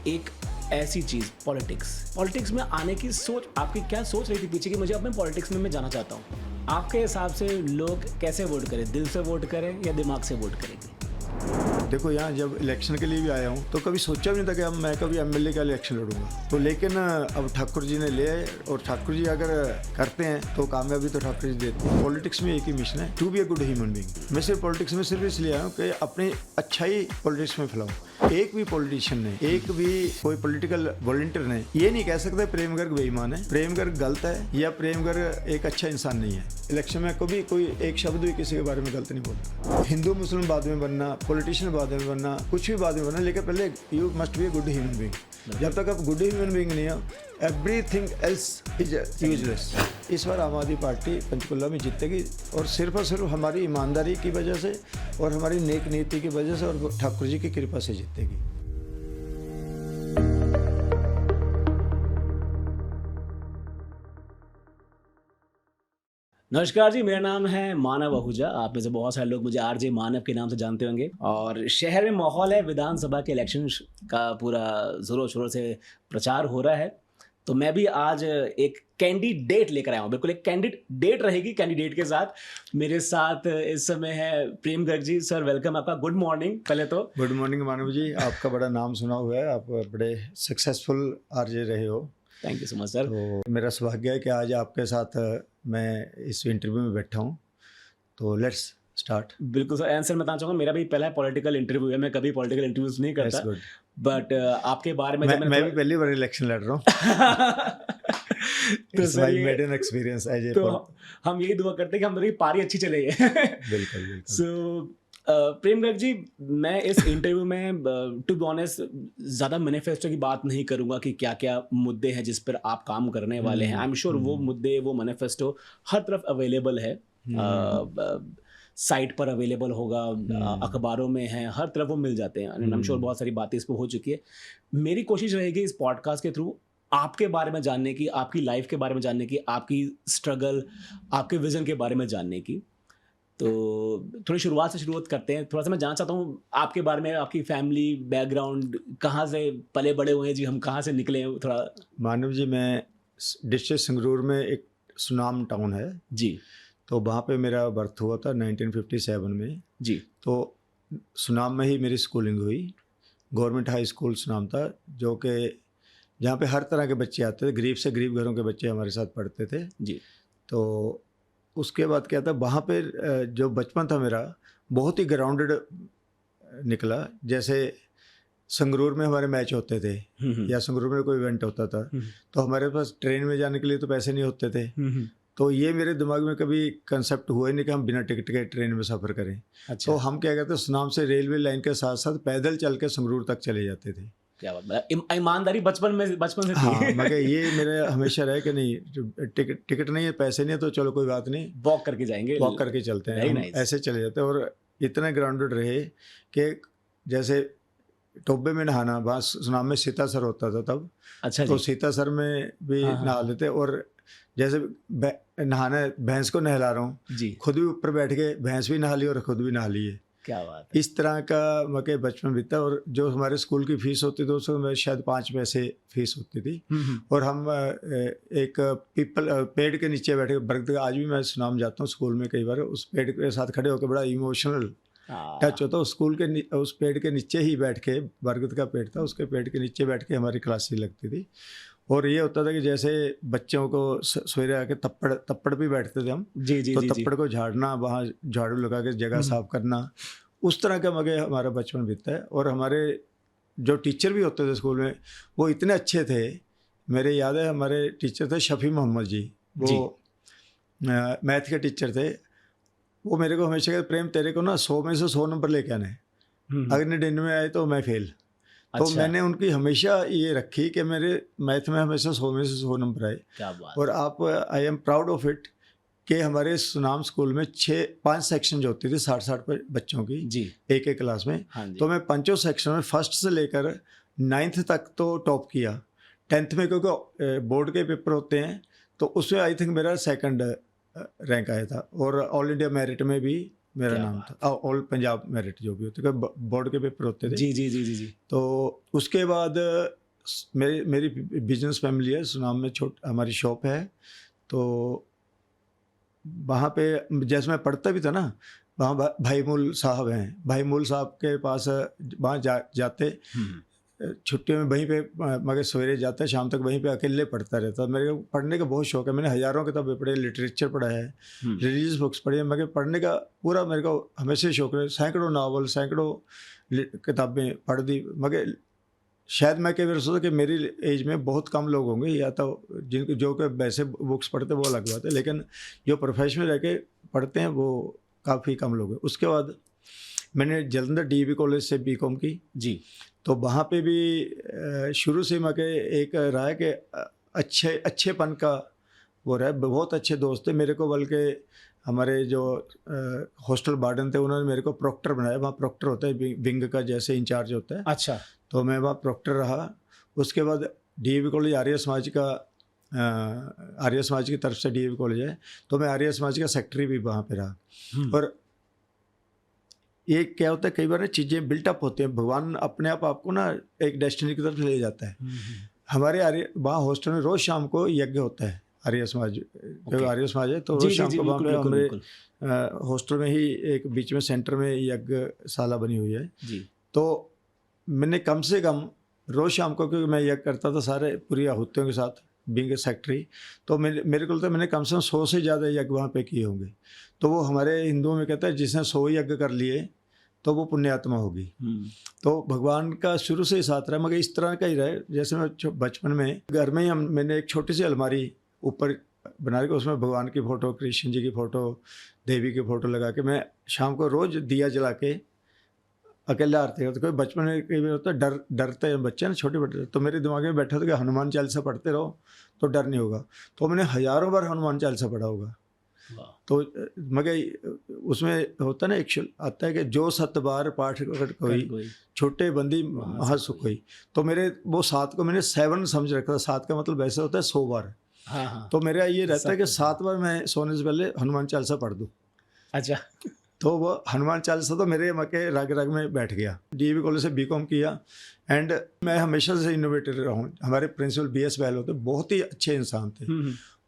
एक ऐसी चीज़ पॉलिटिक्स में आने की सोच आपकी क्या सोच रही थी पीछे कि मुझे अब मैं पॉलिटिक्स में मैं जाना चाहता हूँ? आपके हिसाब से लोग कैसे वोट करें, दिल से वोट करें या दिमाग से वोट करेंगे? देखो यहाँ जब इलेक्शन के लिए भी आया हूँ तो कभी सोचा भी नहीं था कि अब मैं कभी एमएलए का इलेक्शन लड़ूंगा। तो लेकिन अब ठाकुर जी ने ले आए और ठाकुर जी अगर करते हैं तो कामयाबी तो ठाकुर जी देते हैं। पॉलिटिक्स में एक ही मिशन है, to be a good human being. मैं सिर्फ पॉलिटिक्स में सिर्फ इसलिए आया हूँ कि अपनी अच्छाई पॉलिटिक्स में फैलाऊं। एक भी पॉलिटिशियन ने, एक भी कोई पॉलिटिकल वॉलंटियर ने ये नहीं कह सकता प्रेम गर्ग बेईमान है, प्रेम गर्ग गलत है या प्रेम गर्ग एक अच्छा इंसान नहीं है। इलेक्शन में कभी कोई एक शब्द भी किसी के बारे में गलत नहीं बोलता। हिंदू मुस्लिम बाद में बनना, पॉलिटिशियन बाद में बनना, कुछ भी बाद में बनना, लेकिन पहले you must be a good human being. जब तक आप गुड ह्यूमन बीइंग नहीं हो, एवरीथिंग एल्स इज यूजलेस। इस बार आम आदमी पार्टी पंचकुला में जीतेगी और सिर्फ हमारी ईमानदारी की वजह से और हमारी नेक नीति की वजह से और ठाकुर जी की कृपा से जीतेगी। नमस्कार जी, मेरा नाम है मानव आहूजा। आप में से बहुत सारे लोग मुझे आरजे मानव के नाम से जानते होंगे। और शहर में माहौल है, विधानसभा के इलेक्शन का पूरा जोरों शोरों से प्रचार हो रहा है। तो मैं भी आज एक कैंडिडेट लेकर आया हूँ, बिल्कुल एक कैंडिडेट रहेगी। कैंडिडेट के साथ मेरे साथ इस समय है प्रेम गर्ग जी। सर वेलकम, आपका गुड मॉर्निंग। पहले तो गुड मॉर्निंग मानव जी, आपका बड़ा नाम सुना हुआ है, आप बड़े सक्सेसफुल आरजे रहे हो। Thank you so much sir. तो मेरा सौभाग्य है कि आज आपके साथ मैं इस इंटरव्यू में बैठा हूँ। तो लेट्स स्टार्ट। बिल्कुल सर। आंसर मैं बताना चाहूँगा, मेरा भी पहला पॉलिटिकल इंटरव्यू है। मैं कभी पॉलिटिकल इंटरव्यूज नहीं करता, बट आपके बारे में मैं भी पहली बार इलेक्शन लड़ रहा हूँ। तो सर ये एक्सपीरियंस एज तो हम यही दुआ करते हैं कि हम दोनों की पारी अच्छी चले। बिल्कुल। सो प्रेम गर्ग जी, मैं इस इंटरव्यू में टू बी ऑनेस्ट ज़्यादा मैनिफेस्टो की बात नहीं करूँगा कि क्या क्या मुद्दे हैं जिस पर आप काम करने वाले हैं। आई एम श्योर वो मुद्दे, वो मैनिफेस्टो हर तरफ अवेलेबल है, साइट पर अवेलेबल होगा, अखबारों में है, हर तरफ वो मिल जाते हैं। आई एम श्योर बहुत सारी बातें इस पर हो चुकी है। मेरी कोशिश रहेगी इस पॉडकास्ट के थ्रू आपके बारे में जानने की, आपकी लाइफ के बारे में जानने की, आपकी स्ट्रगल, आपके विजन के बारे में जानने की। तो थोड़ी शुरुआत करते हैं। थोड़ा सा मैं जानना चाहता हूँ आपके बारे में, आपकी फैमिली बैकग्राउंड, कहाँ से पले बड़े हुए हैं जी, हम कहाँ से निकले हैं थोड़ा। मानव जी, मैं डिस्ट्रिक्ट संगरूर में एक सुनाम टाउन है जी, तो वहाँ पे मेरा बर्थ हुआ था 1957 में जी। तो सुनाम में ही मेरी स्कूलिंग हुई। गवर्नमेंट हाई स्कूल सुनाम था, जो कि जहाँ पे हर तरह के बच्चे आते थे, गरीब से गरीब घरों के बच्चे हमारे साथ पढ़ते थे जी। तो उसके बाद क्या था, वहाँ पे जो बचपन था मेरा बहुत ही ग्राउंडेड निकला। जैसे संगरूर में हमारे मैच होते थे या संगरूर में कोई इवेंट होता था तो हमारे पास ट्रेन में जाने के लिए तो पैसे नहीं होते थे। तो ये मेरे दिमाग में कभी कंसेप्ट हुआ ही नहीं कि हम बिना टिकट के ट्रेन में सफ़र करें। अच्छा। तो हम क्या कहते हैं, सुनाम से रेलवे लाइन के साथ साथ पैदल चल के संगरूर तक चले जाते थे। क्या बात, ईमानदारी बचपन से थी। हाँ, मगर ये मेरे हमेशा रहे कि नहीं, टिकट नहीं है, पैसे नहीं है तो चलो कोई बात नहीं, वॉक करके जाएंगे, वॉक करके चलते हैं। हम ऐसे चले जाते हैं और इतने ग्राउंडेड रहे कि जैसे टोबे में नहाना, वहाँ सुनाम में सीतासर होता था तब। अच्छा। तो सीतासर में भी नहा लेते और जैसे नहाना, भैंस को नहला रहा हूँ जी, खुद भी ऊपर बैठ के भैंस भी नहा ली और खुद भी नहा लिए। क्या बात है। इस तरह का मके बचपन बीता। और जो हमारे स्कूल की फीस होती थी उसमें शायद 5 पैसे फीस होती थी और हम एक पेड़ के नीचे बैठे, बरगद, आज भी मैं सुनाम जाता हूँ स्कूल में कई बार, उस पेड़ के साथ खड़े होकर बड़ा इमोशनल टच होता। उस स्कूल के उस पेड़ के नीचे ही बैठ के, बरगद का पेड़ था, उसके पेड़ के नीचे बैठ के हमारी क्लासेस लगती थी। और ये होता था कि जैसे बच्चों को सवेरे आके तप्पड़ भी बैठते थे हम जी, तो तप्पड़ को झाड़ना, वहाँ झाड़ू लगा के जगह साफ करना, उस तरह का मगे हमारा बचपन बीतता है। और हमारे जो टीचर भी होते थे स्कूल में वो इतने अच्छे थे। मेरे याद है हमारे टीचर थे शफी मोहम्मद जी, वो मैथ के टीचर थे। वो मेरे को हमेशा कहते, प्रेम तेरे को ना 100 में से 100 नंबर लेके आने, अगर 99 में आए तो मैं फेल। तो अच्छा। मैंने उनकी हमेशा ये रखी कि मेरे मैथ में हमेशा 100 में से 100 नंबर आए। क्या बात। और आप, आई एम प्राउड ऑफ इट कि हमारे सुनाम स्कूल में 5 सेक्शन जो होती थी 60 बच्चों की जी, एक क्लास में। तो मैं 5 सेक्शन में फर्स्ट से लेकर 9th तक तो टॉप किया। 10th में क्योंकि बोर्ड के पेपर होते हैं तो उसमें आई थिंक मेरा 2nd रैंक आया था। और ऑल इंडिया मेरिट में भी मेरा नाम था, ऑल पंजाब मेरिट जो भी होते, बोर्ड के पेपर होते थे जी। तो उसके बाद मेरी बिजनेस फैमिली है, सुनाम में हमारी शॉप है। तो वहाँ पे जैसे मैं पढ़ता भी था ना, वहाँ भाई मूल साहब हैं, भाई मूल साहब के पास वहाँ जाते छुट्टियों में वहीं पे, मगर सवेरे जाते शाम तक वहीं पे अकेले पढ़ता रहता। मेरे को पढ़ने का बहुत शौक है, मैंने हज़ारों किताबें पढ़ी, लिटरेचर पढ़ा है, रिलीजियस बुक्स पढ़ी है, मगर पढ़ने का पूरा मेरे को हमेशा शौक है। सैकड़ों नावल, सैकड़ों किताबें पढ़ दी, मगर शायद मैं कई बार सोचा कि मेरी एज में बहुत कम लोग होंगे, या तो जिनको जो कि वैसे बुक्स पढ़ते वो अलग बात है, लेकिन जो प्रोफेशनल रह के पढ़ते हैं वो काफ़ी कम लोग हैं। उसके बाद मैंने जलंधर DAV कॉलेज से BCom की जी। तो वहाँ पे भी शुरू से मैं एक रहा है कि अच्छेपन का वो रहा है, बहुत अच्छे दोस्त थे मेरे को, बल्कि हमारे जो हॉस्टल वार्डन थे उन्होंने मेरे को प्रोक्टर बनाया। वहाँ प्रोक्टर होता है विंग का, जैसे इंचार्ज होता है। अच्छा। तो मैं वहाँ प्रोक्टर रहा। उसके बाद DAV कॉलेज आर्य समाज की तरफ से DAV कॉलेज है, तो मैं आर्य समाज का सेक्रेटरी भी वहाँ पे रहा। और ये क्या होता है, कई बार चीज़ें बिल्टअप होती हैं, भगवान अपने आप आपको ना एक डेस्टिनी की तरफ ले जाता है। हमारे वहाँ हॉस्टल में रोज़ शाम को यज्ञ होता है, आर्य समाज जो आर्य समाज है, तो रोज़ शाम को वहाँ पे हमारे हॉस्टल में ही एक बीच में सेंटर में यज्ञशाला बनी हुई है जी। तो मैंने कम से कम रोज़ शाम को, क्योंकि मैं यज्ञ करता था सारे पूरी आहुतियों के साथ, बीइंग सेक्रेटरी, तो मेरे को लगता है मैंने कम से कम 100 से ज़्यादा यज्ञ वहाँ पे किए होंगे। तो वो हमारे हिंदुओं में कहता है जिसने 100 यज्ञ कर लिए तो वो पुण्यात्मा होगी। तो भगवान का शुरू से ही साथ रहा, मगर इस तरह का ही रहे। जैसे मैं बचपन में घर में ही मैंने एक छोटी सी अलमारी ऊपर बना के उसमें भगवान की फ़ोटो, कृष्ण जी की फ़ोटो, देवी की फ़ोटो लगा के मैं शाम को रोज़ दिया जला के अकेला आरती करते। कोई बचपन में कई बार होता है डरते हैं बच्चे ना, छोटे बच्चे, तो मेरे दिमाग में बैठा था कि हनुमान चालीसा पढ़ते रहो तो डर नहीं होगा। तो मैंने हज़ारों बार हनुमान चालीसा पढ़ा होगा। तो मगर उसमें होता ना एक आता है कि जो 7 बार पाठ कर कोई, छोटे बंदी महासुख हुई। तो मेरे वो 7 को मैंने 7 समझ रखा था। 7 का मतलब वैसे होता है 100 बार। हाँ। तो मेरा ये रहता है कि 7 बार मैं सोने से पहले हनुमान चालीसा पढ़ दूँ। अच्छा। तो वो हनुमान चालीसा तो मेरे रग रग में बैठ गया। DAV कॉलेज से BCom किया, एंड मैं हमेशा से इनोवेटर रहा हूँ। हमारे प्रिंसिपल BS बैल होते, बहुत ही अच्छे इंसान थे,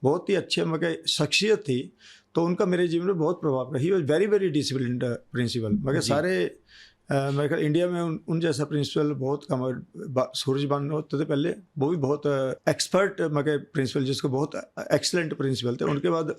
बहुत ही अच्छे मगर शख्सियत थी। तो उनका मेरे जीवन में बहुत प्रभाव रहा। He was very very disciplined principal. मगर सारे मेरे ख्याल इंडिया में उन जैसा प्रिंसिपल बहुत कम। सूरजबान होते थे पहले, वो भी बहुत एक्सपर्ट मगर प्रिंसिपल, जिसको बहुत एक्सलेंट प्रिंसिपल थे। उनके बाद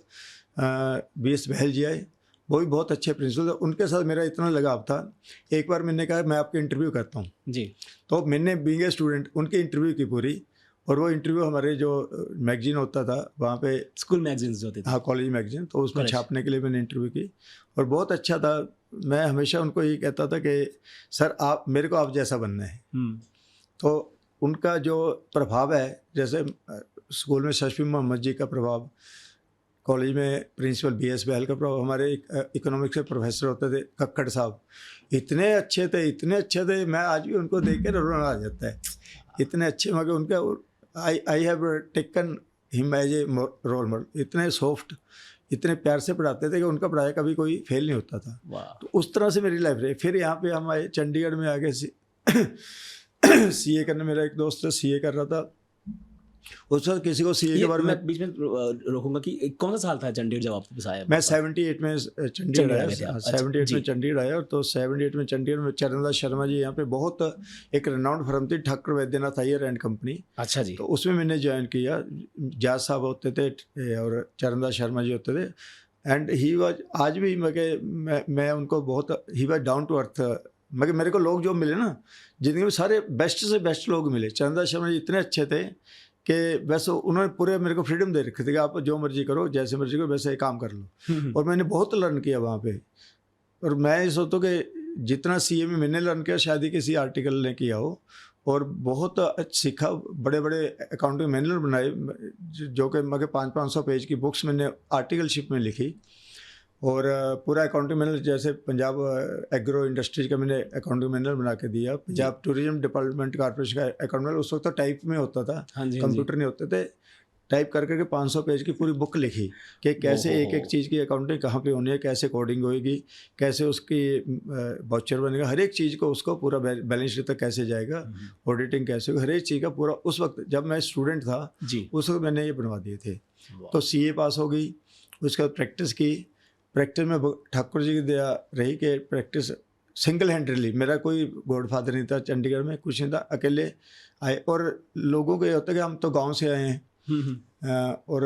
BS बहल जी आए, वो भी बहुत अच्छे प्रिंसिपल थे। उनके साथ मेरा इतना लगाव था, एक बार मैंने कहा मैं आपके इंटरव्यू करता हूँ जी। तो मैंने बीइंग ए स्टूडेंट उनकी इंटरव्यू की पूरी, और वो इंटरव्यू हमारे जो मैगजीन होता था वहाँ पे, स्कूल मैगजीन्स होते थे, हाँ कॉलेज मैगजीन, तो उसमें छापने के लिए मैंने इंटरव्यू की और बहुत अच्छा था। मैं हमेशा उनको ये कहता था कि सर आप मेरे को आप जैसा बनना है। तो उनका जो प्रभाव है, जैसे स्कूल में शफी मोहम्मद जी का प्रभाव, कॉलेज में प्रिंसिपल BS बहल का प्रभाव, हमारे इकोनॉमिक्स के प्रोफेसर होते थे कक्कड़ साहब, इतने अच्छे थे। मैं आज भी उनको देख कर रोना आ जाता है, इतने अच्छे। मगर उनका I have taken him as a role model. इतने सॉफ्ट, इतने प्यार से पढ़ाते थे कि उनका पढ़ाई कभी कोई फेल नहीं होता था। तो उस तरह से मेरी लाइफ रही। फिर यहाँ पे हम आए चंडीगढ़ में, आगे CA करने। मेरा एक दोस्त CA कर रहा था, उस वक्त किसी को CA के बारे में, बीच में रोकूंगा कि कौन सा साल था चंडीगढ़ जब आपको आया? मैं 78 में चंडीगढ़ आया। 78 में चंडीगढ़ आया। और तो 78 में चंडीगढ़ में चरणदास शर्मा जी यहाँ पे बहुत एक रेनाउंड फर्म थी, ठाकुर वैद्यनाथ अय्यर एंड कंपनी। अच्छा जी। तो उसमें मैंने ज्वाइन किया। जाज साहब होते थे और चरणदास शर्मा जी होते थे। एंड ही वाज, आज भी मैं उनको बहुत, he was down to earth. मगर मेरे को लोग जो मिले ना जिंदगी में, सारे बेस्ट से बेस्ट लोग मिले। चरणदास शर्मा जी इतने अच्छे थे कि वैसे उन्होंने पूरे मेरे को फ्रीडम दे रखी थी कि आप जो मर्जी करो, जैसे मर्जी करो, वैसे काम कर लो। और मैंने बहुत लर्न किया वहाँ पे। और मैं ये सोचता हूँ कि जितना CA में मैंने लर्न किया शायद ही किसी आर्टिकल ने किया हो। और बहुत सीखा, बड़े बड़े अकाउंटिंग मैनुअल बनाए, जो कि मगर 500-500 पेज की बुक्स मैंने आर्टिकलशिप में लिखी। और पूरा अकाउंटिंग मैनुअल, जैसे पंजाब एग्रो इंडस्ट्रीज का मैंने अकाउंटिंग मैनुअल बना के दिया। पंजाब टूरिज्म डिपार्टमेंट कॉर्पोरेशन का अकाउंट मैनुअल उस वक्त तो टाइप में होता था, कंप्यूटर नहीं होते थे। टाइप कर करके 500 पेज की पूरी बुक लिखी कि कैसे एक एक चीज़ की अकाउंटिंग कहाँ पे होनी है, कैसे कोडिंग होएगी, कैसे उसकी वाउचर बनेगा, हर एक चीज़ को उसको पूरा बैलेंस शीट तक कैसे जाएगा, ऑडिटिंग कैसे होगी, हर एक चीज़ का पूरा। उस वक्त जब मैं स्टूडेंट था उस वक्त मैंने ये बनवा दिए थे। तो CA पास हो गई, उसके बाद प्रैक्टिस की। प्रैक्टिस में ठाकुर जी की दया रही कि प्रैक्टिस सिंगल हैंडेडली, मेरा कोई गॉडफादर नहीं था चंडीगढ़ में, कुछ नहीं था, अकेले आए। और लोगों को ये होता है कि हम तो गांव से आए हैं और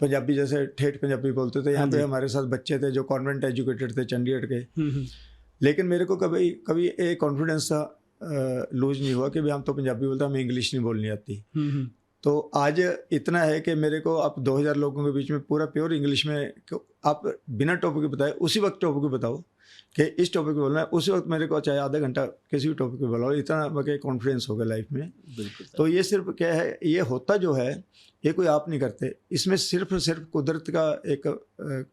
पंजाबी जैसे ठेठ पंजाबी बोलते थे। यहाँ पे हमारे साथ बच्चे थे जो कॉन्वेंट एजुकेटेड थे चंडीगढ़ के, लेकिन मेरे को कभी कभी एक कॉन्फिडेंस था लूज नहीं हुआ कि भाई हम तो पंजाबी बोलते हैं, हमें इंग्लिश नहीं बोलनी आती। तो आज इतना है कि मेरे को आप 2000 लोगों के बीच में पूरा प्योर इंग्लिश में आप बिना टॉपिक के बताए, उसी वक्त टॉपिक बताओ कि इस टॉपिक पे बोलना है, उसी वक्त मेरे को चाहे आधा घंटा किसी भी टॉपिक पे बोलाओ, इतना मुझे कॉन्फिडेंस हो गया लाइफ में। तो ये सिर्फ क्या है, ये होता जो है ये कोई आप नहीं करते, इसमें सिर्फ और सिर्फ कुदरत का एक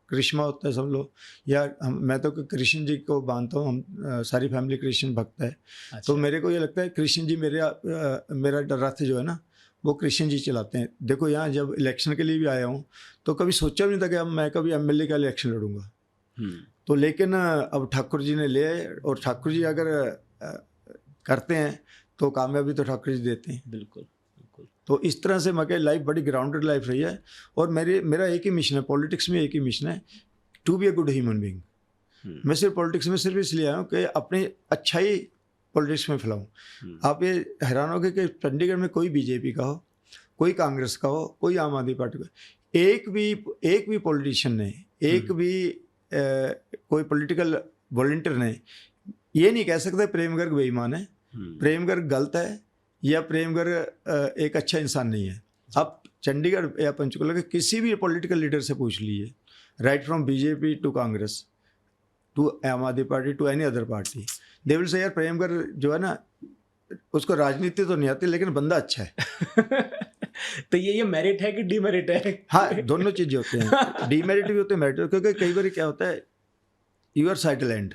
करिश्मा होता है समझ लो। या मैं तो कृष्ण जी को मानता हूँ, हम सारी फैमिली कृष्ण भक्त है। अच्छा। तो मेरे को ये लगता है कृष्ण जी मेरा रथ जो है ना वो कृष्ण जी चलाते हैं। देखो यहाँ जब इलेक्शन के लिए भी आया हूँ तो कभी सोचा भी नहीं था कि अब मैं कभी MLA का इलेक्शन लड़ूंगा। तो लेकिन अब ठाकुर जी ने ले आए, और ठाकुर जी अगर करते हैं तो कामयाबी तो ठाकुर जी देते हैं। बिल्कुल बिल्कुल। तो इस तरह से मेरी लाइफ बड़ी ग्राउंडेड लाइफ रही है। और मेरा एक ही मिशन है पॉलिटिक्स में, एक ही मिशन है, to be a good human being. मैं सिर्फ पॉलिटिक्स में सिर्फ इसलिए आया हूँ कि अपनी अच्छाई पॉलिटिक्स में फैलाऊँ। आप ये हैरान हो गए कि चंडीगढ़ में कोई BJP का हो, कोई कांग्रेस का हो, कोई आम आदमी पार्टी का, एक भी पॉलिटिशियन ने, एक भी कोई पॉलिटिकल वॉलंटियर ने ये नहीं कह सकता प्रेम गर्ग बेईमान है, प्रेम गर्ग गलत है, या प्रेम गर्ग एक अच्छा इंसान नहीं है। आप चंडीगढ़ या पंचकुला के किसी भी पॉलिटिकल लीडर से पूछ लीजिए, right from BJP to Congress to Aam Aadmi Party to any other party, they will say यार प्रेम गर्ग जो है ना उसको राजनीति तो नहीं आती लेकिन बंदा अच्छा है। तो ये मेरिट है कि डीमेरिट है? हाँ, दोनों चीजें होते हैं, डीमेरिट भी होते हैं, मेरिट, क्योंकि कई बार क्या होता है यू आर साइडलैंड,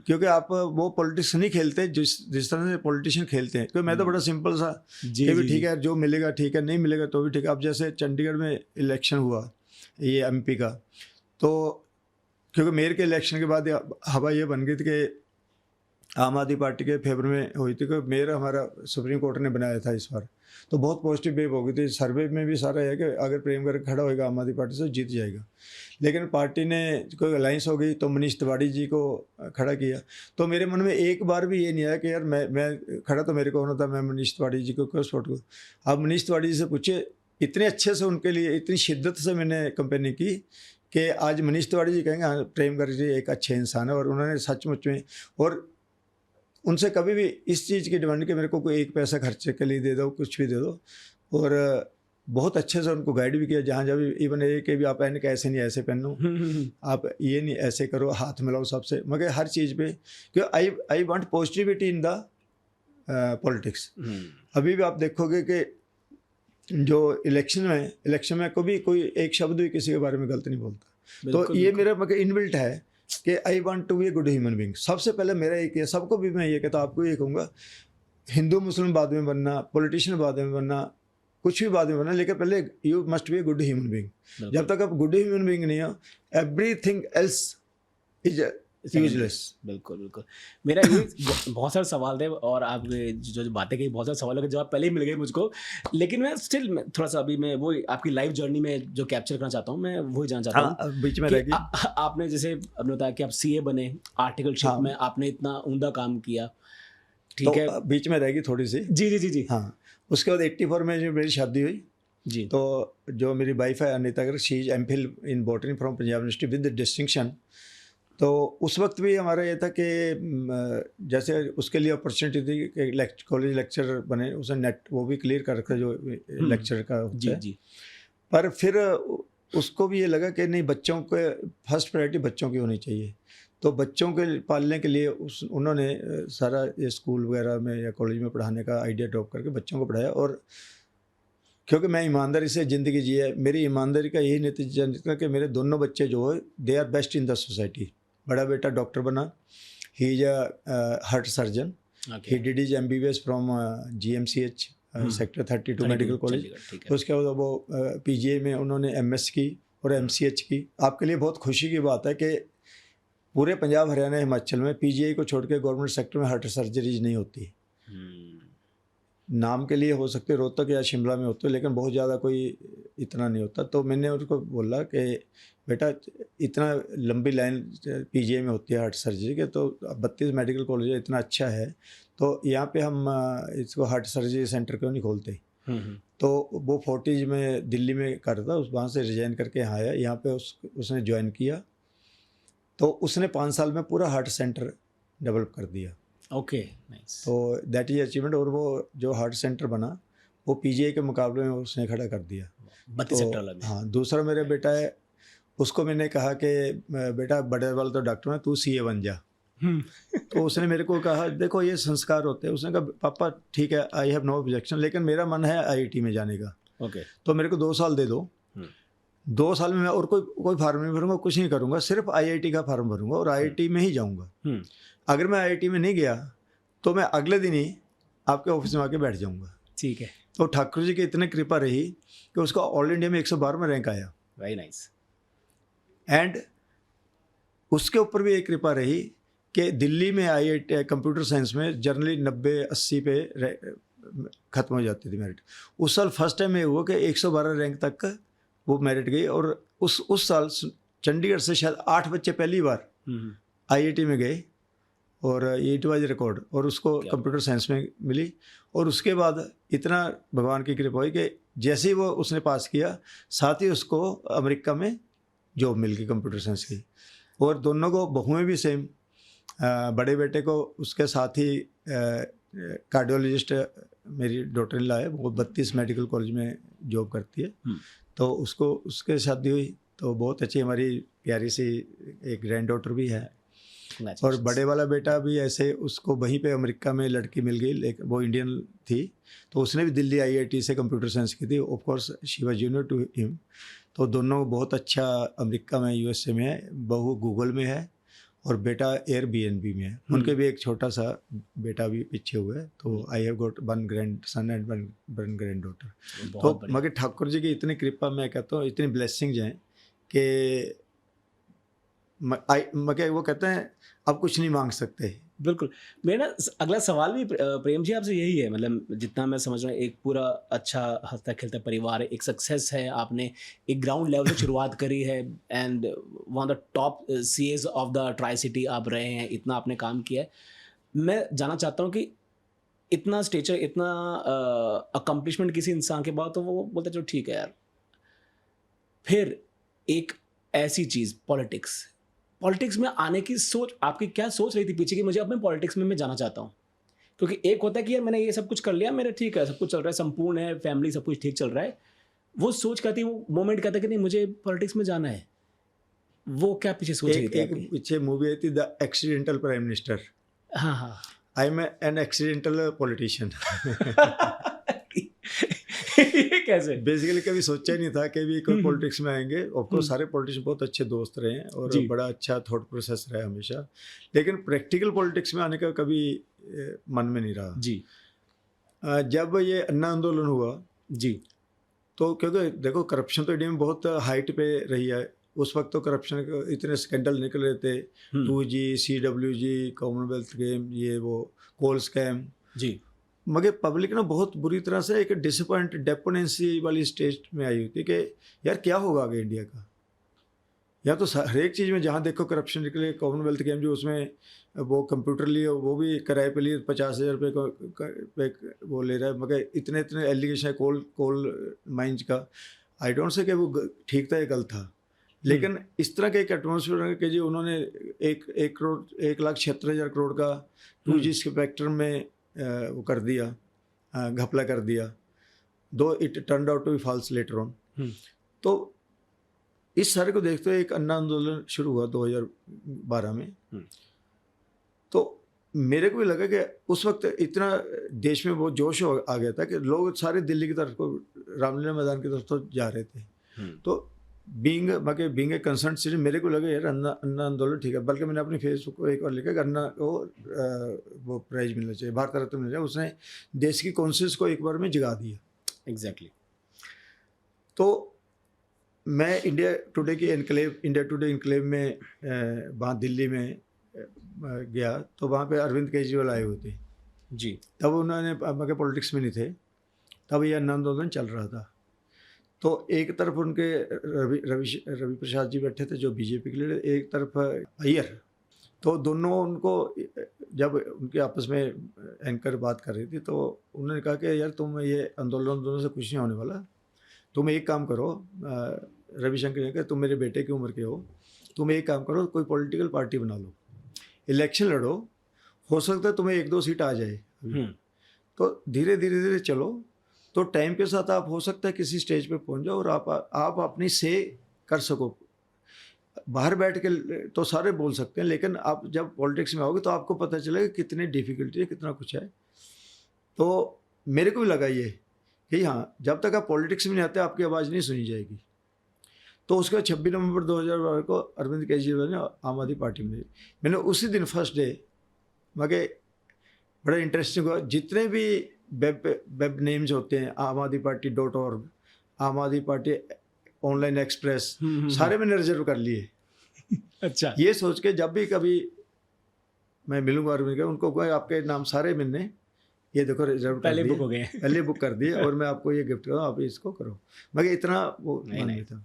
क्योंकि आप वो पॉलिटिक्स नहीं खेलते जिस तरह से पॉलिटिशियन खेलते हैं। क्योंकि मैं तो बड़ा सिंपल सा कि भी ठीक है जो मिलेगा ठीक है, नहीं मिलेगा तो भी ठीक है। अब जैसे चंडीगढ़ में इलेक्शन हुआ ये MP का, तो क्योंकि मेयर के इलेक्शन के बाद हवा ये बन गई थी कि आम आदमी पार्टी के फेवर में हुई थी, कि मेयर हमारा सुप्रीम कोर्ट ने बनाया था इस बार, तो बहुत पॉजिटिव वेव हो गई थी। सर्वे में भी सारा है कि अगर प्रेम गर्ग खड़ा होएगा आम आदमी पार्टी से जीत जाएगा। लेकिन पार्टी ने कोई अलायंस हो गई तो मनीष तिवारी जी को खड़ा किया। तो मेरे मन में एक बार भी ये नहीं आया कि यार मैं खड़ा तो मेरे को होना था, मैं मनीष तिवारी जी को क्यों सपोर्ट करूँ। आप मनीष तिवारी जी से पूछिए, इतने अच्छे से उनके लिए इतनी शिद्दत से मैंने कंपेनिंग की कि आज मनीष तिवारी जी कहेंगे हाँ प्रेम गर्ग जी एक अच्छे इंसान है। और उन्होंने सचमुच में, और उनसे कभी भी इस चीज़ की डिमांड कि मेरे को कोई एक पैसा खर्चे के लिए दे दो, कुछ भी दे दो, और बहुत अच्छे से उनको गाइड भी किया। जहाँ जब इवन ये कि भी आप पहन के ऐसे नहीं ऐसे पहनो, आप ये नहीं ऐसे करो, हाथ मिलाओ सबसे, मगर हर चीज़ पे, क्योंकि I want positivity in the politics. अभी भी आप देखोगे कि जो इलेक्शन में कभी कोई एक शब्द भी किसी के बारे में गलत नहीं बोलता। तो ये मेरा मगर इनबिल्ट है कि I want to be a good human being. सबसे पहले मेरा एक है, सबको भी मैं ये कहता हूँ, आपको ये कहूँगा, हिंदू मुस्लिम बाद में बनना, पॉलिटिशियन बाद में बनना, कुछ भी बाद में बनना, लेकिन पहले you must be a good human being. जब तक आप गुड ह्यूमन बीइंग नहीं हो, एवरीथिंग एल्स इज यूजलेस। बिल्कुल बिल्कुल। मेरा ये बहुत सारे सवाल थे और आपने जो बातें कही, बहुत सारे सवालों के जवाब पहले ही मिल गए मुझको, लेकिन मैं स्टिल थोड़ा सा अभी मैं वो आपकी लाइफ जर्नी में जो कैप्चर करना चाहता हूँ, मैं वही जानना चाहता हूँ। बीच में रहेगी। आपने जैसे आपने बताया कि आप CA बने, आर्टिकलशिप में आपने इतना उम्दा काम किया, ठीक है, बीच में रहेगी थोड़ी सी। जी। हाँ, उसके बाद 84 में जो मेरी शादी हुई जी, तो जो मेरी वाइफ है Anita Garg, she is MPhil in botany from Punjab university with distinction. तो उस वक्त भी हमारा ये था कि जैसे उसके लिए अपॉर्चुनिटी थी कि कॉलेज लेक्चरर बने, उसने नेट वो भी क्लियर कर रखा जो लेक्चर का होता है। पर फिर उसको भी ये लगा कि नहीं, बच्चों के फर्स्ट प्रायोरिटी बच्चों की होनी चाहिए। तो बच्चों के पालने के लिए उन्होंने सारा ये स्कूल वगैरह में या कॉलेज में पढ़ाने का आइडिया ड्रॉप करके बच्चों को पढ़ाया। और क्योंकि मैं ईमानदारी से ज़िंदगी जी है, मेरी ईमानदारी का यही नतीजा निकला कि मेरे दोनों बच्चे जो है they are best in the society. बड़ा बेटा डॉक्टर बना, he is a heart surgeon, he did his MBBS from GMCH sector 32 medical college. ठीक है। उसके बाद वो PGI में उन्होंने MS की और MCH की। आपके लिए बहुत खुशी की बात है कि पूरे पंजाब, हरियाणा, हिमाचल में PGI को छोड़ के गवर्नमेंट सेक्टर में हार्ट सर्जरीज नहीं होती। नाम के लिए हो सकते रोहतक या शिमला में होते, लेकिन बहुत ज़्यादा कोई इतना नहीं होता। तो मैंने उनको बोला कि बेटा इतना लंबी लाइन PGI में होती है हार्ट सर्जरी के, तो 32 मेडिकल कॉलेज इतना अच्छा है, तो यहाँ पे हम इसको हार्ट सर्जरी सेंटर क्यों नहीं खोलते। तो वो 40 में दिल्ली में कर था, उस वहाँ से रिजाइन करके यहाँ आया। यहाँ पे उसने ज्वाइन किया, तो उसने 5 साल में पूरा हार्ट सेंटर डेवलप कर दिया। Okay, nice. तो दैट इज अचीवमेंट। और वो जो हार्ट सेंटर बना वो PGI के मुकाबले में उसने खड़ा कर दिया 32 सेक्टर में। हाँ, दूसरा मेरा बेटा है, उसको मैंने कहा कि बेटा बड़े वाला तो डॉक्टर है, तू CA बन जा। तो उसने मेरे को कहा देखो ये संस्कार होते हैं। उसने कहा पापा ठीक है, आई हैव नो ऑब्जेक्शन, लेकिन मेरा मन है IIT में जाने का। ओके। तो मेरे को 2 साल दे दो, 2 साल में मैं और कोई फार्म नहीं भरूंगा, कुछ नहीं करूंगा, सिर्फ IIT का फार्म भरूंगा और IIT में ही जाऊंगा। अगर मैं IIT में नहीं गया तो मैं अगले दिन ही आपके ऑफिस में आके बैठ जाऊंगा। ठीक है। तो ठाकुर जी की इतनी कृपा रही कि उसका ऑल इंडिया में 112वां रैंक आया। Very nice. एंड उसके ऊपर भी एक कृपा रही कि दिल्ली में IIT कंप्यूटर साइंस में जनरली 90-80 पे ख़त्म हो जाती थी मेरिट। उस साल फर्स्ट टाइम ये हुआ कि 112 रैंक तक वो मेरिट गई। और उस साल चंडीगढ़ से शायद 8 बच्चे पहली बार IIT में गए और इट वाज रिकॉर्ड, और उसको कंप्यूटर साइंस में मिली। और उसके बाद इतना भगवान की कृपा हुई कि जैसे ही वो उसने पास किया, साथ ही उसको अमेरिका में जॉब मिल गई कंप्यूटर साइंस की। और दोनों को बहुएं भी सेम। बड़े बेटे को उसके साथ ही कार्डियोलॉजिस्ट मेरी डॉटर इन लॉ है, वो 32 मेडिकल कॉलेज में जॉब करती है। तो उसको उसके शादी हुई, तो बहुत अच्छी हमारी प्यारी सी एक ग्रैंड डॉटर भी है। और बड़े वाला बेटा भी ऐसे, उसको वहीं पे अमेरिका में लड़की मिल गई, लेकिन वो इंडियन थी, तो उसने भी दिल्ली IIT से कंप्यूटर साइंस की थी। Of course she was junior to him. तो दोनों बहुत अच्छा अमेरिका में, USA में है, बहू गूगल में है और बेटा Airbnb में है। उनके भी एक छोटा सा बेटा भी पीछे हुआ है। तो I have got 1 grand son and 1 grand daughter. तो मगर ठाकुर जी की इतनी कृपा, मैं कहता हूँ इतनी ब्लेसिंग्स हैं कि मगर वो कहते हैं अब कुछ नहीं मांग सकते। बिल्कुल। मेरा ना अगला सवाल भी प्रेम जी आपसे यही है, मतलब जितना मैं समझ रहा हूँ एक पूरा अच्छा हंसता खेलता परिवार है, एक सक्सेस है, आपने एक ग्राउंड लेवल से शुरुआत करी है and one of the top CAs of the tri city आप रहे हैं, इतना आपने काम किया है। मैं जानना चाहता हूँ कि इतना स्टेचर, इतना अकम्पलिशमेंट किसी इंसान के बाद, तो वो बोलते चलो ठीक है यार। फिर एक ऐसी चीज़ पॉलिटिक्स में आने की सोच, आपकी क्या सोच रही थी पीछे कि मुझे अपने पॉलिटिक्स में मैं जाना चाहता हूँ? क्योंकि एक होता है कि यार मैंने ये सब कुछ कर लिया, मेरा ठीक है, सब कुछ चल रहा है, संपूर्ण है, फैमिली सब कुछ ठीक चल रहा है। वो सोच कहती, वो मोमेंट कहता है कि नहीं मुझे पॉलिटिक्स में जाना है। वो क्या पीछे सोच रही थी? एक पीछे मूवी आई थी द एक्सीडेंटल प्राइम मिनिस्टर। हाँ, I am an accidental politician. ये कैसे? बेसिकली कभी सोचा ही नहीं था कि भी कोई पॉलिटिक्स में आएंगे। ऑफकोर्स सारे पॉलिटिशियन बहुत अच्छे दोस्त रहे हैं और बड़ा अच्छा थॉट प्रोसेस रहा हमेशा, लेकिन प्रैक्टिकल पॉलिटिक्स में आने का कभी मन में नहीं रहा जी। जब ये अन्ना आंदोलन हुआ जी, तो क्योंकि देखो करप्शन तो इंडिया में बहुत हाइट पे रही है। उस वक्त तो करप्शन के इतने स्कैंडल निकल रहे थे, 2G, CWG, कॉमनवेल्थ गेम, ये वो कोल स्कैम जी। मगर पब्लिक ना बहुत बुरी तरह से एक डिसअपॉइंट डेपोनेंसी वाली स्टेज में आई हुई थी कि यार क्या होगा आगे इंडिया का। या तो हर एक चीज़ में जहाँ देखो करप्शन निकले। कॉमनवेल्थ गेम जो उसमें वो कंप्यूटर लिए, वो भी किराए पे लिए 50,000 रुपये वो ले रहा है, मगर इतने एलिगेशन है कोल माइंस का। आई डोंट से कि वो ठीक था या गलत था, लेकिन इस तरह के एक एटमोसफियर कि जी उन्होंने 1,76,000 करोड़ का 2G स्पेक्ट्रम में वो कर दिया, घपला कर दिया, though it turned out to be false later on. तो इस सारे को देखते हुए एक अन्ना आंदोलन शुरू हुआ 2012 में। तो मेरे को भी लगा कि उस वक्त इतना देश में बहुत जोश आ गया था कि लोग सारे दिल्ली की तरफ को, रामलीला मैदान की तरफ तो जा रहे थे। तो बीइंग ए कंसर्न सिटीजन मेरे को लगा यार अन्ना आंदोलन ठीक है, बल्कि मैंने अपनी फेसबुक को एक और लिखा कि अन्ना को वो प्राइज मिलना चाहिए, भारत रत्न मिलना चाहिए। उसने देश की कॉन्शियस को एक बार में जगा दिया। एग्जैक्टली। तो मैं इंडिया टुडे इनक्लेव में वहाँ दिल्ली में गया, तो वहाँ पे अरविंद केजरीवाल आए हुए थे जी। तब उन्होंने मगर पॉलिटिक्स में नहीं थे, तब ये अन्ना आंदोलन चल रहा था। तो एक तरफ उनके रवि प्रसाद जी बैठे थे जो बीजेपी के लीडर, एक तरफ अय्यर। तो दोनों उनको जब उनके आपस में एंकर बात कर रही थी तो उन्होंने कहा कि यार तुम ये आंदोलन दोनों से कुछ नहीं होने वाला, तुम एक काम करो, रविशंकर ने कहा तुम मेरे बेटे की उम्र के हो, तुम एक काम करो कोई पॉलिटिकल पार्टी बना लो, इलेक्शन लड़ो, हो सकता है तुम्हें 1-2 सीट आ जाए। तो धीरे धीरे चलो, तो टाइम के साथ आप हो सकता है किसी स्टेज पे पहुंच जाओ और आप अपनी से कर सको। बाहर बैठ के तो सारे बोल सकते हैं, लेकिन आप जब पॉलिटिक्स में आओगे तो आपको पता चलेगा कितनी डिफिकल्टी है, कितना कुछ है। तो मेरे को भी लगा ये कि हाँ, जब तक आप पॉलिटिक्स में नहीं आते आपकी आवाज़ नहीं सुनी जाएगी। तो उसके बाद 26 नवंबर 2012 को अरविंद केजरीवाल ने आम आदमी पार्टी में, मैंने उसी दिन फर्स्ट डे मगर बड़ा इंटरेस्टिंग हुआ, जितने भी वेब नेम्स होते हैं, आम आदमी पार्टी .org, आम आदमी पार्टी ऑनलाइन एक्सप्रेस, सारे मैंने रिजर्व कर लिए। अच्छा। ये सोच के जब भी कभी मैं मिलूंगा अरविंद, उनको कोई आपके नाम सारे मैंने ये देखो रिजर्व पहले बुक हो गए, पहले बुक कर दिए और मैं आपको ये गिफ्ट करूँ, आप इसको करो। मगर इतना वो नहीं था।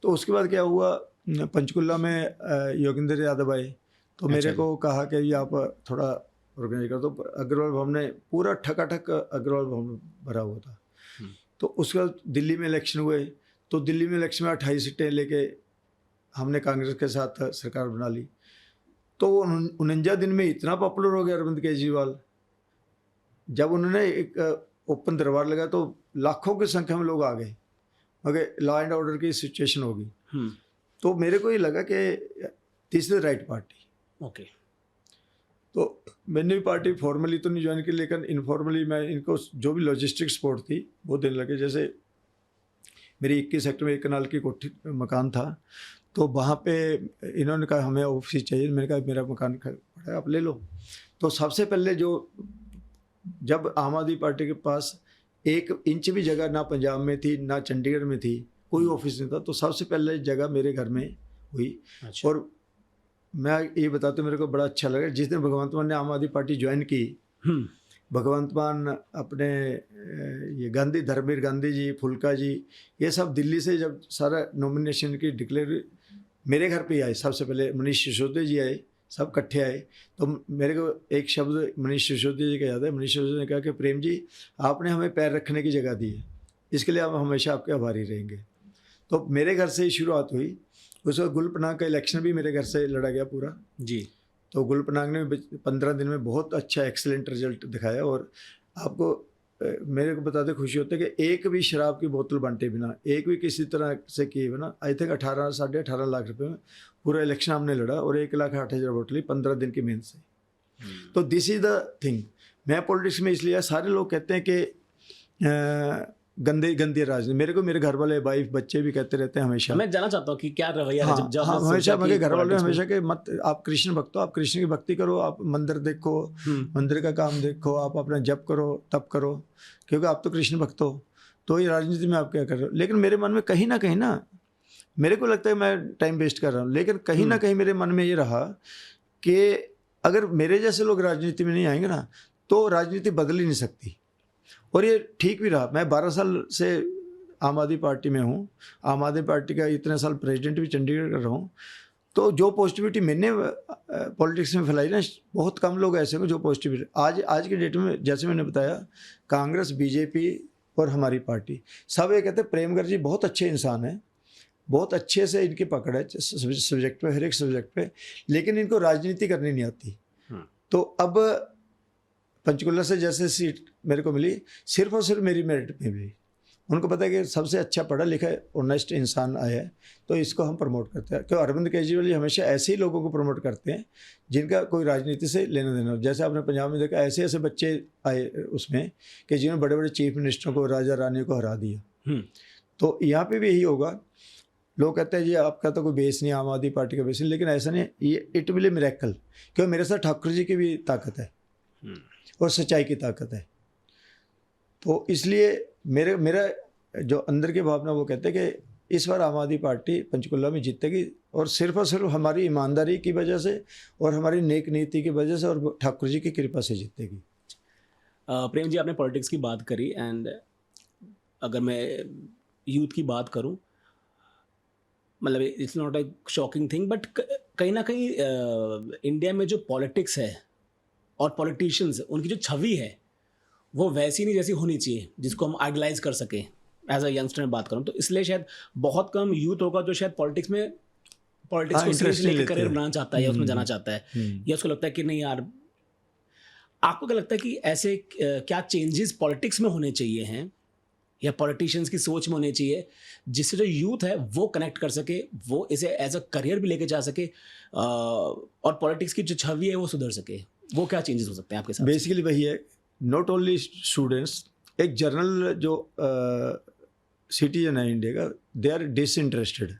तो उसके बाद क्या हुआ, पंचकुला में योगेंद्र यादव आए, तो मेरे को कहा कि ये आप थोड़ा ऑर्गेनाइज कर। तो अग्रवाल भवन ने पूरा ठकाठक अग्रवाल भवन भरा हुआ था। तो उसके बाद दिल्ली में इलेक्शन हुए, तो दिल्ली में इलेक्शन में 28 सीटें लेके हमने कांग्रेस के साथ सरकार बना ली। तो 49 दिन में इतना पॉपुलर हो गया अरविंद केजरीवाल, जब उन्होंने एक ओपन दरबार लगा तो लाखों की संख्या में लोग आ गए, मगर लॉ एंड ऑर्डर की सिचुएशन होगी। तो मेरे को ये लगा कि this is the right party. Okay. तो मैंने भी पार्टी फॉर्मली तो नहीं ज्वाइन की, लेकिन इनफॉर्मली मैं इनको जो भी लॉजिस्टिक सपोर्ट थी वो देने लगे। जैसे मेरी 21 सेक्टर में 1 कनाल की कोठी मकान था, तो वहाँ पे इन्होंने कहा हमें ऑफिस चाहिए, मैंने कहा मेरा मकान पड़ा है आप ले लो। तो सबसे पहले जब आम आदमी पार्टी के पास 1 इंच भी जगह ना पंजाब में थी ना चंडीगढ़ में थी, कोई ऑफिस नहीं था, तो सबसे पहले जगह मेरे घर में हुई। अच्छा। और मैं ये बताते मेरे को बड़ा अच्छा लगा, जिस दिन भगवंत मान ने आम आदमी पार्टी ज्वाइन की, भगवंत मान अपने ये गांधी, धर्मवीर गांधी जी, फुल्का जी, ये सब दिल्ली से जब सारा नॉमिनेशन की डिक्लेयर मेरे घर पे ही आए। सबसे पहले मनीष सिसोदिया जी आए, सब इकट्ठे आए। तो मेरे को एक शब्द मनीष सिसोदिया जी का याद है। मनीष सिसोदिया ने कहा कि प्रेम जी आपने हमें पैर रखने की जगह दी है, इसके लिए हम हमेशा आपके आभारी रहेंगे। तो मेरे घर से ही शुरुआत हुई। उसके बाद गुलपनाग का इलेक्शन भी मेरे घर से लड़ा गया पूरा जी। तो गुलपनाग ने 15 दिन में बहुत अच्छा एक्सीलेंट रिजल्ट दिखाया। और आपको मेरे को बताते खुशी होती है कि एक भी शराब की बोतल बांटे बिना, एक भी किसी तरह से किए बिना, आई थिंक 18-18.5 लाख रुपए में पूरा इलेक्शन हमने लड़ा और 1,08,000 वोट ली 15 दिन की मेहनत से। तो दिस इज द थिंग। मैं पॉलिटिक्स में इसलिए, सारे लोग कहते हैं कि गंदी राजनीति, मेरे को मेरे घर वाले वाइफ बच्चे भी कहते रहते हैं हमेशा। मैं जानना चाहता हूँ कि क्या रवैया है जब हमेशा मेरे घर वाले हमेशा कि मत आप कृष्ण भक्त हो, आप कृष्ण की भक्ति करो, आप मंदिर देखो, मंदिर का काम देखो, आप अपना जप करो, तप करो, क्योंकि आप तो कृष्ण भक्त हो। तो ये राजनीति में आप क्या कर रहे हो। लेकिन मेरे मन में कहीं ना मेरे को लगता है मैं टाइम वेस्ट कर रहा हूँ, लेकिन कहीं ना कहीं मेरे मन में ये रहा कि अगर मेरे जैसे लोग राजनीति में नहीं आएंगे ना तो राजनीति बदल ही नहीं सकती। और ये ठीक भी रहा। मैं 12 साल से आम आदमी पार्टी में हूँ, आम आदमी पार्टी का इतने साल प्रेसिडेंट भी चंडीगढ़ कर रहा हूँ। तो जो पॉजिटिविटी मैंने पॉलिटिक्स में फैलाई ना, बहुत कम लोग ऐसे हैं जो पॉजिटिविटी आज के डेट में, जैसे मैंने बताया, कांग्रेस, बीजेपी और हमारी पार्टी सब ये कहते हैं प्रेमगढ़ जी बहुत अच्छे इंसान हैं, बहुत अच्छे से इनकी पकड़ है सब्जेक्ट पे, हर एक सब्जेक्ट पे, लेकिन इनको राजनीति करनी नहीं आती। तो अब पंचकुला से जैसे सीट मेरे को मिली, सिर्फ और सिर्फ मेरी मेरिट में मिली। उनको पता है कि सबसे अच्छा पढ़ा लिखा ऑनेस्ट इंसान आया है, तो इसको हम प्रमोट करते हैं। क्योंकि अरविंद केजरीवाल जी हमेशा ऐसे ही लोगों को प्रमोट करते हैं जिनका कोई राजनीति से लेना देना हो। जैसे आपने पंजाब में देखा, ऐसे ऐसे बच्चे आए उसमें कि जिन्होंने बड़े बड़े चीफ मिनिस्टरों को, राजा रानी को हरा दिया। तो यहाँ पे भी यही होगा। लोग कहते हैं जी आपका तो कोई बेस नहीं, आम आदमी पार्टी का बेस नहीं, लेकिन ऐसा नहीं, ये इट विल ए मिरेकल, क्योंकि मेरे साथ ठाकुर जी की भी ताकत है और सच्चाई की ताकत है। तो इसलिए मेरा जो अंदर की भावना वो कहते हैं कि इस बार आम आदमी पार्टी पंचकुला में जीतेगी, और सिर्फ हमारी ईमानदारी की वजह से और हमारी नेक नीति की वजह से और ठाकुर जी की कृपा से जीतेगी। प्रेम जी, आपने पॉलिटिक्स की बात करी, एंड अगर मैं यूथ की बात करूं, मतलब it's not a shocking thing, but कहीं ना कहीं इंडिया में जो पॉलिटिक्स है और पॉलिटिशियंस, उनकी जो छवि है वो वैसी नहीं जैसी होनी चाहिए जिसको हम आइडलाइज कर सकें। एज अ यंगस्टर में बात करूं तो इसलिए शायद बहुत कम यूथ होगा जो शायद पॉलिटिक्स को सीरियसली लेकर करियर बनाना चाहता है या उसमें जाना चाहता है, या उसको लगता है कि नहीं यार। आपको क्या लगता है कि ऐसे क्या चेंजेस पॉलिटिक्स में होने चाहिए हैं या पॉलिटिशियंस की सोच में होने चाहिए जिससे जो यूथ है वो कनेक्ट कर सके, वो इसे एज अ करियर भी लेके जा सके, और पॉलिटिक्स की जो छवि है वो सुधर सके? वो क्या चेंजेस हो सकते हैं आपके साथ? बेसिकली वही है, नॉट ओनली स्टूडेंट्स, एक जनरल जो सिटीजन है इंडिया का, दे आर डिसइंटरेस्टेड।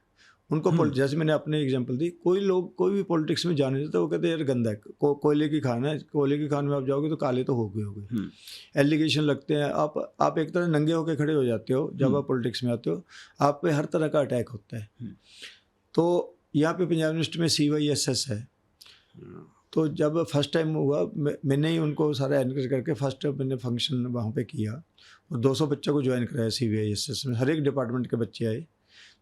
उनको जैसे मैंने अपने एग्जांपल दी, कोई भी पॉलिटिक्स में जाने देता, वो कहते हैं यार गंदा है, कोयले की खान है, कोयले की खान में आप जाओगे तो काले तो होगे। एलिगेशन लगते हैं, आप एक तरह नंगे होकर खड़े हो जाते हो जब आप पॉलिटिक्स में आते हो, आप पे हर तरह का अटैक होता है। तो यहाँ पे पंजाब यूनिवर्सिटी में CYSS है, तो जब फर्स्ट टाइम हुआ मैंने ही उनको सारा एनकरेज करके फर्स्ट टाइम मैंने फंक्शन वहाँ पे किया, और 200 बच्चों को ज्वाइन कराया CYSS में, हर एक डिपार्टमेंट के बच्चे आए।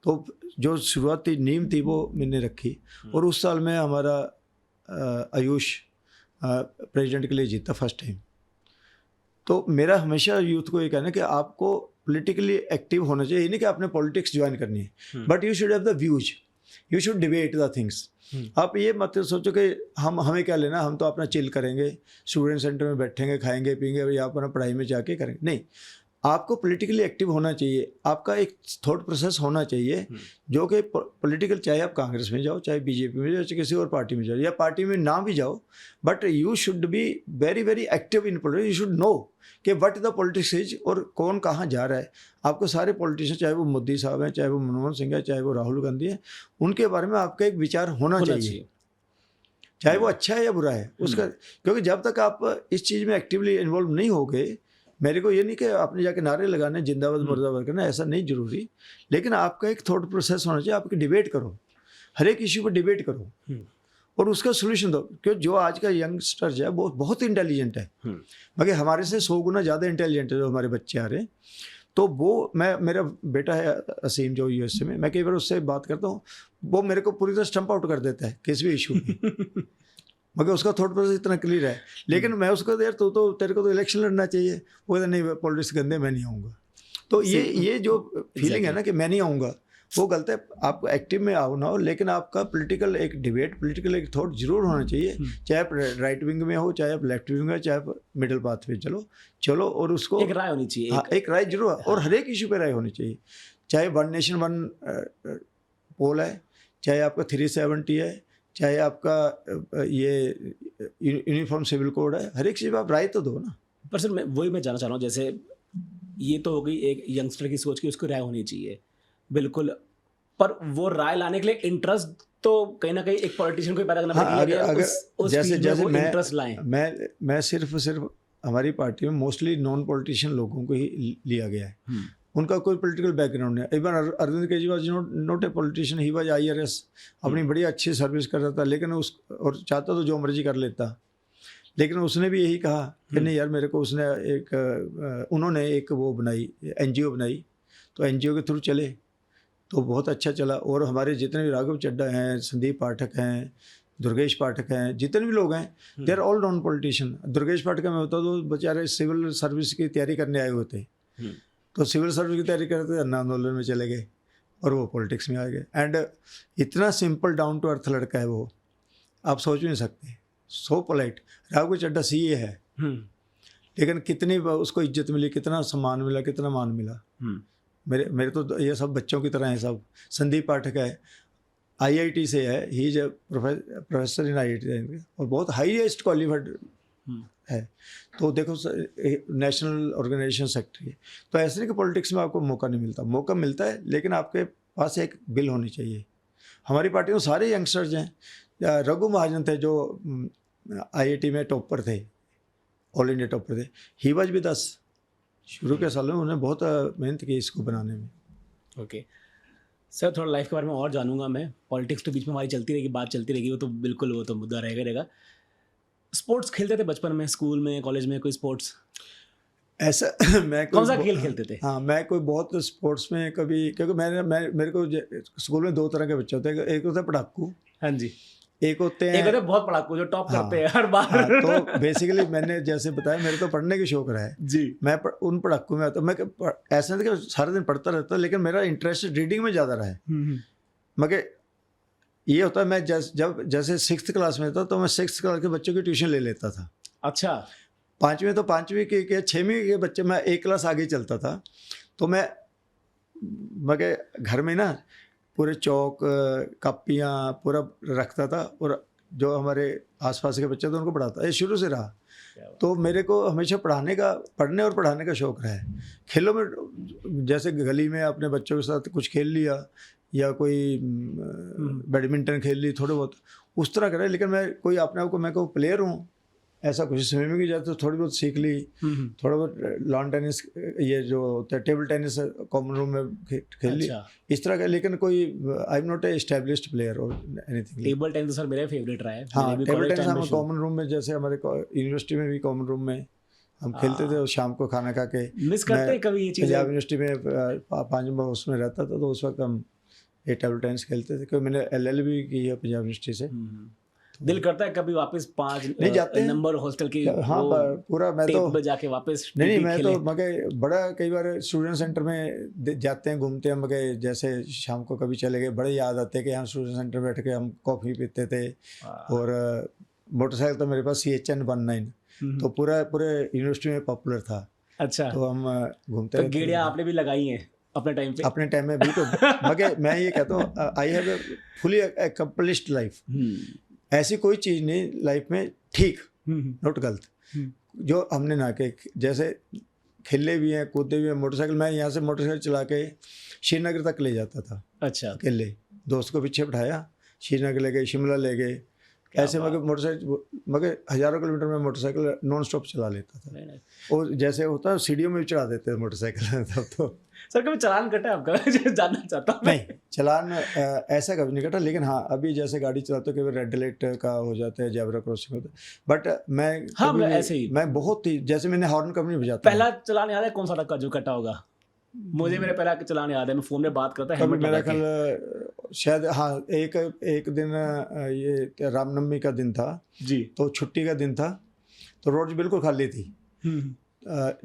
तो जो शुरुआती नींव थी वो मैंने रखी, और उस साल में हमारा आयुष प्रेसिडेंट के लिए जीता फर्स्ट टाइम। तो मेरा हमेशा यूथ को ये कहना है कि आपको पॉलिटिकली एक्टिव होना चाहिए, ये नहीं कि आपने पॉलिटिक्स ज्वाइन करनी है, but you should have the views, you should debate the things. आप ये मत सोचो कि हमें क्या लेना, हम तो अपना चिल करेंगे, स्टूडेंट सेंटर में बैठेंगे, खाएंगे पिएंगे, या अपना पढ़ाई में जाके करेंगे। नहीं, आपको पॉलिटिकली एक्टिव होना चाहिए, आपका एक थॉट प्रोसेस होना चाहिए जो कि पॉलिटिकल, चाहे आप कांग्रेस में जाओ, चाहे बीजेपी में जाओ, चाहे किसी और पार्टी में जाओ, या पार्टी में ना भी जाओ, but you should be very very active in politics. You should know कि व्हाट द पॉलिटिक्स इज, और कौन कहाँ जा रहा है। आपको सारे पॉलिटिशियन, चाहे वो मोदी साहब हैं, चाहे वो मनमोहन सिंह है, चाहे वो राहुल गांधी है, उनके बारे में आपका एक विचार होना चाहिए, चाहे वो अच्छा है या बुरा है उसका। क्योंकि जब तक आप इस चीज़ में एक्टिवली इन्वॉल्व नहीं हो गए, मेरे को ये नहीं कि आपने जाके नारे लगाने जिंदाबाद मुर्दाबाद करना, ऐसा नहीं जरूरी, लेकिन आपका एक थॉट प्रोसेस होना चाहिए। आपकी डिबेट करो, हर एक इश्यू पर डिबेट करो और उसका सोल्यूशन दो। क्योंकि जो आज का यंगस्टर है वो बहुत इंटेलिजेंट है, मगर हमारे से 100 गुना ज़्यादा इंटेलिजेंट है जो हमारे बच्चे आ रहे हैं। तो वो मेरा बेटा है असीम जो USA में, मैं कई बार उससे बात करता हूँ, वो मेरे को पूरी तरह स्टंप आउट कर देता है किसी भी इशू में मगर उसका थॉट प्रोसेस इतना क्लियर है। लेकिन मैं उसको यार तेरे को तो इलेक्शन लड़ना चाहिए, वो कहता नहीं पॉलिटिक्स गंदे, मैं नहीं आऊँगा। तो ये जो फीलिंग है ना कि मैं नहीं आऊँगा, वो गलत है। आप एक्टिव में आओ ना हो, लेकिन आपका पॉलिटिकल एक डिबेट, पॉलिटिकल एक थॉट जरूर होना चाहिए, चाहे आप राइट विंग में हो, चाहे आप लेफ्ट विंग में, चाहे आप मिडिल पाथ पे चलो और उसको एक राय होनी चाहिए। हाँ, एक राय जरूर, और हर एक इशू पे राय होनी चाहिए, चाहे 1 नेशन 1 पोल है, चाहे आपका 370 है, चाहे आपका ये यूनिफॉर्म सिविल कोड है, हर एक चीज़ आप राय तो दो ना। पर सर मैं जानना चाह रहा हूँ, जैसे ये तो हो गई एक यंगस्टर की सोच की उसको राय होनी चाहिए, बिल्कुल, पर वो राय लाने के लिए इंटरेस्ट तो कहीं ना कहीं एक पॉलिटिशियन को पैदा करना पड़ेगा। अगर जैसे इंटरेस्ट लाएं, मैं सिर्फ हमारी पार्टी में मोस्टली नॉन पॉलिटिशियन लोगों को ही लिया गया है, उनका कोई पॉलिटिकल बैकग्राउंड नहीं। Even Arvind Kejriwal not a politician, he was IRS, अपनी बड़ी अच्छी सर्विस कर रहा था, लेकिन और चाहता तो जो मर्जी कर लेता, लेकिन उसने भी यही कहा कि नहीं यार मेरे को, उन्होंने एक वो बनाई, NGO बनाई, तो NGO के थ्रू चले तो बहुत अच्छा चला। और हमारे जितने भी राघव चड्ढा हैं, संदीप पाठक हैं, दुर्गेश पाठक हैं, जितने भी लोग हैं, they are all non politician. Durgesh Pathak में होता तो बेचारे सिविल सर्विस की तैयारी करने आए होते, तो सिविल सर्विस की तैयारी करते अन्ना आंदोलन में चले गए और वो पॉलिटिक्स में आ गए। एंड इतना सिंपल डाउन टू अर्थ लड़का है वो, आप सोच नहीं सकते, so polite. Raghav Chadha CA है, लेकिन कितनी उसको इज्जत मिली, कितना सम्मान मिला, कितना मान मिला। मेरे तो ये सब बच्चों की तरह हैं सब। संदीप पाठक है, IIT से है, he is professor in IIT और बहुत हाईएस्ट क्वालिफाइड है। तो देखो नेशनल ऑर्गेनाइजेशन सेक्रेटरी है। तो ऐसे नहीं कि पॉलिटिक्स में आपको मौका नहीं मिलता, मौका मिलता है, लेकिन आपके पास एक बिल होनी चाहिए। हमारी पार्टी में सारे यंगस्टर्स हैं। रघु महाजन थे जो IIT में टॉपर थे, ऑल इंडिया टॉपर थे, ही वाज विद अस। शुरू के सालों में उन्होंने बहुत मेहनत की इसको बनाने में। ओके सर, थोड़ा लाइफ के बारे में और जानूंगा मैं। पॉलिटिक्स तो बीच में हमारी चलती रहेगी, बात चलती रहेगी, वो तो बिल्कुल, वो तो मुद्दा रहेगा। स्पोर्ट्स खेलते थे बचपन में, स्कूल में, कॉलेज में कोई स्पोर्ट्स? ऐसा मैं कौन सा खेल खेलते थे? हाँ, मैं कोई बहुत स्पोर्ट्स में कभी, क्योंकि मेरे को स्कूल में 2 तरह के बच्चे होते हैं। एक होता है पढ़ाकू, हाँ जी, एक होते हैं, एक होते हैं बहुत पढ़ाकू जो टॉप करते हैं हर बार। हाँ, तो बेसिकली मैंने जैसे बताया, मेरे तो पढ़ने की शौक रहा है जी। मैं उन पढ़ाकू में आता। मैं ऐसा नहीं कि सारा दिन पढ़ता रहता, लेकिन मेरा इंटरेस्ट रीडिंग में ज़्यादा रहा है। मगर ये होता है, मैं जब जैसे 6th क्लास में था तो मैं 6th क्लास के बच्चों की ट्यूशन ले लेता था। अच्छा। 5वीं तो 5वीं के 6वीं के बच्चे, मैं 1 क्लास आगे चलता था। तो मगर घर में ना पूरे चौक कापियाँ पूरा रखता था, और जो हमारे आसपास के बच्चे थे उनको पढ़ाता। ये शुरू से रहा। तो मेरे को हमेशा पढ़ने और पढ़ाने का शौक़ रहा है। खेलों में जैसे गली में अपने बच्चों के साथ कुछ खेल लिया, या कोई बैडमिंटन खेल ली, थोड़े बहुत उस तरह करें। लेकिन मैं कोई अपने आप को मैं कोई प्लेयर हूँ ऐसा कुछ, स्विमिंग की जाती तो थोड़ी बहुत सीख ली, थोड़ा बहुत लॉन टेनिस, ये जो होता है टेबल टेनिस कॉमन रूम में खेल ली, इस तरह का। लेकिन कोई I am not a established player और एनीथिंग। टेबल टेनिस सर मेरा फेवरेट रहा है। हाँ, टेबल टेनिस हम कॉमन रूम में, जैसे हमारे यूनिवर्सिटी में भी कॉमन रूम में हम खेलते थे, और शाम को खाना खा के। मिस करते हैं कभी ये चीज़? पंजाब यूनिवर्सिटी में 5 नंबर उसमें रहता था, तो उस वक्त हम ये टेबल टेनिस खेलते थे, क्योंकि मैंने LLB की है पंजाब यूनिवर्सिटी से। दिल करता है कभी वापस 5 नहीं जाते नंबर हॉस्टल की? हाँ, पूरा मैं तो जाके वापस नहीं, मैं तो मगर बड़ा कई बार स्टूडेंट सेंटर में जाते हैं, घूमते हैं। मगर जैसे शाम को कभी चले गए, बड़े याद आते हैं कि हम स्टूडेंट सेंटर बैठ के हम कॉफ़ी पीते थे। और मोटरसाइकिल तो मेरे पास CHN 19, तो पूरे यूनिवर्सिटी में पॉपुलर था। अच्छा। तो हम घूमते तो गेड़ियाँ आपने भी लगाई हैं अपने टाइम पे? अपने टाइम में भी। तो मगर मैं ये कहता हूँ, I have a fully accomplished life. ऐसी कोई चीज़ नहीं लाइफ में ठीक, नॉट गलत, जो हमने ना के। जैसे खेले भी हैं, कूदे भी हैं। मोटरसाइकिल, मैं यहाँ से मोटरसाइकिल चला के श्रीनगर तक ले जाता था। अच्छा। अकेले, दोस्त को पीछे बिठाया, श्रीनगर ले गए, शिमला ले गए, ऐसे। मगर मोटरसाइकिल, मगर हज़ारों किलोमीटर में मोटरसाइकिल नॉन स्टॉप चला लेता था। और जैसे होता है सीढ़ियों में भी चढ़ा देते हैं मोटरसाइकिल। तब तो सर कभी चालान कटा आपका? जानना चाहता हूँ। नहीं, चालान ऐसा कभी नहीं कटा। लेकिन हाँ, अभी जैसे गाड़ी चलाते हो, कभी रेड लाइट का हो जाता है, जेब्रा क्रॉसिंग होता है। बट मैं ऐसे ही, मैं बहुत ही, जैसे मैंने हॉर्न कभी नहीं बजाता। पहला चालान याद है कौन सा था जो कटा होगा? मुझे मेरा पहला चालान याद है, मैं फोन में बात करता है, मेरा ख्याल शायद, हाँ, एक दिन ये रामनवमी का दिन था जी, तो छुट्टी का दिन था, तो रोड बिल्कुल खाली थी।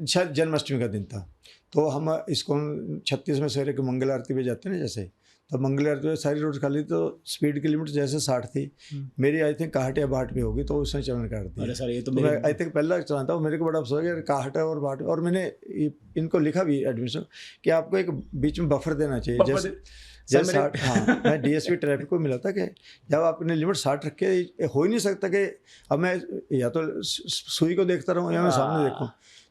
शायद जन्माष्टमी का दिन था। तो हम इसको 36 में सवेरे के मंगल आरती पे जाते हैं ना, जैसे, तो मंगल आरती में सारी रोड खाली, तो स्पीड की लिमिट जैसे 60 थी। मेरी आई थिंक 61 या 62 पे होगी, तो उसने चलान काट दिया। अरे सर, ये तो मैं आई थिंक पहला चलान था। मेरे को बड़ा अफसोस है कि 61 और 62, और मैंने इनको लिखा भी एडमिशन कि आपको एक बीच में बफर देना चाहिए। जैसे 60, हाँ, मैं DSP ट्रैफिक को मिला था कि जब आपने लिमिट 60 रखे, हो ही नहीं सकता कि अब मैं या तो सुई को देखता रहूँ या मैं सामने देखूँ।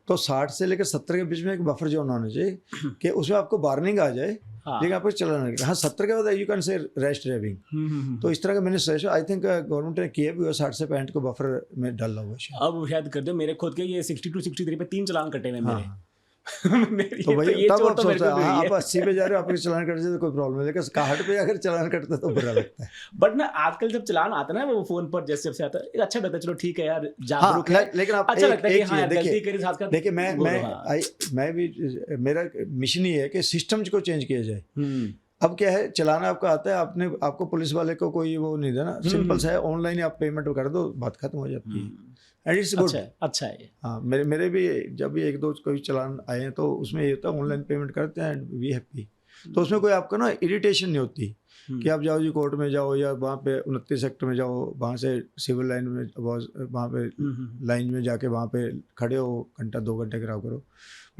तो 60 से लेकर 70 के बीच में एक बफर जोन होना चाहिए कि उसमें आपको वार्निंग आ जाए, लेकिन आपको चलाना नहीं। हाँ, 70 के बाद you can say rash driving. तो इस तरह का मैंने सजेशन, आई थिंक गवर्नमेंट ने किया भी, 60 से 65 को बफर में डाला हुआ है। अब शायद कर दो, मेरे खुद के ये 62 63 पे 3 चालान कटे हुए मेरे। तो भाई तब आप सोचते हैं, हाँ, आप 80 पे जा रहे हो, आपके चलान कट जाए तो कोई प्रॉब्लम नहीं, लेकिन 61 पे अगर चलान कटता तो बुरा लगता है। बट ना आजकल जब चलान आता है ना वो फोन पर, जैसे से आता है, अच्छा लगता है, चलो ठीक है यार, जागरूक है। लेकिन आप अच्छा लगता है कि हाँ, गलती करी साथ का। देखिए, मैं भी, मेरा मिशन ही है कि सिस्टम को चेंज किया जाए। अब क्या है, चलाना आपको आता है, आपको पुलिस वाले को कोई वो नहीं देना, सिंपल सा है, ऑनलाइन आप पेमेंट कर दो, बात खत्म हो जाती है। And it's good. अच्छा है। हाँ, मेरे भी जब भी 1-2 कोई चलान आए हैं, तो उसमें ये होता है ऑनलाइन पेमेंट करते हैं एंड वी हैप्पी। तो उसमें कोई आपको ना इरिटेशन नहीं होती कि आप जाओ जी कोर्ट में जाओ, या वहाँ पे 29 सेक्टर में जाओ, वहाँ से सिविल लाइन में, वहाँ पे लाइन में जाके वहाँ पे खड़े हो, घंटा 2 घंटे खराब करो।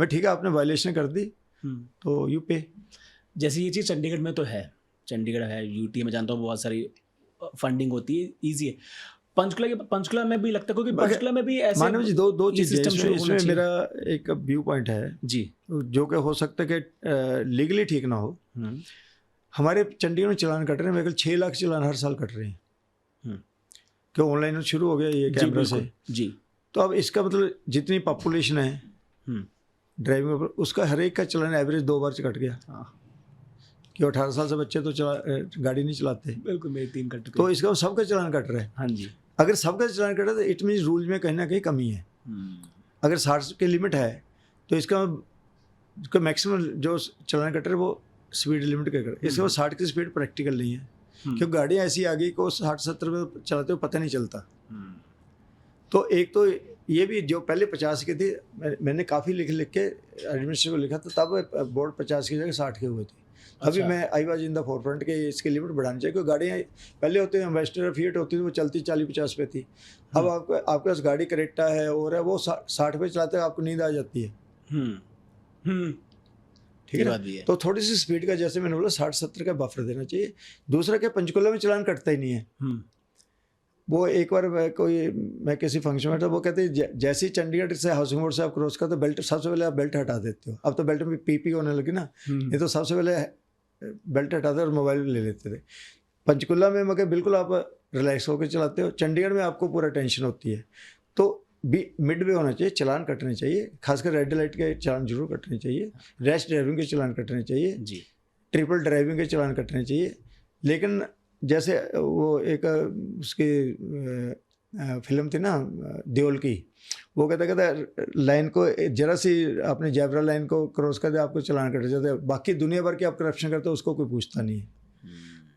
मैं ठीक है, आपने वायलेशन कर दी तो यू पे। जैसे ये चीज़ चंडीगढ़ में तो है, चंडीगढ़ है, UT में जानता हूँ बहुत सारी फंडिंग होती है, ईजी है। पंचकुला में भी लगता है, क्योंकि पंचकुला में भी ऐसे मानव जी दो चीज़ें इसमें मेरा एक व्यू पॉइंट है जी, जो कि हो सकता है कि लीगली ठीक ना हो, हमारे चंडीगढ़ में चालान कट रहे हैं, मेरे ख्याल 6 लाख चालान हर साल कट रहे हैं, क्यों ऑनलाइन शुरू हो गया ये कैमरा से जी। तो अब इसका मतलब जितनी पॉपुलेशन है ड्राइविंग पर, उसका हर एक का चालान एवरेज 2 बार से कट गया। कि 18 साल से बच्चे तो गाड़ी नहीं चलाते। बिल्कुल, मेरे 3 कट तो इसका सबका चालान कट रहा है। हाँ जी। अगर सबका चालान कट रहा है तो इट मीन रूल में कहीं ना कहीं कमी है। अगर 60 की लिमिट है तो इसका मैक्सिमम जो चालान कट रहा है वो स्पीड लिमिट का कर, इसके बाद 60 की स्पीड प्रैक्टिकल नहीं है, क्योंकि गाड़ियाँ ऐसी आ गई को 60-70 में चलाते हुए पता नहीं चलता। तो एक तो ये भी जो पहले 50 की थी, मैंने काफ़ी लिख के एडमिनिस्ट्रेशन को लिखा था, तब बोर्ड 50 की जगह 60 के हुए थे। अभी मैं I was in the forefront के इसकी लिमिट बढ़ानी चाहिए, क्योंकि गाड़ियाँ पहले होते हैं एम्बेसडर फीट होती थी वो चलती 40-50 पे थी। अब आपके पास गाड़ी करेक्टा है और है वो 60 पे चलाते हैं, आपको नींद आ जाती है। ठीक है ना? तो थोड़ी सी स्पीड का, जैसे मैंने बोला 60-70 का बफर देना चाहिए। दूसरा क्या, पंचकुला में चालान कटता ही नहीं है। वो एक बार मैं किसी फंक्शन में था, वो कहते हैं जैसे ही चंडीगढ़ से हाउसिंग बोर्ड से आप क्रॉस करते, बेल्ट सबसे पहले आप बेल्ट हटा देते हो। अब तो बेल्ट में पीपी होने लगी ना, ये तो सबसे पहले बेल्ट हटाते और मोबाइल ले लेते थे। पंचकुला में मगर बिल्कुल आप रिलैक्स होकर चलाते हो। चंडीगढ़ में आपको पूरा टेंशन होती है। तो मिड वे होना चाहिए, चालान कटने चाहिए, खासकर रेड लाइट के चालान जरूर कटने चाहिए, रैश ड्राइविंग के चालान कटने चाहिए जी, ट्रिपल ड्राइविंग के चालान कटने चाहिए। लेकिन जैसे वो एक उसकी फिल्म थी ना देओल की, वो कहता लाइन को जरा सी आपने जैबरा लाइन को क्रॉस कर दिया आपको चालान कट जाता है, बाकी दुनिया भर के आप करप्शन करते हो उसको कोई पूछता नहीं है।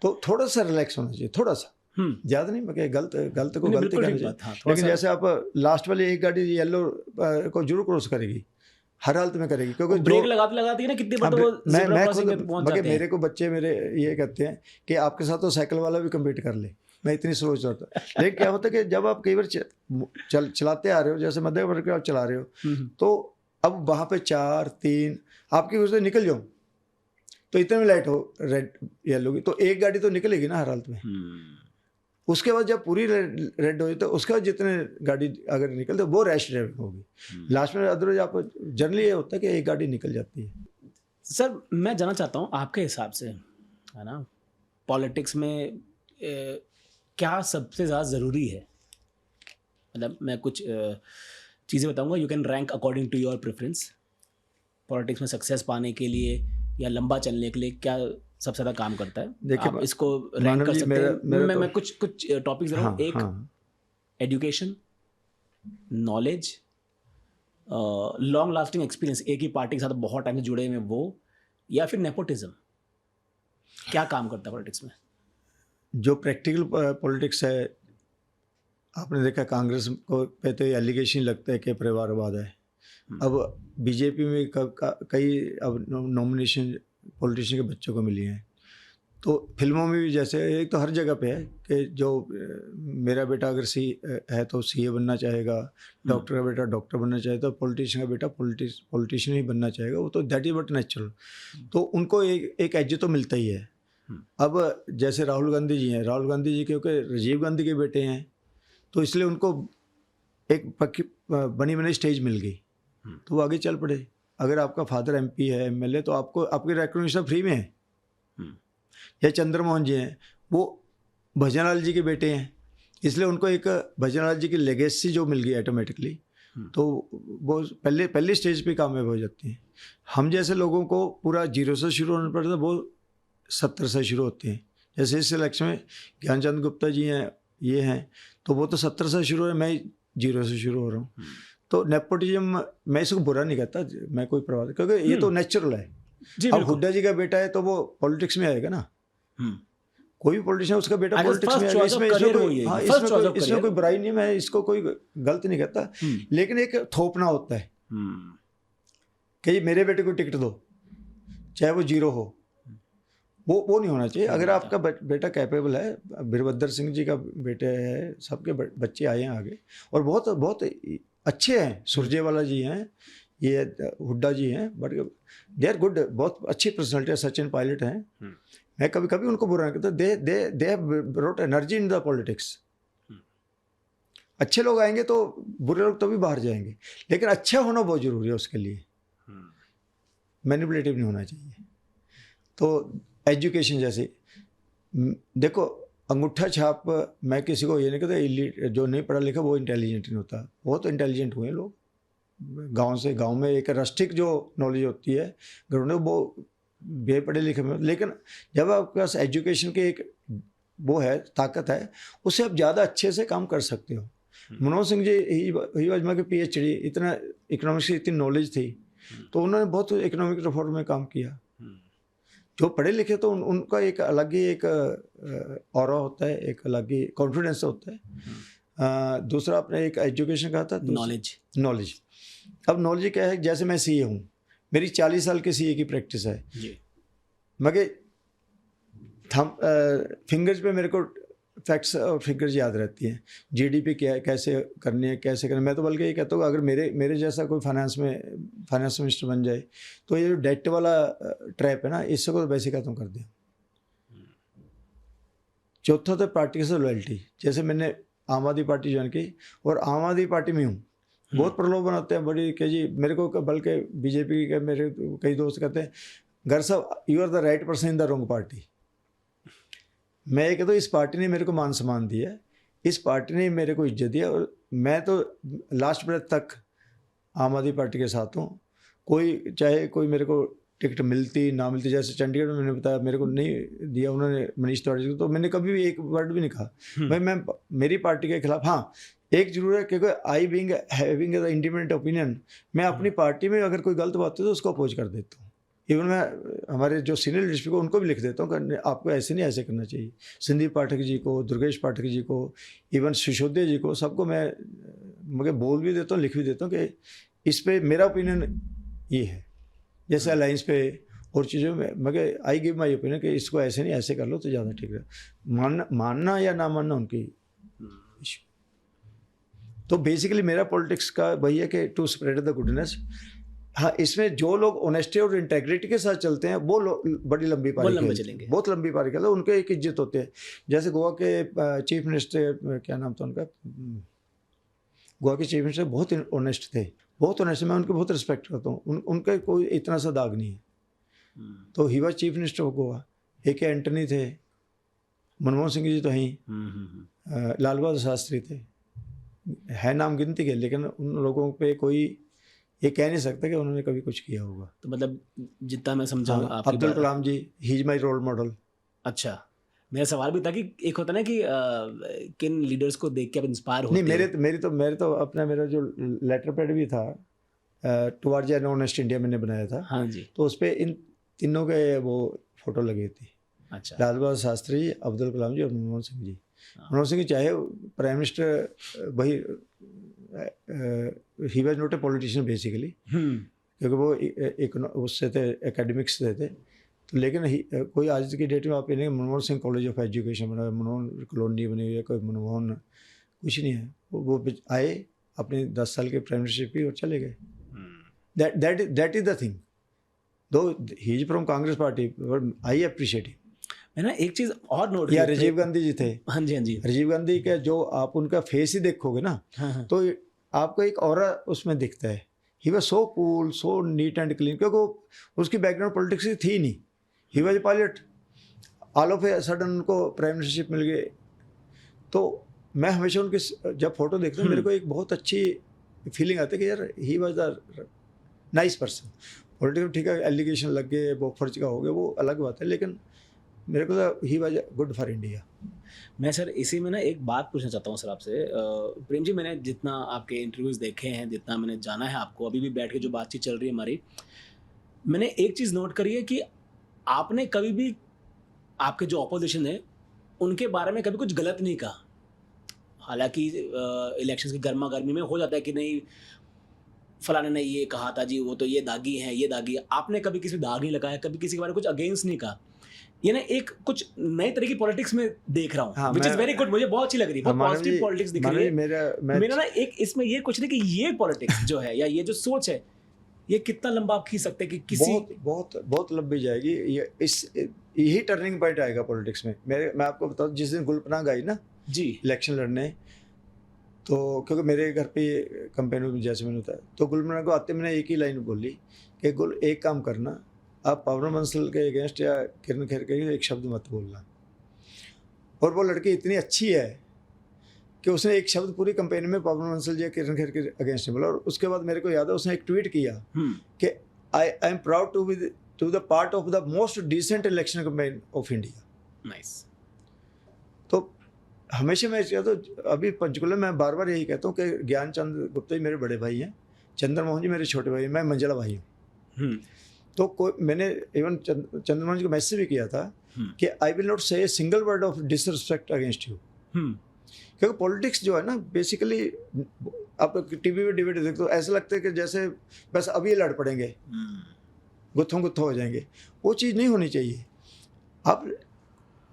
तो थोड़ा सा रिलैक्स होना चाहिए, थोड़ा सा, ज़्यादा नहीं, मगर गलत को गलती करनी चाहिए। लेकिन जैसे आप लास्ट वाली एक गाड़ी येलो को जरूर क्रॉस करेगी, हर हालत में करेगी, क्योंकि ब्रेक लगाती है ना कितनी बार, तो मैं खुद मेरे को बच्चे मेरे ये कहते हैं कि आपके साथ तो साइकिल वाला भी कम्पीट कर ले, मैं इतनी सोच रहा था। लेकिन क्या होता है कि जब आप कई बार चलाते आ रहे हो, जैसे मध्य प्रदेश आप चला रहे हो, तो अब वहाँ पे 4-3 आपकी उससे निकल जाओ तो इतने में लाइट हो रेड येलो की, तो एक गाड़ी तो निकलेगी ना हर हालत में। उसके बाद जब पूरी रेड हो तो उसके बाद जितने गाड़ी अगर निकलते वो रैश ड्राइविंग होगी। लास्ट में अदरवाइज आप जनरली ये होता है कि एक गाड़ी निकल जाती है। सर मैं जानना चाहता हूँ आपके हिसाब से, है ना, पॉलिटिक्स में क्या सबसे ज़्यादा ज़रूरी है? मतलब मैं कुछ चीज़ें बताऊँगा, you can rank according to your preference. Politics में सक्सेस पाने के लिए या लंबा चलने के लिए क्या सबसे ज़्यादा काम करता है? देखिए, आप इसको रैंक कर सकते हैं। मैं कुछ टॉपिक्स दे रहा हूँ। एक, education, knowledge, long lasting experience, एक ही पार्टी के साथ बहुत टाइम से जुड़े हुए वो, या फिर नेपोटिज्म। क्या काम करता है पॉलिटिक्स में? जो प्रैक्टिकल पॉलिटिक्स है, आपने देखा कांग्रेस को पे तो एलिगेशन लगता है कि परिवारवाद है। अब बीजेपी में कई अब नॉमिनेशन पॉलिटिशियन के बच्चों को मिली हैं। तो फिल्मों में भी जैसे एक तो हर जगह पे है कि जो मेरा बेटा अगर है तो सीए बनना चाहेगा, डॉक्टर का बेटा डॉक्टर बनना चाहेगा, तो पॉलिटिशियन का बेटा पॉलिटिशियन ही बनना चाहेगा। वो तो दैट इज बट नेचुरल। तो उनको एक एज तो मिलता ही है। अब जैसे राहुल गांधी जी हैं, राहुल गांधी जी क्योंकि राजीव गांधी के बेटे हैं, तो इसलिए उनको एक पक्की बनी बनाई स्टेज मिल गई, तो वो आगे चल पड़े। अगर आपका फादर एमपी है, एमएलए, तो आपकी रिकॉग्निशन फ्री में है। या चंद्रमोहन जी हैं, वो भजनलाल जी के बेटे हैं, इसलिए उनको एक भजनलाल जी की लेगेसी जो मिल गई ऑटोमेटिकली, तो वो पहले स्टेज पे कामयाब हो जाती हैं। हम जैसे लोगों को पूरा 0 से शुरू होना पड़ता है, वो 70 से शुरू होते हैं। जैसे इस इलेक्शन में ज्ञानचंद गुप्ता जी हैं, ये हैं, तो वो तो 70 से शुरू हो रहे, मैं 0 से शुरू हो रहा हूँ। तो नेपोटिज्म मैं इसको बुरा नहीं कहता, मैं कोई प्रभाव, क्योंकि ये तो नेचुरल है। अब हुड्डा जी का बेटा है तो वो पॉलिटिक्स में आएगा ना। कोई भी पॉलिटिशियन उसका बेटा पॉलिटिक्स में आएगा। इसमें कोई बुराई नहीं, मैं इसको कोई गलत नहीं कहता। लेकिन एक थोपना होता है कि मेरे बेटे को टिकट दो, चाहे वो 0 हो, वो नहीं होना चाहिए। अगर आपका बेटा कैपेबल है, वीरभद्र सिंह जी का बेटे है, सबके बच्चे आए हैं आगे और बहुत बहुत अच्छे हैं। सुरजेवाला जी हैं, ये हुड्डा जी हैं, बट दे आर गुड, बहुत अच्छी पर्सनैलिटी है। सचिन पायलट हैं, मैं कभी कभी उनको बुरा नहीं कहता। They have brought energy in the politics. अच्छे लोग आएंगे तो बुरे लोग तभी बाहर जाएंगे, लेकिन अच्छा होना बहुत जरूरी है उसके लिए, मैनिपुलेटिव नहीं होना चाहिए। तो एजुकेशन जैसे देखो, अंगूठा छाप, मैं किसी को ये नहीं कहता जो नहीं पढ़ा लिखा वो इंटेलिजेंट नहीं होता, वो तो इंटेलिजेंट हुए लोग। गांव से, गांव में एक रस्टिक जो नॉलेज होती है ग्राउंड में, वो बेपढ़े लिखे में, लेकिन जब आपके पास एजुकेशन की एक वो है, ताकत है, उससे आप ज़्यादा अच्छे से काम कर सकते हो। Manmohan Singh ji he was my PhD, इतना इकोनॉमिक्स की इतनी नॉलेज थी, तो उन्होंने बहुत इकोनॉमिक रिफॉर्म में काम किया। जो पढ़े लिखे तो उनका एक अलग ही एक ऑरा होता है, एक अलग ही कॉन्फिडेंस होता है। दूसरा आपने एक एजुकेशन कहा था, नॉलेज। अब नॉलेज क्या है, जैसे मैं CA हूँ, मेरी 40 साल के CA की प्रैक्टिस है जी। मगर फिंगर्स पे मेरे को फैक्ट्स और फिगर्स याद रहती हैं। GDP क्या है, कैसे करनी है, कैसे करनी है। मैं तो बल्कि ये कहता हूँ, अगर मेरे जैसा कोई फाइनेंस मिनिस्टर बन जाए तो ये जो डेट वाला ट्रैप है ना, इससे को तो वैसे खत्म कर दें। चौथा तो पार्टी से लॉयल्टी। जैसे मैंने आम आदमी पार्टी ज्वाइन की और आम आदमी पार्टी में हूँ, बहुत प्रलोभन होते हैं बड़ी कि जी मेरे को, बल्कि BJP के मेरे कई दोस्त कहते हैं, घर साहब you are the right person in the wrong party. मैं ये कहता हूँ, इस पार्टी ने मेरे को मान सम्मान दिया, इस पार्टी ने मेरे को इज्जत दिया, और मैं तो लास्ट ब्रेथ तक आम आदमी पार्टी के साथ हूँ। कोई चाहे कोई मेरे को टिकट मिलती ना मिलती, जैसे चंडीगढ़ में मैंने बताया मेरे को नहीं दिया उन्होंने मनीष तिवारी को, तो मैंने कभी भी एक वर्ड भी नहीं कहा भाई मैं मेरी पार्टी के खिलाफ। हाँ, एक जरूर है, क्योंकि I being having the independent opinion, मैं अपनी पार्टी में अगर कोई गलत बात है तो उसको अपोज कर देता हूँ। इवन मैं हमारे जो सीनियर लीडरशिप को उनको भी लिख देता हूँ कि आपको ऐसे नहीं, ऐसे करना चाहिए। संदीप पाठक जी को, दुर्गेश पाठक जी को, इवन सिसोदिया जी को, सबको मैं मगर बोल भी देता हूँ, लिख भी देता हूँ कि इस पे मेरा ओपिनियन ये है। जैसे अलायंस पे और चीज़ों में मगर आई गिव माई ओपिनियन कि इसको ऐसे नहीं, ऐसे कर लो तो ज़्यादा ठीक है। मानना या ना मानना उनकी इशू। तो बेसिकली मेरा पॉलिटिक्स का वही है कि टू स्प्रेड द गुडनेस। हाँ, इसमें जो लोग ऑनेस्टी और इंटेग्रिटी के साथ चलते हैं वो बड़ी लंबी पारी चलेंगे, बहुत लंबी पारी खेलते हैं, उनके एक इज्जत होती है। जैसे गोवा के चीफ मिनिस्टर, क्या नाम था उनका, गोवा के चीफ मिनिस्टर बहुत ऑनेस्ट थे, बहुत ऑनेस्ट। मैं उनकी बहुत रिस्पेक्ट करता हूँ, उनका कोई इतना सा दाग नहीं है। तो he was chief minister of Goa. AK Antony थे, मनमोहन सिंह जी तो हैं, लाल बहादुर शास्त्री थे, है नाम गिनती के, लेकिन उन लोगों पे कोई ये कह नहीं सकता कि उन्होंने कभी कुछ किया होगा। तो मतलब जितना मैं समझा, Abdul Kalam ji, he is my role model. अच्छा, मेरा सवाल भी था कि एक होता ना कि किन लीडर्स को देख के आप इंस्पायर होते नहीं, मेरे तो अपना मेरा जो लेटर पैड भी था टुवर्ड्स एन ऑनेस्ट इंडिया मैंने बनाया था। हाँ जी। तो उस पर इन तीनों के वो फोटो लगी थी। अच्छा। लाल बहादुर शास्त्री, अब्दुल कलाम जी और मनमोहन सिंह जी। मनमोहन सिंह जी चाहे प्राइम मिनिस्टर, वही he was not a politician basically, क्योंकि वो एक उससे थे, एकेडमिक्स से थे। तो लेकिन कोई आज की डेट में आप इन्हें Manmohan Singh college of education बना, मनमोहन कॉलोनी बनी हुई है, कोई मनमोहन कुछ नहीं है। वो आए, अपने 10 साल के प्राइम मिनिस्टर की और चले गए। That is the thing. Though he is from Congress party, I appreciate him. मैंने एक चीज़ और नोट किया, राजीव गांधी जी थे। हाँ जी, हाँ जी। राजीव गांधी के जो आप उनका फेस ही देखोगे ना, तो आपको एक ऑरा उसमें दिखता है। He was so cool, so neat and clean, क्योंकि उसकी बैकग्राउंड पॉलिटिक्स की थी नहीं। He was a pilot, all of a sudden उनको प्राइम मिनिस्टरशिप मिल गई। तो मैं हमेशा उनके जब फोटो देखता हूँ, मेरे को एक बहुत अच्छी फीलिंग आती है कि यार he was the nice person. Politics ठीक है, एलिगेशन लग गए, वो फर्ज का हो गया, वो अलग बात है, लेकिन मेरे को तो he was good for India. मैं सर इसी में ना एक बात पूछना चाहता हूँ सर आपसे। प्रेम जी, मैंने जितना आपके इंटरव्यूज़ देखे हैं, जितना मैंने जाना है आपको, अभी भी बैठ के जो बातचीत चल रही है हमारी, मैंने एक चीज़ नोट करी है कि आपने कभी भी आपके जो ऑपोजिशन है उनके बारे में कभी कुछ गलत नहीं कहा। हालांकि इलेक्शंस की गर्मा गर्मी में हो जाता है कि नहीं फलाने ने ये कहा था जी, वो तो ये दागी हैं, ये दागी है। आपने कभी किसी दाग नहीं लगाया, कभी किसी के बारे में कुछ अगेंस्ट नहीं कहा। ये ना एक कुछ नए तरह की पॉलिटिक्स में देख रहा हूँ, विच इज वेरी गुड। मुझे बहुत अच्छी लग रही है, बहुत पॉजिटिव पॉलिटिक्स दिख रही है। मेरा ना एक इसमें ये कुछ नहीं कि ये पॉलिटिक्स जो है या ये जो सोच है, ये कितना लंबा आप खींच सकते हैं कि किसी बहुत लंबी जाएगी। ये यही टर्निंग पॉइंट आएगा पॉलिटिक्स में। मैं आपको बताऊँ, जिस दिन गुलपनाग आई ना जी इलेक्शन लड़ने, तो क्योंकि मेरे घर पे कैंपेन में जैसे मैंने बताया, तो गुलपनाग को आते मैंने एक ही लाइन बोली कि गुल, एक काम करना, आप पवन बंसल के अगेंस्ट या किरण खेर के एक शब्द मत बोलना। और वो लड़की इतनी अच्छी है कि उसने एक शब्द पूरी कंपेन में पवन बंसल या किरण खेर के अगेंस्ट नहीं बोला। और उसके बाद मेरे को याद है उसने एक ट्वीट किया कि I am proud to the part of the most decent election campaign of India. Nice. तो हमेशा मैं कहता हूँ, अभी पंचकुला में बार बार यही कहता हूँ कि ज्ञानचंद गुप्ता जी मेरे बड़े भाई हैं, चंद्रमोहन जी मेरे छोटे भाई हैं, मैं मंजला भाई हूँ। तो मैंने इवन चंद्रमोहन जी को मैसेज भी किया था कि आई विल नॉट से a single word of disrespect against you. क्योंकि पॉलिटिक्स जो है ना बेसिकली, आप टीवी पे डिबेट देखते हो ऐसा लगता है कि जैसे बस अभी लड़ पड़ेंगे, गुत्थों हो जाएंगे। वो चीज़ नहीं होनी चाहिए। आप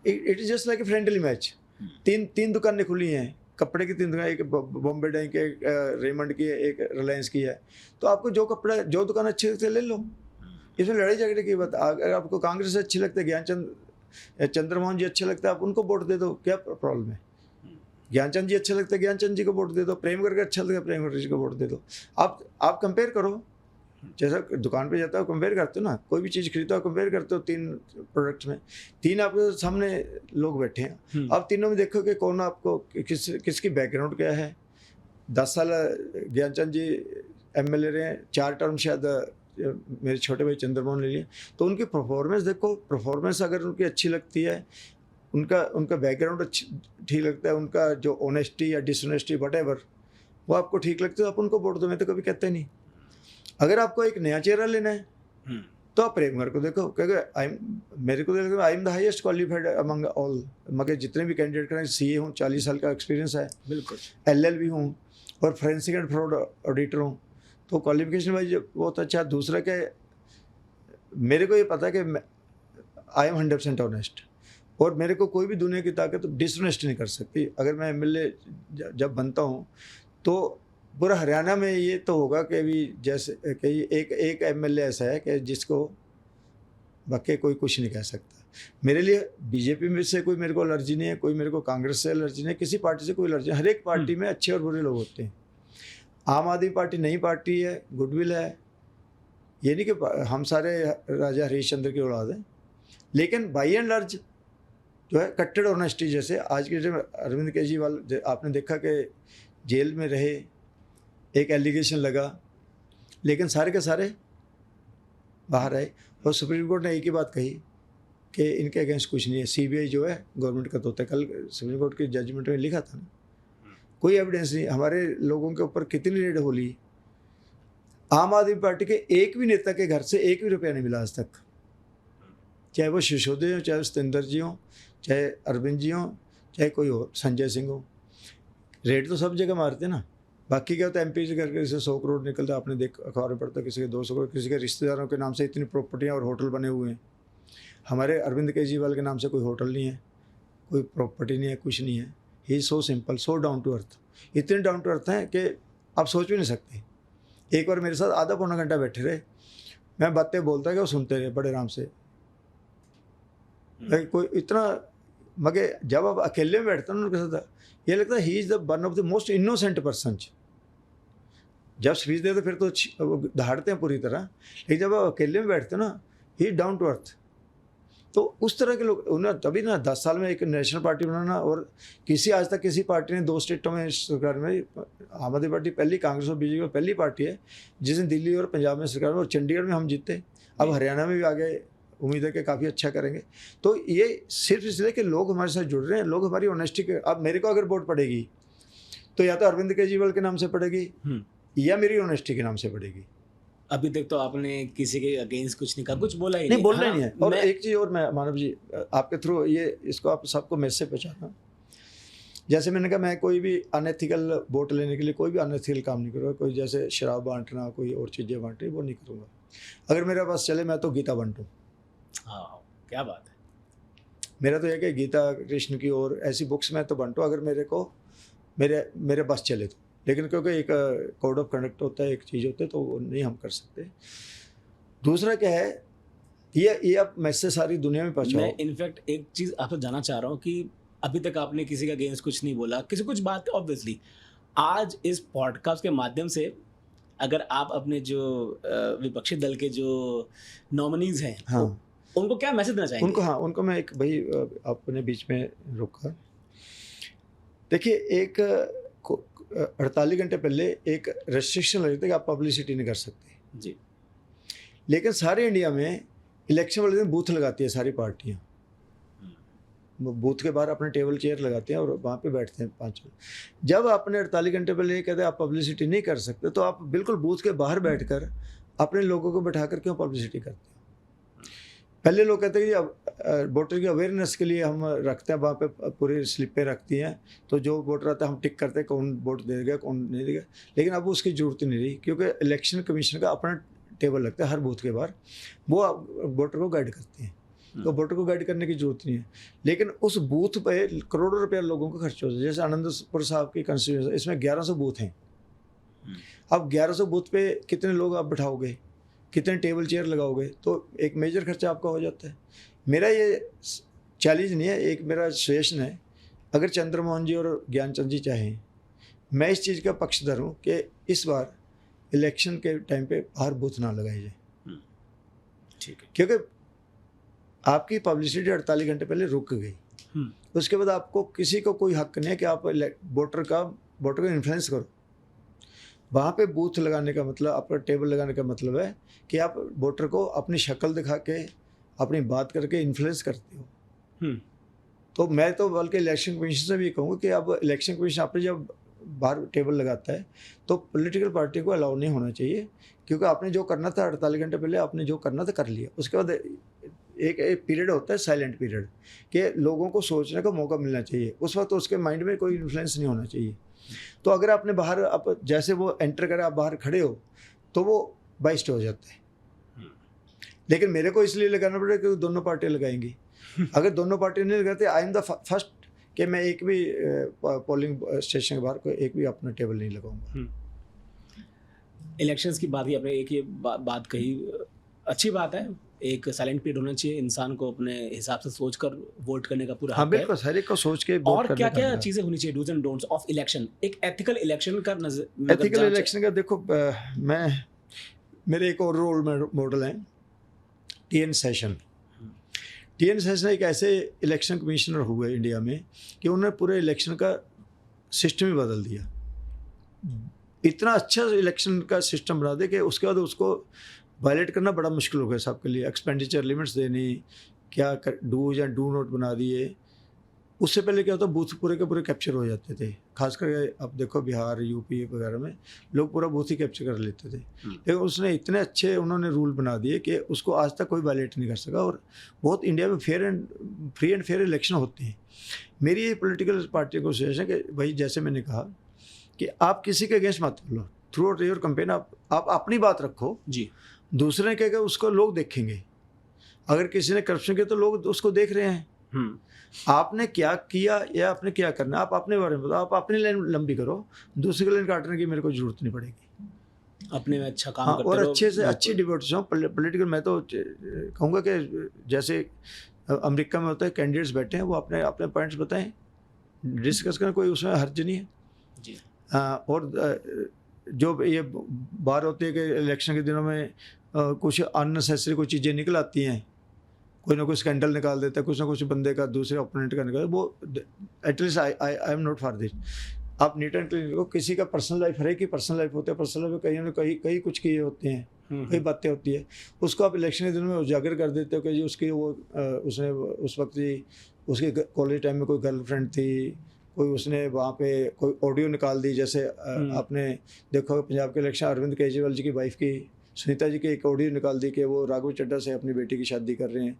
it is just like a friendly match. तीन दुकानें खुली हैं, कपड़े की 3 दुकान, एक बॉम्बे डाई की, एक रेमंड की है, एक रिलायंस की है। तो आपको जो दुकान अच्छी लगती है ले लो, इसमें लड़ाई झगड़े की बात। अगर आपको कांग्रेस अच्छी लगती है, ज्ञानचंद चंद्रमोहन जी अच्छे लगते हैं, आप उनको वोट दे दो, क्या प्रॉब्लम है। ज्ञानचंद जी अच्छे लगते हैं, ज्ञानचंद जी को वोट दे दो। प्रेम करके अच्छा लगता है, प्रेम जी को वोट दे दो। आप कंपेयर करो, जैसा दुकान पे जाता हो कंपेयर करते हो ना, कोई भी चीज़ खरीदते हो कंपेयर करते हो 3 प्रोडक्ट्स में, 3 आपके सामने लोग बैठे हैं, आप तीनों में देखो कि कौन आपको किसकी बैकग्राउंड क्या है। 10 साल ज्ञानचंद जी MLA रहे हैं, 4 टर्म शायद मेरे छोटे भाई चंद्रमोहन ले लिए। तो उनकी परफॉर्मेंस देखो, परफॉर्मेंस अगर उनकी अच्छी लगती है, उनका बैकग्राउंड ठीक लगता है, उनका जो ऑनेस्टी या डिसऑनेस्टी वट वो आपको ठीक लगता है, आप उनको वोट दो। मैं तो कभी कहते नहीं। अगर आपको एक नया चेहरा लेना है तो आप प्रेम को देखो, क्योंकि मेरे को I am the highest qualified among all. मगर जितने भी कैंडिडेट करें, CA हूँ, 40 साल का एक्सपीरियंस है, बिल्कुल LLB हूँ और फोरेंसिक एंड फ्रॉड ऑडिटर हूँ। तो क्वालिफिकेशन वाइज बहुत अच्छा। दूसरा क्या, मेरे को ये पता है कि आई एम 100% ऑनेस्ट, और मेरे को कोई भी दुनिया की ताकत डिसऑनेस्ट नहीं कर सकती। अगर मैं MLA जब बनता हूँ तो पूरा हरियाणा में ये तो होगा कि अभी जैसे कि एक MLA ऐसा है कि जिसको बाकी कोई कुछ नहीं कह सकता। मेरे लिए बीजेपी में से कोई मेरे को एलर्जी नहीं है, कोई मेरे को कांग्रेस से एलर्जी नहीं है, किसी पार्टी से कोई एलर्जी नहीं। हर एक पार्टी में अच्छे और बुरे लोग होते हैं। आम आदमी पार्टी नई पार्टी है, गुडविल है, ये नहीं कि हम सारे राजा हरीशचंद्र की औलाद हैं, लेकिन बाई एंड लार्ज जो है कट्टर ऑनेस्टी। जैसे आज के जो अरविंद केजरीवाल, आपने देखा कि जेल में रहे, एक एलिगेशन लगा, लेकिन सारे के सारे बाहर आए, और सुप्रीम कोर्ट ने एक ही बात कही कि इनके अगेंस्ट कुछ नहीं है। CBI जो है गवर्नमेंट का होता है। कल सुप्रीम कोर्ट की जजमेंट में लिखा था ना, कोई एविडेंस नहीं। हमारे लोगों के ऊपर कितनी रेड होली। आम आदमी पार्टी के एक भी नेता के घर से 1 भी रुपया नहीं मिला आज तक, चाहे वो सिसोदिया हो, चाहे वो सतेंद्र जी हों, चाहे अरविंद जी हों, चाहे कोई और संजय सिंह हो। रेड तो सब जगह मारते ना। बाकी क्या होता है, MP से करके जैसे 100 करोड़ निकलता है, आपने देख अखबार में पढ़ता, किसी के 200 करोड़, किसी के रिश्तेदारों के नाम से इतनी प्रॉपर्टियाँ और होटल बने हुए हैं। हमारे अरविंद केजरीवाल के नाम से कोई होटल नहीं है, कोई प्रॉपर्टी नहीं है, कुछ नहीं है। He so simple, so down to earth. इतने डाउन टू अर्थ हैं कि आप सोच भी नहीं सकते। एक बार मेरे साथ आधा पौना घंटा बैठे रहे, मैं बातें बोलता कि वो सुनते रहे बड़े आराम से। कोई इतना, मगर जब आप अकेले में बैठते हैं उनके साथ, ये लगता है he is the one of the most innocent person. जब स्पीच देते फिर तो दहाड़ते हैं पूरी तरह, लेकिन जब आप अकेले में बैठते हैं ना, ही डाउन टू अर्थ। तो उस तरह के लोग उन्हें तभी ना 10 साल में एक नेशनल पार्टी बनाना। और आज तक किसी पार्टी ने 2 स्टेटों में सरकार में, आम आदमी पार्टी पहली, कांग्रेस और BJP पहली पार्टी है जिसने दिल्ली और पंजाब में सरकार में, और चंडीगढ़ में हम जीते। अब हरियाणा में भी आ गए, उम्मीद है कि काफ़ी अच्छा करेंगे। तो ये सिर्फ इसलिए कि लोग हमारे साथ जुड़ रहे हैं, लोग हमारी ऑनेस्टी के। अब मेरे को अगर वोट पड़ेगी तो या तो अरविंद केजरीवाल के नाम से पड़ेगी या मेरी ऑनेस्टी के नाम से पड़ेगी। अभी तक तो आपने किसी के अगेंस्ट कुछ नहीं कहा, कुछ बोला ही नहीं, बोलना ही नहीं है। और एक चीज़ और, मैं मानव जी आपके थ्रू ये इसको आप सबको मैसेज पहुँचाता हूँ। जैसे मैंने कहा, मैं कोई भी अनएथिकल वोट लेने के लिए कोई भी अनएथिकल काम नहीं करूँगा। कोई जैसे शराब बांटना, कोई और चीज़ें बांटनी, वो नहीं करूँगा। अगर मेरे पास चले मैं तो गीता बांटूँ। हाँ, क्या बात है। मेरा तो यह कि गीता कृष्ण की और ऐसी बुक्स में तो बांटूँ अगर मेरे बस चले तो। लेकिन क्योंकि एक कोड ऑफ कंडक्ट होता है, एक चीज़ होती है, तो वो नहीं हम कर सकते। दूसरा क्या है, ये अब मैसेज सारी दुनिया में पहुँचाओ। मैं इनफैक्ट एक चीज़ आपसे जानना चाह रहा हूँ कि अभी तक आपने किसी के अगेंस्ट कुछ नहीं बोला, किसी कुछ बात ऑब्वियसली। आज इस पॉडकास्ट के माध्यम से अगर आप अपने जो विपक्षी दल के जो नॉमिनीज हैं, हाँ, उनको क्या मैसेज देना चाहेंगे? उनको मैं एक भाई अपने बीच में रोका। देखिए, एक 48 घंटे पहले एक रेस्ट्रिक्शन लगे थे कि आप पब्लिसिटी नहीं कर सकते जी। लेकिन सारे इंडिया में इलेक्शन वाले दिन बूथ लगाती है सारी पार्टियां। वो बूथ के बाहर अपने टेबल चेयर लगाते हैं और वहाँ पे बैठते हैं 5 लोग। जब आपने 48 घंटे पहले ये कहते हैं आप पब्लिसिटी नहीं कर सकते, तो आप बिल्कुल बूथ के बाहर बैठकर अपने लोगों को बैठा कर क्यों पब्लिसिटी करते हैं? पहले लोग कहते हैं कि अब वोटर की अवेयरनेस के लिए हम रखते हैं, वहाँ पे पूरी स्लिपें रखती हैं, तो जो वोटर आता है हम टिक करते हैं कौन वोट देगा कौन नहीं देगा। लेकिन अब उसकी ज़रूरत नहीं रही, क्योंकि इलेक्शन कमीशन का अपना टेबल लगता है हर बूथ के बाहर, वो वोटर को गाइड करते हैं, तो वोटर को गाइड करने की जरूरत नहीं है। लेकिन उस बूथ पे करोड़ों रुपया लोगों का खर्च होता है। जैसे आनंदपुर साहब की कंस्टिट्यूंसी, इसमें 1100 बूथ हैं। अब 1100 बूथ पे कितने लोग आप बिठाओगे, कितने टेबल चेयर लगाओगे, तो एक मेजर खर्चा आपका हो जाता है। मेरा ये चैलेंज नहीं है, एक मेरा सजेशन है, अगर चंद्रमोहन जी और ज्ञानचंद जी चाहें, मैं इस चीज़ का पक्षधर हूँ कि इस बार इलेक्शन के टाइम पे बाहर बूथ ना लगाए जाए। ठीक है। क्योंकि आपकी पब्लिसिटी 48 घंटे पहले रुक गई, उसके बाद आपको किसी को कोई हक नहीं है कि आप वोटर को इन्फ्लुएंस करो। वहाँ पे बूथ लगाने का मतलब, आपका टेबल लगाने का मतलब है कि आप वोटर को अपनी शक्ल दिखा के, अपनी बात करके इन्फ्लुएंस करते हो। तो मैं तो बल्कि इलेक्शन कमीशन से भी कहूँगा कि अब इलेक्शन कमीशन आपने जब बाहर टेबल लगाता है तो पॉलिटिकल पार्टी को अलाउ नहीं होना चाहिए, क्योंकि आपने जो करना था 48 घंटे पहले आपने जो करना था कर लिया। उसके बाद एक पीरियड होता है साइलेंट पीरियड, कि लोगों को सोचने का मौका मिलना चाहिए। उस वक्त तो उसके माइंड में कोई इन्फ्लुएंस नहीं होना चाहिए। तो अगर आपने बाहर, आप जैसे वो एंटर करे आप बाहर खड़े हो, तो वो बाइस्ट हो जाता है। लेकिन मेरे को इसलिए लगाना पड़ेगा क्योंकि दोनों पार्टियाँ लगाएंगी। अगर दोनों पार्टियाँ नहीं लगाते, आई एम द फर्स्ट कि मैं एक भी पोलिंग स्टेशन के बाहर कोई एक भी अपना टेबल नहीं लगाऊंगा। इलेक्शंस की बात ही आपने एक ये बात कही, अच्छी बात है। एक साइलेंट पीरियड होना चाहिए, इंसान को अपने हिसाब से सोचकर वोट करने का पूरा हक है। बिल्कुल, हर एक को सोच के वोट और करने क्या का क्या चीज़ें होनी चाहिए, dos and don'ts of election, एक एथिकल इलेक्शन का एथिकल इलेक्शन का देखो, मैं मेरे एक और रोल मॉडल हैं टीएन सेशन। टीएन सेशन एक ऐसे इलेक्शन कमिश्नर हुए इंडिया में कि उन्होंने पूरे इलेक्शन का सिस्टम ही बदल दिया। इतना अच्छा इलेक्शन का सिस्टम बना दे कि उसके बाद उसको वायलेट करना बड़ा मुश्किल हो गया सबके लिए। एक्सपेंडिचर लिमिट्स देनी, क्या डूज एंड डू नॉट बना दिए। उससे पहले क्या होता, बूथ पूरे के पूरे कैप्चर हो जाते थे। खासकर अब देखो बिहार, यूपी वगैरह में लोग पूरा बूथ ही कैप्चर कर लेते थे। लेकिन उसने इतने अच्छे उन्होंने रूल बना दिए कि उसको आज तक कोई वायलेट नहीं कर सका, और बहुत इंडिया में फ्री एंड फेयर इलेक्शन होते हैं। मेरी ये पॉलिटिकल पार्टी को सजेशन है कि भाई, जैसे मैंने कहा कि आप किसी के अगेंस्ट मत बोलो, थ्रू आउट योर कैंपेन आप अपनी बात रखो जी। दूसरे ने कहेगा उसको लोग देखेंगे। अगर किसी ने करप्शन किया तो लोग उसको देख रहे हैं। आपने क्या किया या आपने क्या करना, आप अपने बारे में बताओ। आप अपनी लाइन लंबी करो, दूसरी की लाइन काटने की मेरे को जरूरत नहीं पड़ेगी। अपने में अच्छा काम करते और अच्छे से अच्छी डिबेट्स हो पॉलिटिकल। मैं तो कहूँगा कि जैसे अमेरिका में होता है, कैंडिडेट्स बैठे हैं, वो अपने अपने पॉइंट्स बताएं, डिस्कस करें, कोई उसमें हर्ज नहीं है जी। और जो ये बात होती है कि इलेक्शन के दिनों में कुछ अननेसेसरी कोई चीज़ें निकल आती हैं, कोई ना कोई स्कैंडल निकाल देता है, कुछ ना कुछ बंदे का दूसरे ओपोनेंट का निकाल, वो at least I am not for this. आप नीट एंड क्लीन रखो। किसी का पर्सनल लाइफ, हर एक की पर्सनल लाइफ होती है। पर्सनल लाइफ में कहीं कुछ किए होते हैं, कई बातें होती है, उसको आप इलेक्शन के दिन में उजागर कर देते हो कि जी उसकी वो उसने उस वक्त ही उसके कॉलेज टाइम में कोई गर्लफ्रेंड थी, कोई उसने वहाँ पे कोई ऑडियो निकाल दी। जैसे आपने देखा पंजाब के इलेक्शन, अरविंद केजरीवाल जी की वाइफ की, सुनीता जी की एक ऑडियो निकाल दी कि वो राघव चड्ढा से अपनी बेटी की शादी कर रहे हैं।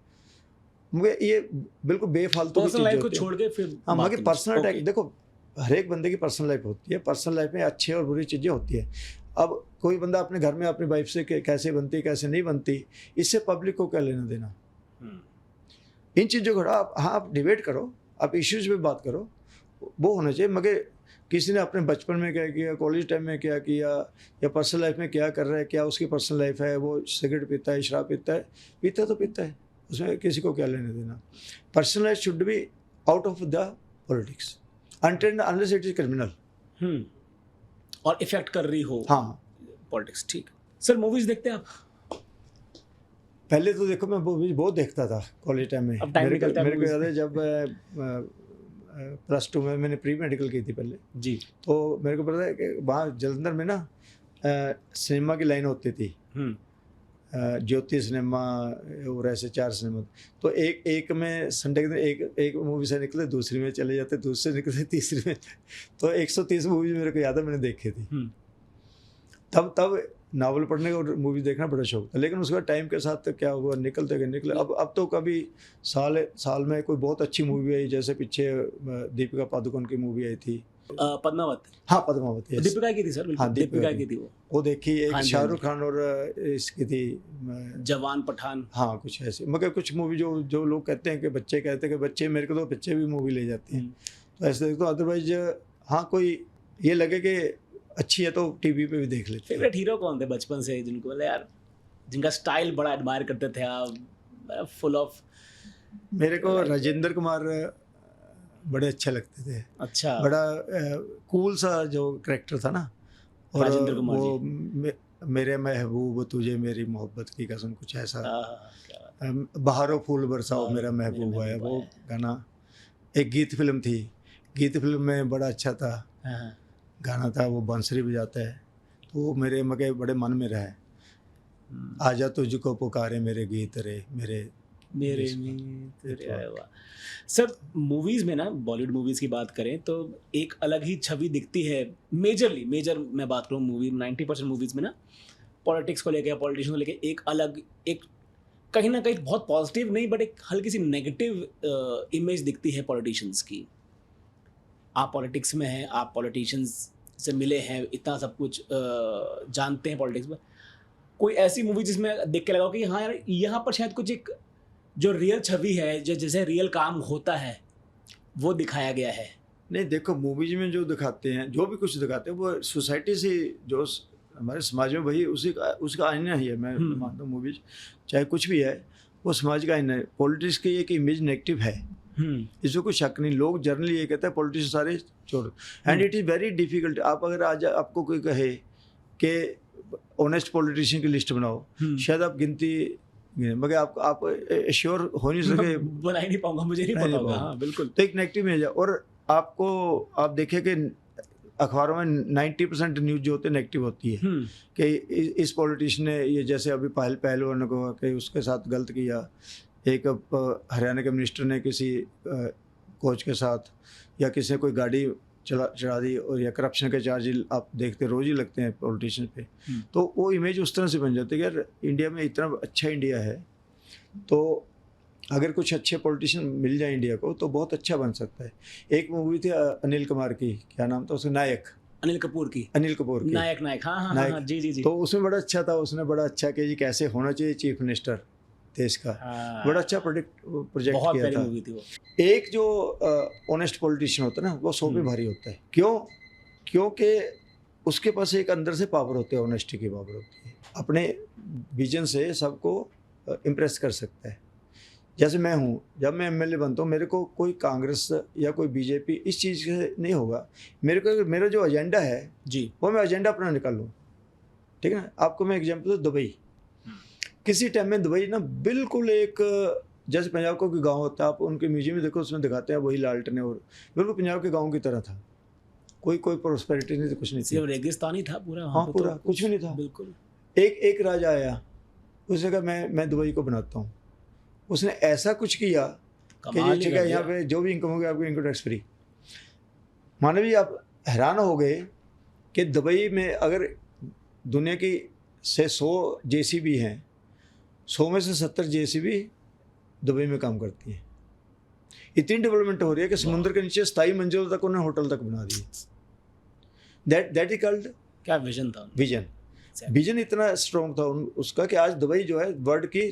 मुझे ये बिल्कुल बेफालतू की चीज़ होती है। छोड़ के फिर मगर पर्सनल अटैक, देखो हर एक बंदे की पर्सनल लाइफ होती है, पर्सनल लाइफ में अच्छी और बुरी चीज़ें होती है। अब कोई बंदा अपने घर में अपनी वाइफ से कैसे बनती है कैसे नहीं बनती, इससे पब्लिक को क्या लेना देना। इन चीज़ों को आप डिबेट करो, आप इश्यूज़ पे बात करो, वो होना चाहिए। मगर किसी ने अपने बचपन में क्या किया, कॉलेज टाइम में क्या किया, या पर्सनल लाइफ में क्या कर रहा है, क्या उसकी पर्सनल लाइफ है, वो सिगरेट पीता है, शराब पीता है, तो पीता है, उसमें किसी को क्या लेने देना। Personal life should be out of the politics until unless it is criminal और इफेक्ट कर रही हो। हाँ, पॉलिटिक्स, ठीक। सर मूवीज देखते हैं आप? पहले तो देखो मैं मूवीज बहुत देखता था कॉलेज टाइम में। अब टाइम निकलता है मेरे को movies याद पे। है जब +2 में मैंने प्री मेडिकल की थी पहले, जी। तो मेरे को पता है कि वहाँ जलंधर में ना सिनेमा की लाइन होती थी, ज्योति सिनेमा और ऐसे 4 सिनेमा। तो एक में संडे के दिन एक मूवी से निकले, दूसरी में चले जाते, दूसरे निकले, तीसरी में। तो 130 मूवी मेरे को याद है मैंने देखी थी। तब नावल पढ़ने का और मूवी देखना बड़ा शौक था, लेकिन उसके बाद टाइम के साथ तो क्या हुआ, निकलते गए निकले। अब तो कभी साल में कोई बहुत अच्छी मूवी आई, जैसे पीछे दीपिका पादुकोण की मूवी आई थी पद्मावत। हाँ पद्मावत, yes। दीपिका की थी सर, बिल्कुल हाँ, दीपिका की थी वो देखी। एक हाँ जी, शाहरुख खान और इसकी थी जवान, पठान। हाँ कुछ ऐसे, मगर कुछ मूवी जो लोग कहते हैं कि बच्चे कहते हैं कि बच्चे, मेरे को तो बच्चे भी मूवी ले जाते हैं, तो ऐसे देखते। अदरवाइज हाँ कोई ये लगे कि अच्छी है तो टीवी पे भी देख लेते हैं। फेवरेट हीरो कौन थे बचपन से, जिनको बोले यार, जिनका स्टाइल बड़ा एडमायर करते थे आप, फुल ऑफ? मेरे को राजेंद्र कुमार बड़े अच्छे लगते थे। अच्छा। बड़ा कूल सा जो कैरेक्टर था ना, और राजेंद्र कुमार वो मेरे महबूब तुझे मेरी मोहब्बत की कसम, कुछ ऐसा। बहारों फूल बरसाओ मेरा महबूब है, वो गाना। एक गीत फिल्म थी, गीत फिल्म में बड़ा अच्छा था गाना था, वो बांसुरी बजाता है, तो वो मेरे मगे बड़े मन में रहा है। आजा तुझको पुकारे मेरे गीत रे, मेरे सर मूवीज़ में ना, बॉलीवुड मूवीज़ की बात करें तो एक अलग ही छवि दिखती है। मेजर मैं बात करूँ मूवी 90% मूवीज़ में ना, पॉलिटिक्स को लेके, पॉलिटिशियन को लेके एक अलग, एक कहीं ना कहीं बहुत पॉजिटिव नहीं, बट एक हल्की सी नेगेटिव इमेज दिखती है पॉलिटिशियंस की। आप पॉलिटिक्स में हैं, आप पॉलिटिशियंस से मिले हैं, इतना सब कुछ जानते हैं पॉलिटिक्स में। कोई ऐसी मूवी जिसमें देख के लगा कि हाँ यार, यहाँ पर शायद कुछ एक जो रियल छवि है, जैसे रियल काम होता है, वो दिखाया गया है? नहीं, देखो मूवीज में जो दिखाते हैं, जो भी कुछ दिखाते हैं, वो सोसाइटी से, जो हमारे समाज में वही उसका आईना ही है। मैं मानता हूँ मूवीज चाहे कुछ भी है, वो समाज का आईना है। पॉलिटिक्स की एक इमेज नेगेटिव है, इसमें कोई शक नहीं। लोग जनरली ये कहते हैं पॉलिटिशियन सारे चोर, and it is very difficult. आप अगर आज आपको कोई कहे कि ऑनेस्ट पॉलिटिशियन की लिस्ट बनाओ, शायद आप गिनती, मगर आप श्योर हो नहीं सके, बना ही नहीं पाऊंगा, मुझे नहीं पता होगा। हाँ बिल्कुल। तो एक नेगेटिव इमेज है। और आप देखें कि अखबारों में 90% न्यूज़ जो होते हैं नेगेटिव होती है, कि इस पॉलिटिशियन ने ये, जैसे अभी पहलवान ने कहा कि उसके साथ गलत किया, एक हरियाणा के मिनिस्टर ने किसी कोच के साथ, या किसी ने कोई गाड़ी चढ़ा दी, और या करप्शन के चार्ज आप देखते रोज़ ही लगते हैं पॉलिटिशियन पे। तो वो इमेज उस तरह से बन जाती है कि यार इंडिया में इतना अच्छा इंडिया है, तो अगर कुछ अच्छे पॉलिटिशियन मिल जाए इंडिया को तो बहुत अच्छा बन सकता है। एक मूवी थी अनिल कुमार की, क्या नाम था उसका, नायक, अनिल कपूर की नायक। हाँ जी। तो उसमें बड़ा अच्छा था, उसने बड़ा अच्छा कि जी कैसे होना चाहिए चीफ मिनिस्टर देश का। बड़ा अच्छा प्रोजेक्ट किया था। मूवी थी वो। एक जो ऑनेस्ट पॉलिटिशियन होता है ना, वो 100 पे भारी होता है। क्योंकि उसके पास एक अंदर से पावर होती है, ऑनेस्टी की पावर होती है, अपने विजन से सबको इम्प्रेस कर सकता है। जैसे मैं हूँ, जब मैं एमएलए बनता हूँ, मेरे को कोई कांग्रेस या कोई बीजेपी इस चीज़ से नहीं होगा। मेरा जो एजेंडा है जी, वो मैं एजेंडा अपना निकालूँ, ठीक है ना। आपको मैं एग्जांपल दूँ, दुबई, किसी टाइम में दुबई ना बिल्कुल एक, जैसे पंजाब का कोई गांव होता है, आप उनके म्यूजियम में देखो, उसमें दिखाते हैं वही लालटेन, और बिल्कुल पंजाब के गांव की तरह था। कोई प्रोस्पेरिटी नहीं थी, कुछ नहीं थी, रेगिस्तान ही था पूरा। हाँ पूरा कुछ भी नहीं था, बिल्कुल। एक राजा आया, उसने कहा मैं दुबई को बनाता हूँ। उसने ऐसा कुछ किया कि ठीक है, यहाँ पे जो भी इनकम होगी आपको इनकम टैक्स फ्री। मानवीय आप हैरान हो गए कि दुबई में अगर दुनिया की से 100 जेसीबी हैं, 100 में से 70 जेसीबी दुबई में काम करती हैं। इतनी डेवलपमेंट हो रही है कि समुद्र के नीचे 27 मंजिल तक उन्होंने होटल तक बना दिए। दैट इज कॉल्ड, क्या विजन था, विजन इतना स्ट्रॉन्ग था उसका कि आज दुबई जो है वर्ल्ड की,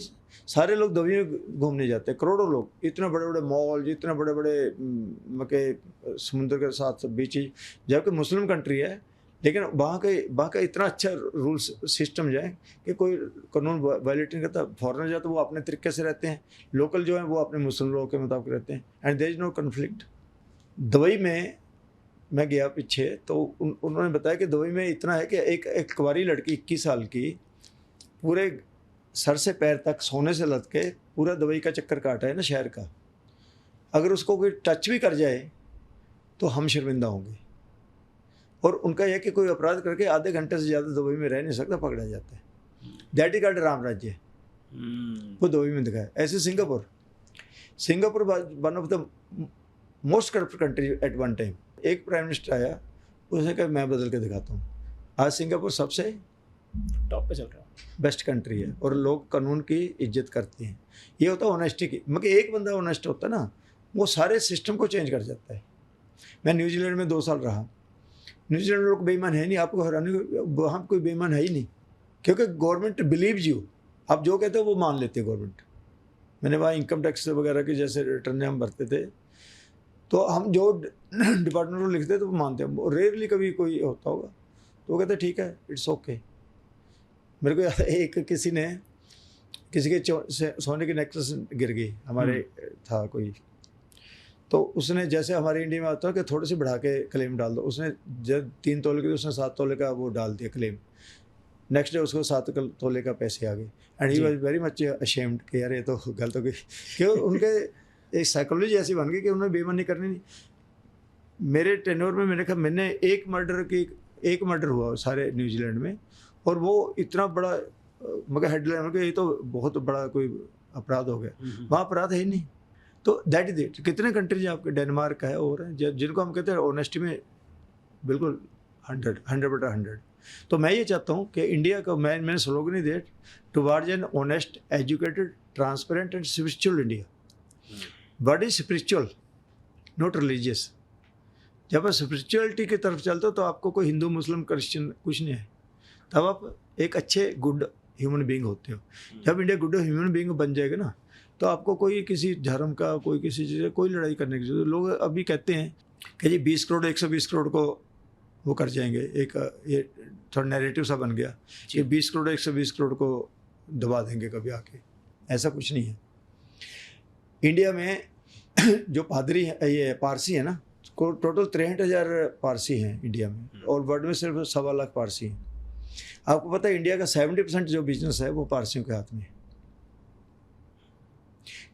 सारे लोग दुबई में घूमने जाते हैं, करोड़ों लोग। इतने बड़े बड़े मॉल, इतने बड़े बड़े समुद्र के साथ बीचेज, जबकि मुस्लिम कंट्री है, लेकिन वहाँ का इतना अच्छा रूल सिस्टम जो है कि कोई कानून वायलेट नहीं करता। फॉरेनर जाए तो वो अपने तरीके से रहते हैं, लोकल जो है वो अपने मुस्लिम लोगों के मुताबिक रहते हैं, and there is no conflict. Dubai में मैं गया पीछे तो उन्होंने बताया कि दुबई में इतना है कि एक कुंवारी लड़की 21 साल की पूरे सर से पैर तक सोने से लद के पूरा दुबई का चक्कर काटा है ना शहर का, अगर उसको कोई टच भी कर जाए तो हम शर्मिंदा होंगे। और उनका यह कि कोई अपराध करके आधे घंटे से ज़्यादा दुबई में रह नहीं सकता, पकड़ा जाता है। दैट इज कॉल्ड राम राज्य, वो दुबई में दिखाया। ऐसे Singapore one of the most corrupt country at one time. एक प्राइम मिनिस्टर आया, उसने कहा मैं बदल के दिखाता हूँ। आज सिंगापुर सबसे टॉप पे चल रहा है, बेस्ट कंट्री है और लोग कानून की इज्जत करते हैं। ये होता है ऑनेस्टी की, मगर एक बंदा ऑनेस्ट होता है ना, वो सारे सिस्टम को चेंज कर जाता है। मैं न्यूजीलैंड में 2 साल रहा। न्यूजीलैंड में लोग बेईमान है नहीं, आपको हराने को वहाँ कोई बेईमान है ही नहीं, क्योंकि गवर्नमेंट बिलीव्स यू। आप जो कहते हो वो मान लेते हैं गवर्नमेंट। मैंने वहाँ इनकम टैक्स वगैरह के जैसे रिटर्न हम भरते थे, तो हम जो डिपार्टमेंट को लिखते तो वो मानते हैं। रेयरली कभी कोई होता होगा तो वो कहते ठीक है, इट्स ओके। मेरे को याद है एक किसी के सोने की नेकलेस गिर गई, हमारे था कोई, तो उसने जैसे हमारे इंडिया में आता है कि थोड़े से बढ़ा के क्लेम डाल दो, उसने जब 3 तोले की उसने 7 तोले का वो डाल दिया क्लेम। नेक्स्ट डे उसको 7 तोले का पैसे आ गए and he was very much ashamed कि यार ये तो गलत हो गई। क्यों? उनके एक साइकोलॉजी ऐसी बन गई कि उन्हें बेईमानी करनी नहीं। मेरे टेन्योर में मैंने एक मर्डर हुआ सारे न्यूजीलैंड में, और वो इतना बड़ा मगर हेडलाइन में कि ये तो बहुत बड़ा कोई अपराध हो गया। वहाँ अपराध है ही नहीं। तो दैट इज इट। कितने कंट्रीज आपके, डेनमार्क है और हैं जिनको हम कहते हैं ऑनेस्टी में बिल्कुल 100/100। तो मैं ये चाहता हूँ कि इंडिया का मैंने स्लोगन ही दिया, towards an honest, educated, transparent and spiritual India. Word is spiritual, not religious. जब आप स्पिरिचुअलिटी की तरफ चलते हो तो आपको कोई हिंदू, मुस्लिम, क्रिश्चियन कुछ नहीं है, तब आप एक अच्छे गुड ह्यूमन बीइंग होते हो। जब इंडिया गुड ह्यूमन बीइंग बन जाएगा ना, तो आपको कोई किसी धर्म का, कोई किसी चीज़ का कोई लड़ाई करने की जरूरत। लोग अभी कहते हैं कि जी 20 करोड़ 120 करोड़ को वो कर जाएंगे, एक ये थोड़ा नैरेटिव सा बन गया कि 20 करोड़ 120 करोड़ को दबा देंगे कभी आके। ऐसा कुछ नहीं है। इंडिया में जो पादरी है, ये पारसी है ना, टोटल 63,000 पारसी हैं इंडिया में, और वर्ल्ड में सिर्फ 1.25 लाख पारसी हैं। आपको पता है इंडिया का 70% जो बिजनेस है वो पारसियों के हाथ में है।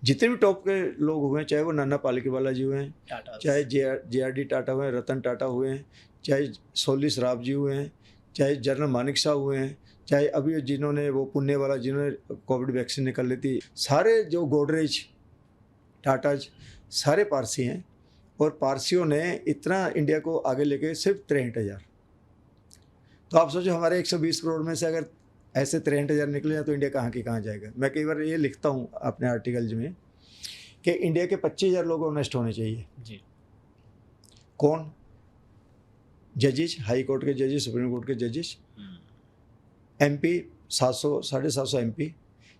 जितने भी टॉप के लोग हुए हैं, चाहे वो नाना पालिकीवाला जी हुए हैं, चाहे JRD टाटा हुए हैं, रतन टाटा हुए हैं, चाहे सोली सराब जी हुए हैं, चाहे जनरल मानिक शाह हुए हैं, चाहे अभी जिन्होंने वो पुण्य वाला जिन्होंने कोविड वैक्सीन निकाल ली थी, सारे जो गोडरेज, टाटाज, सारे पारसी हैं। और पारसियों ने इतना इंडिया को आगे लेके सिर्फ 63,000। तो आप सोचो हमारे 120 करोड़ में से अगर ऐसे 63,000 निकले तो इंडिया कहाँ की कहाँ जाएगा। मैं कई बार ये लिखता हूँ अपने आर्टिकल्स में कि इंडिया के 25,000 लोग ऑनेस्ट होने चाहिए जी। कौन? जजेस, हाई कोर्ट के जजेस, सुप्रीम कोर्ट के जजेस, MP 700-750 MP,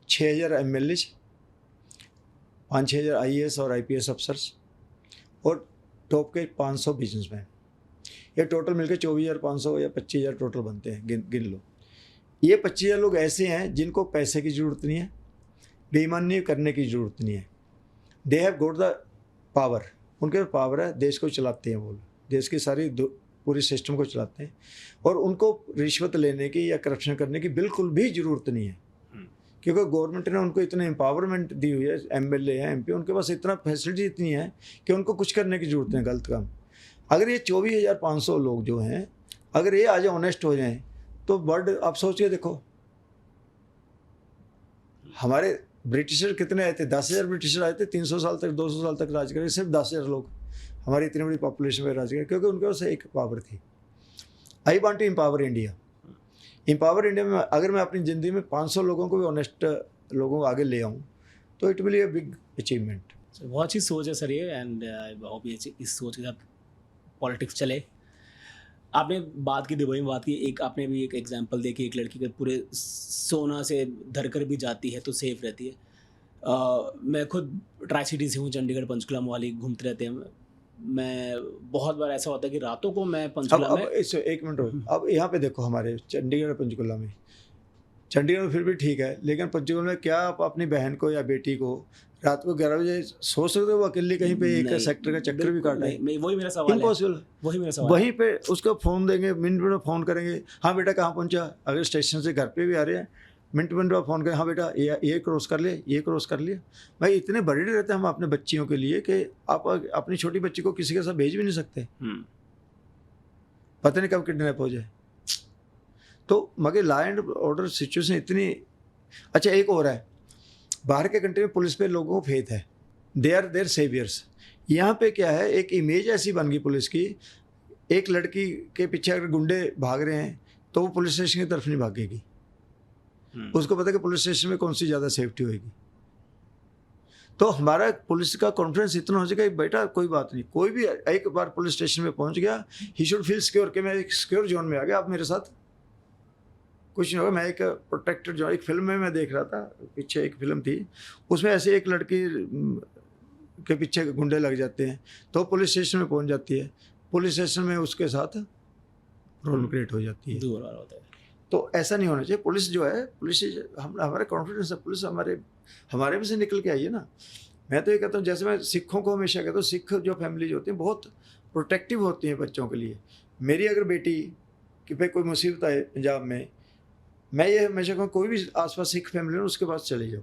6,000 MLAs, 5-6,000 IAS और IPS अफसर्स, और टॉप के 500 बिजनेसमैन। ये टोटल मिलकर 24,500 या 25,000 टोटल बनते हैं। गिन लो। ये 25,000 लोग ऐसे हैं जिनको पैसे की ज़रूरत नहीं है, बेईमानी करने की ज़रूरत नहीं है। They have got the power, उनके पास पावर है, देश को चलाते हैं, वो देश की सारी पूरी सिस्टम को चलाते हैं, और उनको रिश्वत लेने की या करप्शन करने की बिल्कुल भी ज़रूरत नहीं है, क्योंकि गवर्नमेंट ने उनको इतने एम्पावरमेंट दी हुई है। MLA हैं, MP, उनके पास इतना फैसिलिटी इतनी है कि उनको कुछ करने की ज़रूरत नहीं गलत काम। अगर ये 24,500 लोग जो हैं, अगर ये आज ऑनेस्ट हो जाएं तो वर्ल्ड, आप सोच के देखो, हमारे ब्रिटिशर कितने आए थे? 10,000 ब्रिटिशर आए थे, 300 साल तक, 200 साल तक राज करे, सिर्फ 10,000 लोग हमारी इतनी बड़ी पॉपुलेशन में राज करे, क्योंकि उनके पास एक पावर थी। I want to empower India. Empower India में अगर मैं अपनी ज़िंदगी में 500 लोगों को भी ऑनेस्ट लोगों को आगे ले आऊँ तो it will be a big achievement. बहुत अच्छी सोच है सर ये, एंड आई होप ये इस सोच के साथ पॉलिटिक्स चले। आपने बात की, दुबई में बात की, एक आपने भी एक एग्जांपल देखी, एक लड़की के पूरे सोना से धर कर भी जाती है तो सेफ रहती है। मैं खुद ट्राई सिटी से हूँ, चंडीगढ़, पंचकुला, मोहाली घूमते रहते हैं। मैं बहुत बार ऐसा होता है कि रातों को मैं पंचकुला में एक मिनट, अब यहाँ पे देखो हमारे चंडीगढ़ पंचकुला में चंडीगढ़ में फिर भी ठीक है, लेकिन पंचकुला में क्या आप अपनी बहन को या बेटी को रात को 11 बजे सोच सकते हो वो अकेले कहीं पे एक सेक्टर का चक्कर भी काटा है? वही मेरा सवाल है, इम्पॉसिबल। वही मेरा सवाल वहीं पे उसको फ़ोन देंगे, मिनट में फ़ोन करेंगे, हाँ बेटा कहाँ पहुँचा, अगर स्टेशन से घर पे भी आ रहे हैं मिनट में फ़ोन करें, हाँ बेटा ये क्रॉस कर ले, ये क्रॉस कर लिया। भाई इतने बड़े रहते हैं हम अपने बच्चियों के लिए कि आप अपनी छोटी बच्ची को किसी के साथ भेज भी नहीं सकते, पता नहीं कब किडनैप हो जाए। तो मगर लॉ एंड ऑर्डर सिचुएशन इतनी अच्छा। एक और है, बाहर के कंट्री में पुलिस पे लोगों को फेथ है, दे आर देयर सेवियर्स। यहाँ पे क्या है, एक इमेज ऐसी बन गई पुलिस की, एक लड़की के पीछे अगर गुंडे भाग रहे हैं तो वो पुलिस स्टेशन की तरफ नहीं भागेगी, उसको पता है कि पुलिस स्टेशन में कौन सी ज़्यादा सेफ्टी होगी। तो हमारा पुलिस का कॉन्फिडेंस इतना हो जाएगा, बेटा कोई बात नहीं, कोई भी एक बार पुलिस स्टेशन में पहुंच गया, ही शुड फील सिक्योर कि मैं एक सिक्योर जोन में आ गया, आप मेरे साथ कुछ नहीं होगा, मैं एक प्रोटेक्टेड जोन। एक फिल्म में मैं देख रहा था, पीछे एक फिल्म थी, उसमें ऐसे एक लड़की के पीछे गुंडे लग जाते हैं तो पुलिस स्टेशन में पहुंच जाती है, पुलिस स्टेशन में उसके साथ प्रॉब्लम क्रिएट हो जाती है। दूर होता है। तो ऐसा नहीं होना चाहिए। पुलिस जो है, पुलिस हमारा कॉन्फिडेंस है, पुलिस हमारे में से निकल के आई है ना। मैं तो ये कहता हूँ, जैसे मैं सिखों को हमेशा कहता हूँ, सिख जो फैमिली होती है बहुत प्रोटेक्टिव होती है बच्चों के लिए। मेरी अगर बेटी कि भाई कोई मुसीबत आए पंजाब में, मैं ये हमेशा कहूँ कोई भी आसपास सिख फैमिली हो उसके पास चले जाओ।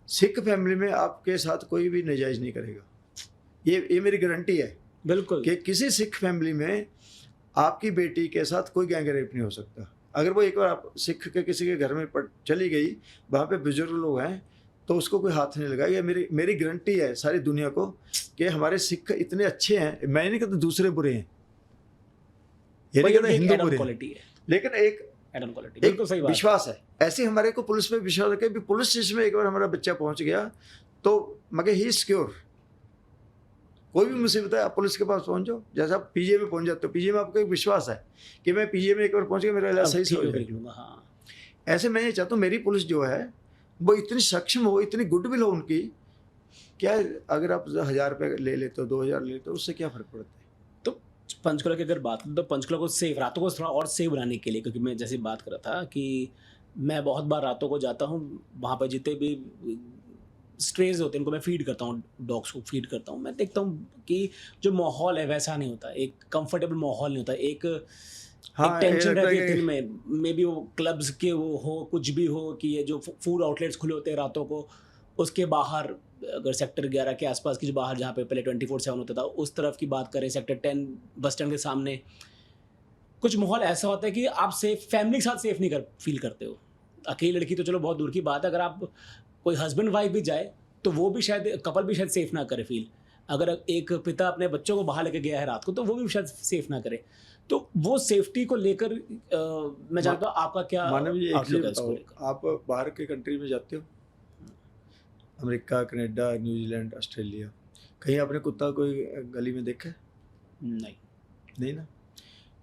सिख फैमिली में आपके साथ कोई भी नाजायज़ नहीं करेगा, ये मेरी गारंटी है बिल्कुल, कि किसी सिख फैमिली में आपकी बेटी के साथ कोई गैंग रेप नहीं हो सकता। अगर वो एक बार आप सिख के किसी के घर में चली गई, वहाँ पे बुजुर्ग लोग हैं, तो उसको कोई हाथ नहीं लगाएगा। ये मेरी गारंटी है सारी दुनिया को कि हमारे सिख इतने अच्छे हैं। मैं नहीं कहता दूसरे बुरे हैं, ये नहीं कहता हिंदू बुरे हैं, लेकिन एक विश्वास है। ऐसे हमारे को पुलिस पे विश्वास है कि पुलिस स्टेशन में एक बार हमारा बच्चा पहुंच गया तो मगर ही सिक्योर। कोई भी मुसीबत है आप पुलिस के पास पहुंच जाओ, जैसे आप पीजे में पहुंच जाते हो, पीजे में आपको एक विश्वास है कि मैं पीजे में एक बार पहुंच गया, मेरा इलाज सही से हो जाएगा। हाँ। ऐसे मैं ये चाहता हूँ मेरी पुलिस जो है वो इतनी सक्षम हो, इतनी गुडविल हो उनकी, क्या अगर आप 1000 रुपये ले लेते हो, 2000 ले लेते हो, उससे क्या फ़र्क पड़ता है। तो पंचकुला की अगर बात करें तो पंचकुला को सेफ, रातों को थोड़ा और सेफ बनाने के लिए, क्योंकि मैं जैसे बात कर रहा था कि मैं बहुत बार रातों को जाता हूँ, वहाँ पर जितने भी स्ट्रेज होते हैं उनको मैं फीड करता हूँ, डॉग्स को फीड करता हूँ। मैं देखता हूँ कि जो माहौल है वैसा नहीं होता, एक कंफर्टेबल माहौल नहीं होता, एक टेंशन रहती है दिल में। मे बी वो क्लब्स के वो हो, कुछ भी हो, कि ये जो फूड आउटलेट्स खुले होते हैं रातों को, उसके बाहर अगर सेक्टर 11 के आसपास की जो बाहर जहाँ पे पहले 24/7 होता था उस तरफ की बात करें, सेक्टर 10 बस स्टैंड के सामने कुछ माहौल ऐसा होता है कि आप सेफ, फैमिली के साथ सेफ नहीं फील करते हो। अकेली लड़की तो चलो बहुत दूर की बात है, अगर आप कोई हस्बैंड वाइफ भी जाए तो वो भी शायद, कपल भी शायद सेफ ना करे फील। अगर एक पिता अपने बच्चों को बाहर लेके गया है रात को तो वो भी शायद सेफ ना करे। तो वो सेफ्टी को लेकर मैं जानता हूँ आपका क्या मानव जी, आप बाहर के कंट्री में जाते हो, अमेरिका, कनाडा, न्यूजीलैंड, ऑस्ट्रेलिया, कहीं आपने कुत्ता कोई गली में देखा है? नहीं ना।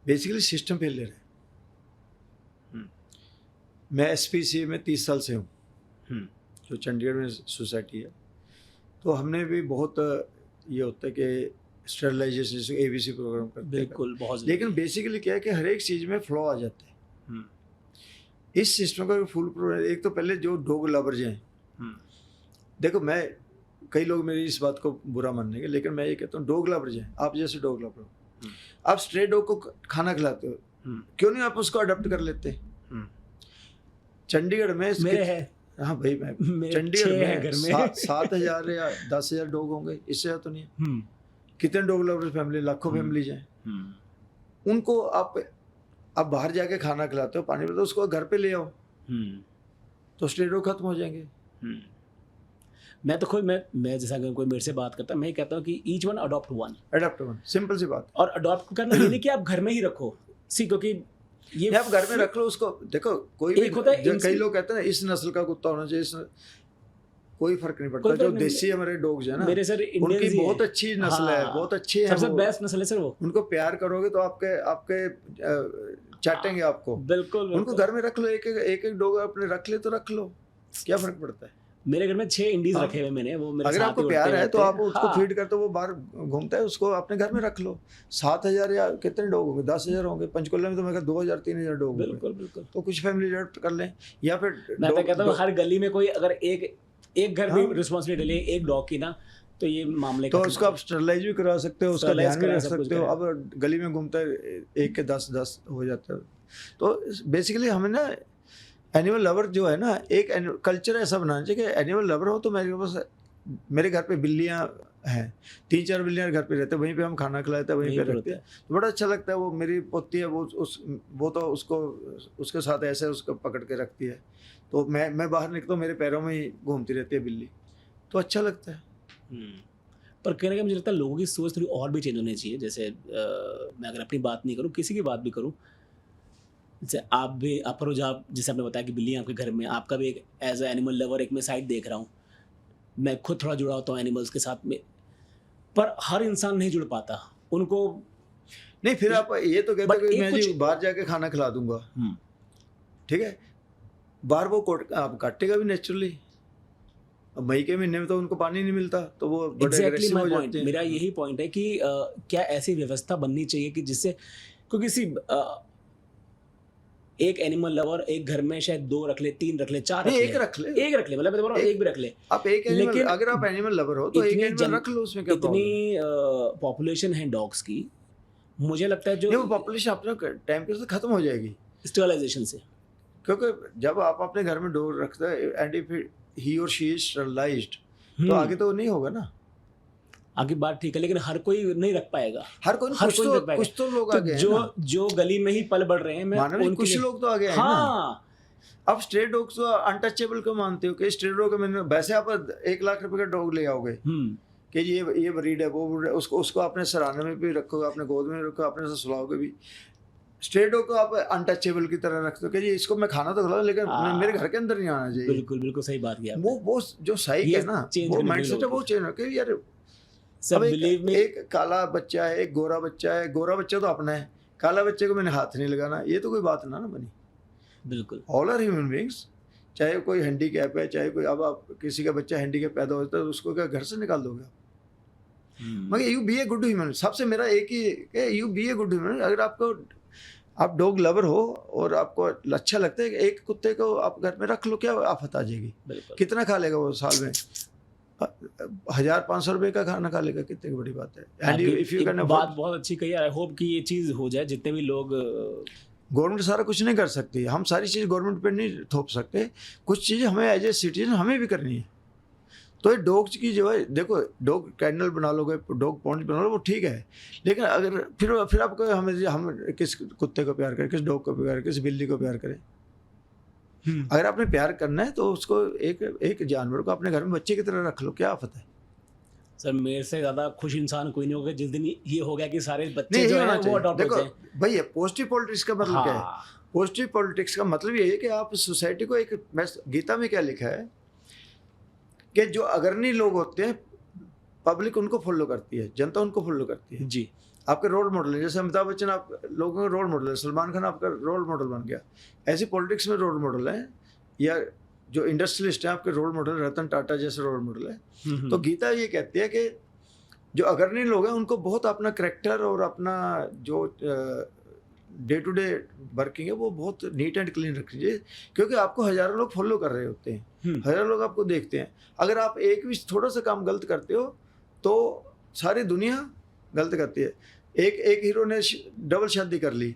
बेसिकली सिस्टम फेलियर है। मैं SPCA में 30 साल से हूँ, जो चंडीगढ़ में सोसाइटी है। तो हमने भी बहुत ये होता है कि स्टरलाइजेशन, ABC प्रोग्राम करते हैं, बिल्कुल बहुत। लेकिन बेसिकली क्या है कि हर एक चीज़ में फ्लॉ आ जाता है। इस सिस्टम का फुल प्रूफ, एक तो पहले जो डॉग लवर्स हैं, देखो मैं, कई लोग मेरी इस बात को बुरा मानेंगे, लेकिन मैं ये कहता हूँ डॉग लवर्स हैं, आप जैसे डॉग लवर हो, आप स्ट्रे डॉग को खाना खिलाते हो, क्यों नहीं आप उसको अडॉप्ट कर लेते? चंडीगढ़ में मेरे है, हाँ भाई, मैं चंडीगढ़ में 7,000 या 10,000 डॉग होंगे, इससे ज़्यादा तो नहीं है। कितने डॉग लवर्स फैमिली, लाखों फैमिलीज हैं। उनको आप बाहर जाके खाना खिलाते हो, पानी पिलाते हो, उसको घर पे ले आओ, तो स्ट्रे डॉग खत्म हो जाएंगे। मैं तो मैं जैसा अगर कोई मेरे से बात करता है, मैं कहता हूँ कि each one adopt one, simple सी बात। और अडॉप्ट करना ये नहीं कि आप घर में ही रखो, क्योंकि ये आप घर में रख लो उसको। देखो कोई भी होता है, कई लोग कहते हैं इस नस्ल का कुत्ता होना चाहिए, कोई फर्क नहीं पड़ता। जो देसी हमारे डॉग्स है ना, मेरे सर उनकी बहुत अच्छी नस्ल है, बहुत अच्छी है, सबसे बेस्ट नस्ल है सर वो। उनको प्यार करोगे तो आपके चाटेंगे आपको, बिल्कुल। उनको घर में रख लो, एक एक डॉग अपने रख ले तो रख लो, क्या फर्क पड़ता है। मेरे घर में 6 इंडीज हाँ। रखे हुए मैंने, वो मेरे अगर साथ आपको ही प्यार उड़ते है तो रहते आप हैं। उसको हाँ, फीड करते हो, वो बाहर घूमता है, उसको अपने घर में रख लो। 7,000 या कितने डॉग होंगे, 10,000 होंगे। पंचकुला में तो मेरे 2,000 3,000 डॉग होंगे। बिल्कुल बिल्कुल। तो कुछ फैमिली अडॉप्ट कर लें, या फिर मैं तो कहता हूँ हर गली में कोई अगर एक घर भी हाँ। रिस्पॉन्सिबिलिटी ले एक डॉग की ना, तो ये मामले तो खत्म उसको हो आप स्टरलाइज भी करा सकते हो, उसका Sterilize ध्यान भी करा, रख सब कुछ सकते हो। करा। अब गली में घूमता है, एक के 10 हो जाता है। तो बेसिकली हमें ना एनिमल लवर जो है ना, एक कल्चर ऐसा बनाना चाहिए कि एनिमल लवर हो तो मेरे पास, मेरे घर पे बिल्लियाँ हैं, 3-4 बिल्लियाँ घर पे रहते हैं, वहीं पे हम खाना खिलाते हैं, वहीं वहीं पे पर रखते होता हैं। तो बड़ा अच्छा लगता है। वो मेरी पोती है, वो तो उसको उसके साथ ऐसे उसको पकड़ के रखती है। तो मैं बाहर निकलता हूँ, मेरे पैरों में ही घूमती रहती है बिल्ली, तो अच्छा लगता है। पर कहने का मुझे लगता है लोगों की सोच थोड़ी और भी चेंज होनी चाहिए। जैसे मैं अगर अपनी बात नहीं करूँ, किसी की बात भी करूँ, जैसे आप भी, आप रोज आप जैसे आपने बताया कि बिल्ली आपके घर में, आपका भी एक एज अ एनिमल लवर एक मैं साइड देख रहा हूँ, मैं खुद थोड़ा जुड़ा होता हूँ एनिमल्स के साथ में, पर हर इंसान नहीं जुड़ पाता उनको। नहीं, फिर आप ये तो कहते बट हो कि एक मैं कुछ जी बाहर जाके खाना खिला दूंगा, ठीक है, बाहर वो आप काटेगा भी नेचुरली। अब मई के महीने में तो उनको पानी नहीं मिलता, तो वो बड़े एग्जैक्टली अग्रेसिव माई हो पॉइंट, जाते हैं। मेरा यही पॉइंट है कि क्या ऐसी व्यवस्था बननी चाहिए कि जिससे, क्योंकि सी एक एनिमल लवर एक घर में शायद 2 रख ले, 3 रख ले, 4 नहीं, रख एक ले, रख ले, एक रख ले, मतलब मैं तो बोल रहा हूँ एक भी रख ले। आप एक एनिमल, लेकिन अगर आप एनिमल लवर हो तो एक एनिमल रख लो, उसमें क्या इतनी प्रॉब्लम है। पॉपुलेशन है डॉग्स की, मुझे लगता है जो नहीं, वो पॉपुलेशन अपना टाइम पे से खत्म हो जाएगी, स्टरलाइजेशन से। क्योंकि जब आप अपने घर में डोर रखते हैं एंड इफ ही और शी इज स्टरलाइज्ड, तो आगे तो नहीं होगा ना। आगे बात ठीक है, लेकिन हर कोई नहीं रख पाएगा, हर कोई नहीं, हर कोई नहीं रख पाएगा। कुछ तो लोग तो आगे हैं जो ना। जो गली में ही पल बढ़ रहे हैं, मैं मानव जी, उनके कुछ लिए, लोग तो आगे हैं ना। हाँ, अब स्ट्रे डॉग्स तो अनटचेबल को मानते हो कि स्ट्रे डॉग मैंने, वैसे आप 1 लाख रुपए का डॉग ले आओगे कि ये ब्रीड है, वो breed है, उसको अपने सराहने में भी रखोगे, अपने गोद में रखो, अपने से सुलाओगे भी। स्ट्रे डॉग को आप अनटचेबल की तरह रखते हो कि जी इसको मैं खाना तो खिलाऊं, लेकिन मेरे घर के अंदर नहीं आना चाहिए। बिल्कुल बिल्कुल सही बात की आपने। वो जो साइक ये है ना, change वो करनी माइंडसेट है, पड़ेगी वो चेंज हो कि यार सब अब बिलीव में। एक काला बच्चा है, एक गोरा बच्चा है, गोरा बच्चा तो अपना है, काला बच्चे को मैंने हाथ नहीं लगाना, ये तो कोई बात ना बनी। बिल्कुल, ऑल आर ह्यूमन बींग्स, चाहे कोई हैंडीकैप है, चाहे कोई, अब आप किसी का बच्चा हैंडीकैप पैदा होता है तो उसको क्या घर से निकाल दोगे आप? मगर you be a good human, सबसे मेरा एक ही, you be a good human. अगर आपको, आप डॉग लवर हो और आपको अच्छा लगता है कि एक कुत्ते को आप घर में रख लो, क्या आफत आ जाएगी? बिल्कुल। कितना खा लेगा वो साल में? 1,000-500 रुपए का खाना खा लेगा, कितनी बड़ी बात है। एंड इफ यू कैन बात बहुत अच्छी कही। आई होप कि ये चीज़ हो जाए, जितने भी लोग। गवर्नमेंट सारा कुछ नहीं कर सकती, हम सारी चीज़ गवर्नमेंट पे नहीं थोप सकते, कुछ चीज़ें हमें एज ए सिटीजन हमें भी करनी है। तो ये डॉग्स की जो है, देखो डॉग कैंडल बना लोगे, डॉग पॉन्ड बना लो, वो ठीक है, लेकिन अगर फिर आपको हम किस कुत्ते को प्यार करें, किस डॉग को प्यार करें, किस बिल्ली को प्यार करें? अगर आपने प्यार करना है तो उसको एक जानवर को अपने घर में बच्चे की तरह रख लो, क्या आफत है? सर मेरे से ज़्यादा खुश इंसान कोई नहीं होगा जिस दिन ये हो गया कि सारे बच्चे नहीं जो होना हैं वो चाहिए। अडॉप्ट हो देखो जाएं। भैया, पॉजिटिव पॉलिटिक्स का मतलब क्या है? हाँ, पॉजिटिव पॉलिटिक्स का मतलब ये है कि आप सोसाइटी को एक, गीता में क्या लिखा है कि जो अग्रणी लोग होते हैं, पब्लिक उनको फॉलो करती है, जनता उनको फॉलो करती है। जी, आपके रोल मॉडल है, जैसे अमिताभ बच्चन आप लोगों का रोल मॉडल है, सलमान खान आपका रोल मॉडल बन गया, ऐसे पॉलिटिक्स में रोल मॉडल है, या जो इंडस्ट्रियलिस्ट हैं आपके रोल मॉडल, रतन टाटा जैसे रोल मॉडल है। तो गीता ये कहती है कि जो अग्रणी लोग हैं उनको बहुत अपना करैक्टर और अपना जो डे टू डे वर्किंग है वो बहुत नीट एंड क्लीन रखनी चाहिए, क्योंकि आपको हज़ारों लोग फॉलो कर रहे होते हैं, हज़ारों लोग आपको देखते हैं। अगर आप एक भी थोड़ा सा काम गलत करते हो तो सारी दुनिया गलत करती है। एक हीरो ने डबल शादी कर ली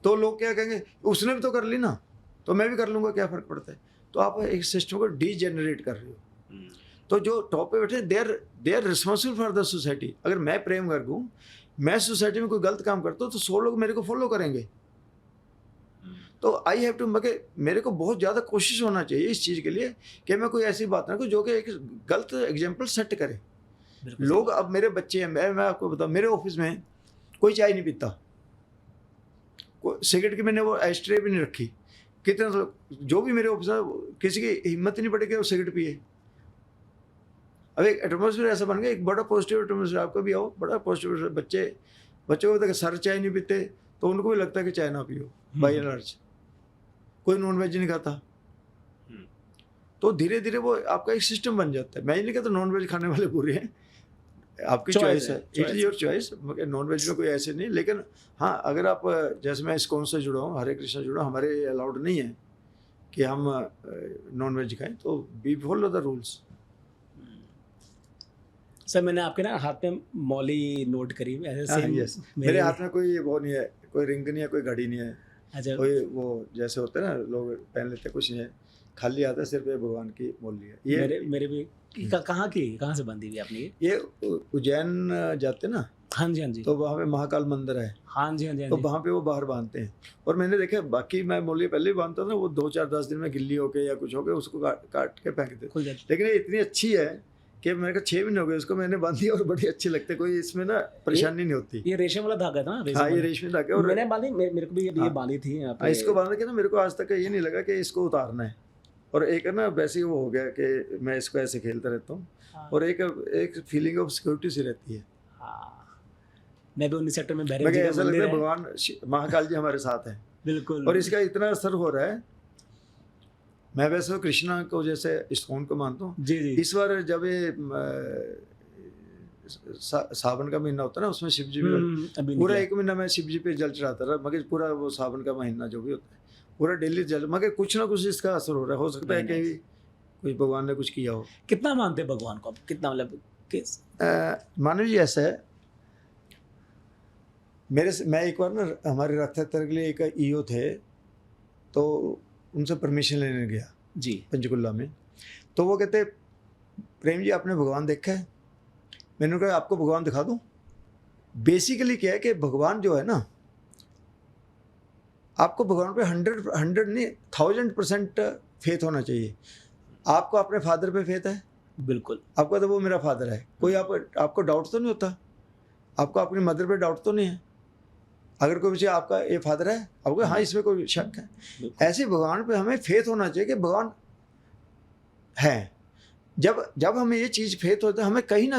तो लोग क्या कहेंगे, उसने भी तो कर ली ना, तो मैं भी कर लूँगा, क्या फ़र्क पड़ता है? तो आप एक सिस्टम को डीजेनरेट कर रहे हो। तो जो टॉप पे बैठे, they are responsible for the society. अगर मैं प्रेम कर दूँ, मैं सोसाइटी में कोई गलत काम करता हूँ तो 100 लोग मेरे को फॉलो करेंगे। तो आई हैव टू, मेरे को बहुत ज़्यादा कोशिश होना चाहिए इस चीज़ के लिए कि मैं कोई ऐसी बात ना करूँ जो कि एक गलत एग्जाम्पल सेट करे। लोग, अब मेरे बच्चे हैं, मैं आपको बताऊँ, मेरे ऑफिस में कोई चाय नहीं पीता, सिगरेट की मैंने वो एस्ट्रे भी नहीं रखी। कितने जो भी मेरे ऑफिस में, किसी की हिम्मत ही नहीं पड़ी कि वो सिगरेट पिए। अब एक एटमोसफियर ऐसा बन गया, एक बड़ा पॉजिटिव एटमोसफियर, आपको भी आओ, बड़ा पॉजिटिव। बच्चों को पता है कि सर चाय नहीं पीते तो उनको भी लगता है कि चाय ना पियो, बाई एंड लार्ज। कोई नॉन वेज नहीं खाता। तो धीरे धीरे वो आपका एक सिस्टम बन जाता है। मैं ये नहीं कहता नॉन वेज खाने वाले बुरे हैं, आपकी चॉइस है, इट इज़ योर चॉइस, मगर नॉन वेज में कोई ऐसे नहीं। लेकिन हाँ, अगर आप जैसे मैं इस्कॉन से जुड़ा हूँ, हरे कृष्णा जुड़ा हूँ, हमारे अलाउड नहीं है कि हम नॉन वेज खाएं, तो we follow the rules. Sir मैंने आपके ना हाथ में मौली नोट करी ऐसे सेम। यस, मेरे हाथ में कोई वो नहीं है, कोई रिंग नहीं है, कोई घड़ी नहीं है, अच्छा, कोई वो जैसे होता है ना लोग पहन लेते, कुछ नहीं है, खाली हाथ है, सिर्फ ये भगवान की मौली है। ये मेरे भी कहाँ से बंदी हुई आपने ये उज्जैन जाते ना, हाँ जी हाँ जी, तो वहाँ पे महाकाल मंदिर है, हाँ जी हाँ जी, तो वहाँ पे वो बाहर बांधते हैं। और मैंने देखा, बाकी मैं मौली पहले ही बांधता था, वो 2-4-10 दिन में गिल्ली होके या कुछ हो गया उसको काट के फेंक देते। लेकिन ये इतनी अच्छी है कि मेरे को 6 महीने हो गए उसको मैंने बांधी, और बड़ी अच्छी लगती है, कोई इसमें ना परेशानी नहीं होती। ये रेशम वाला धागा था ना? हाँ, ये रेशमी धागा। और मैंने बांधी, मेरे को भी ये बांधी थी यहाँ पे। इसको बांध के ना मेरे को आज तक ये नहीं लगा कि इसको उतारना है। और एक है ना वैसे ही वो हो गया कि मैं इसको ऐसे खेलता रहता हूँ, और एक फीलिंग ऑफ सिक्योरिटी सी रहती है। मैं भी 19 सेक्टर में मैं ऐसा लगता है भगवान महाकाल जी हमारे साथ हैं। बिल्कुल। और इसका इतना असर हो रहा है, मैं वैसे कृष्णा को जैसे इस्कॉन को मानता हूँ जी जी। इस बार जब ये सावन का महीना होता है ना, उसमें शिव जी भी पूरा 1 महीना मैं शिव जी पे जल चढ़ाता रहा, मगर पूरा वो सावन का महीना जो भी होता है पूरा डेली जल, मगर कुछ ना कुछ इसका असर हो रहा है। हो सकता है कि कोई भगवान ने कुछ किया हो। कितना मानते हैं भगवान को आप? कितना मतलब मानव जी ऐसा है, मैं एक बार ना हमारे रथ यात्रा के लिए एक ईओ थे, तो उनसे परमिशन लेने गया जी पंचकुला में। तो वो कहते, प्रेम जी आपने भगवान देखा है? मैंने कहा आपको भगवान दिखा दूं। बेसिकली क्या है कि भगवान जो है ना, आपको भगवान पे 100 नहीं 1000% फेथ होना चाहिए। आपको अपने फादर पे फेथ है? बिल्कुल। आपका तो वो मेरा फादर है, कोई आपको डाउट तो नहीं होता? आपको अपनी मदर पे डाउट तो नहीं है? अगर कोई पूछे आपका ये फादर है, आपको हाँ इसमें कोई शक है? ऐसे भगवान पे हमें फेथ होना चाहिए कि भगवान है। जब हमें ये चीज़ फेथ होता है, हमें कहीं ना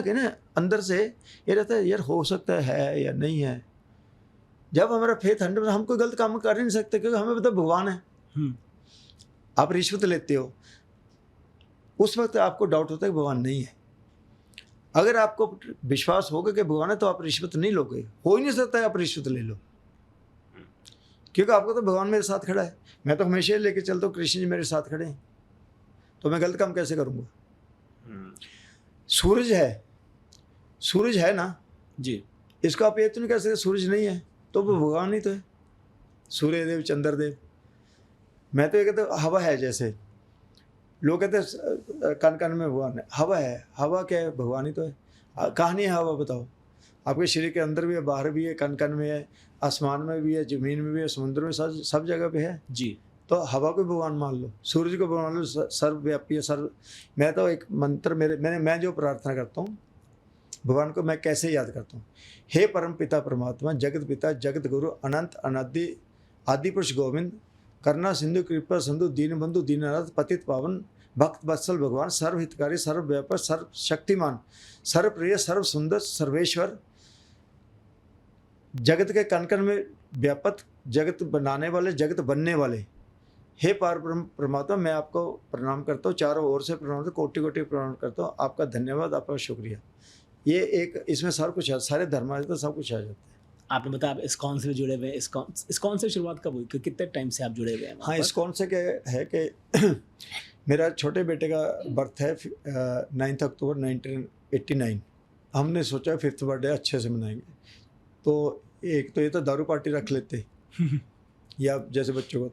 अंदर से ये रहता है यार हो सकता है या नहीं है। जब हमारा फेथ 100%, हम कोई गलत काम कर ही नहीं सकते, क्योंकि हमें पता भगवान है। आप रिश्वत लेते हो, उस वक्त आपको डाउट होता है कि भगवान नहीं है। अगर आपको विश्वास होगा कि भगवान है तो आप रिश्वत नहीं लोगे, हो ही नहीं सकता है आप रिश्वत ले लो, क्योंकि आपको तो भगवान मेरे साथ खड़ा है। मैं तो हमेशा लेके चलता हूँ कृष्ण जी मेरे साथ खड़े हैं, तो मैं गलत काम कैसे करूँगा? सूरज है ना जी, इसको आप ये तो नहीं कह सकते सूरज नहीं है, तो वो भगवान ही तो है। सूर्य देव, चंद्र देव। मैं तो ये कहता हूँ हवा है, जैसे लोग कहते हैं कण कण में भगवान है। हवा है, हवा क्या है? भगवान ही तो है। कहानी है हवा, बताओ। आपके शरीर के अंदर भी है, बाहर भी है, कण कण में है, आसमान में भी है, जमीन में भी है, समुद्र में, सब जगह पे है जी। तो हवा को भगवान मान लो, सूरज को भगवान लो, सर्वव्यापी है, सर्व। मैं तो एक मंत्र मैं जो प्रार्थना करता हूँ भगवान को, मैं कैसे याद करता हूँ, हे परम पिता परमात्मा, जगत पिता जगत गुरु, अनंत अनादि आदि पुरुष गोविंद, करुणा सिंधु कृपा सिंधु दीन बंधु दीननाथ पतित पावन भक्त वत्सल भगवान, सर्व हितकारी, सर्व व्यापक, सर्व शक्तिमान, सर्व प्रिय, सर्व सुंदर, सर्वेश्वर, जगत के कण कण में व्यापक, जगत बनाने वाले, जगत बनने वाले, हे पार परमात्मा, मैं आपको प्रणाम करता हूँ, चारों ओर से प्रणाम, कोटि कोटि प्रणाम करता हूँ। आपका धन्यवाद, आपका शुक्रिया। ये एक इसमें सब कुछ है, सारे धर्म आ जाते हैं, सब कुछ आ जाता है। आपने बताया आप इस्कॉन से भी जुड़े हुए हैं। इस्कॉन से शुरुआत कब हुई? कितने टाइम से आप जुड़े हुए हैं? हाँ, इस्कॉन से क्या है कि मेरा छोटे बेटे का बर्थ है 9 अक्टूबर 1989। हमने सोचा 5th बर्थडे अच्छे से मनाएंगे, तो एक तो ये तो दारू पार्टी रख लेते या जैसे बच्चों को,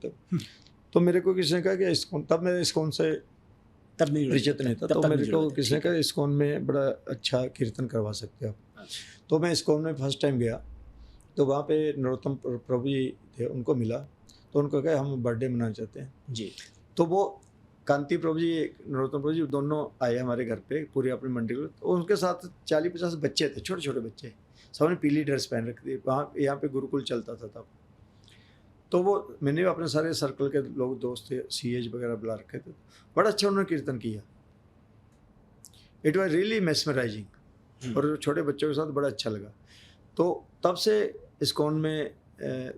तो मेरे को किसी ने कहा कि इस्कॉन, तब मैं इस्कॉन से तब नहीं परिचित नहीं था, तो मेरे को किसी ने कहा इस्कॉन में बड़ा अच्छा कीर्तन करवा सकते हो आप। तो मैं इस्कॉन में फर्स्ट टाइम गया, तो वहाँ पे नरोत्तम प्रभु जी थे, उनको मिला, तो उनको कहा हम बर्थडे मनाना चाहते हैं जी। तो वो कांति प्रभु जी, नरोत्तम प्रभु जी दोनों आए हमारे घर पे, पूरी अपनी मंडी को। तो उनके साथ 40-50 बच्चे थे, छोटे छोटे बच्चे, सबने पीली ड्रेस पहन रखी थी। वहाँ यहाँ पे गुरुकुल चलता था तब। तो वो मैंने भी अपने सारे सर्कल के लोग दोस्त थे, CH वगैरह बुला रखे थे। बड़ा अच्छा उन्होंने कीर्तन किया, इट वॉज रियली मेस्मराइजिंग, और छोटे बच्चों के साथ बड़ा अच्छा लगा। तो तब से इस्कॉन में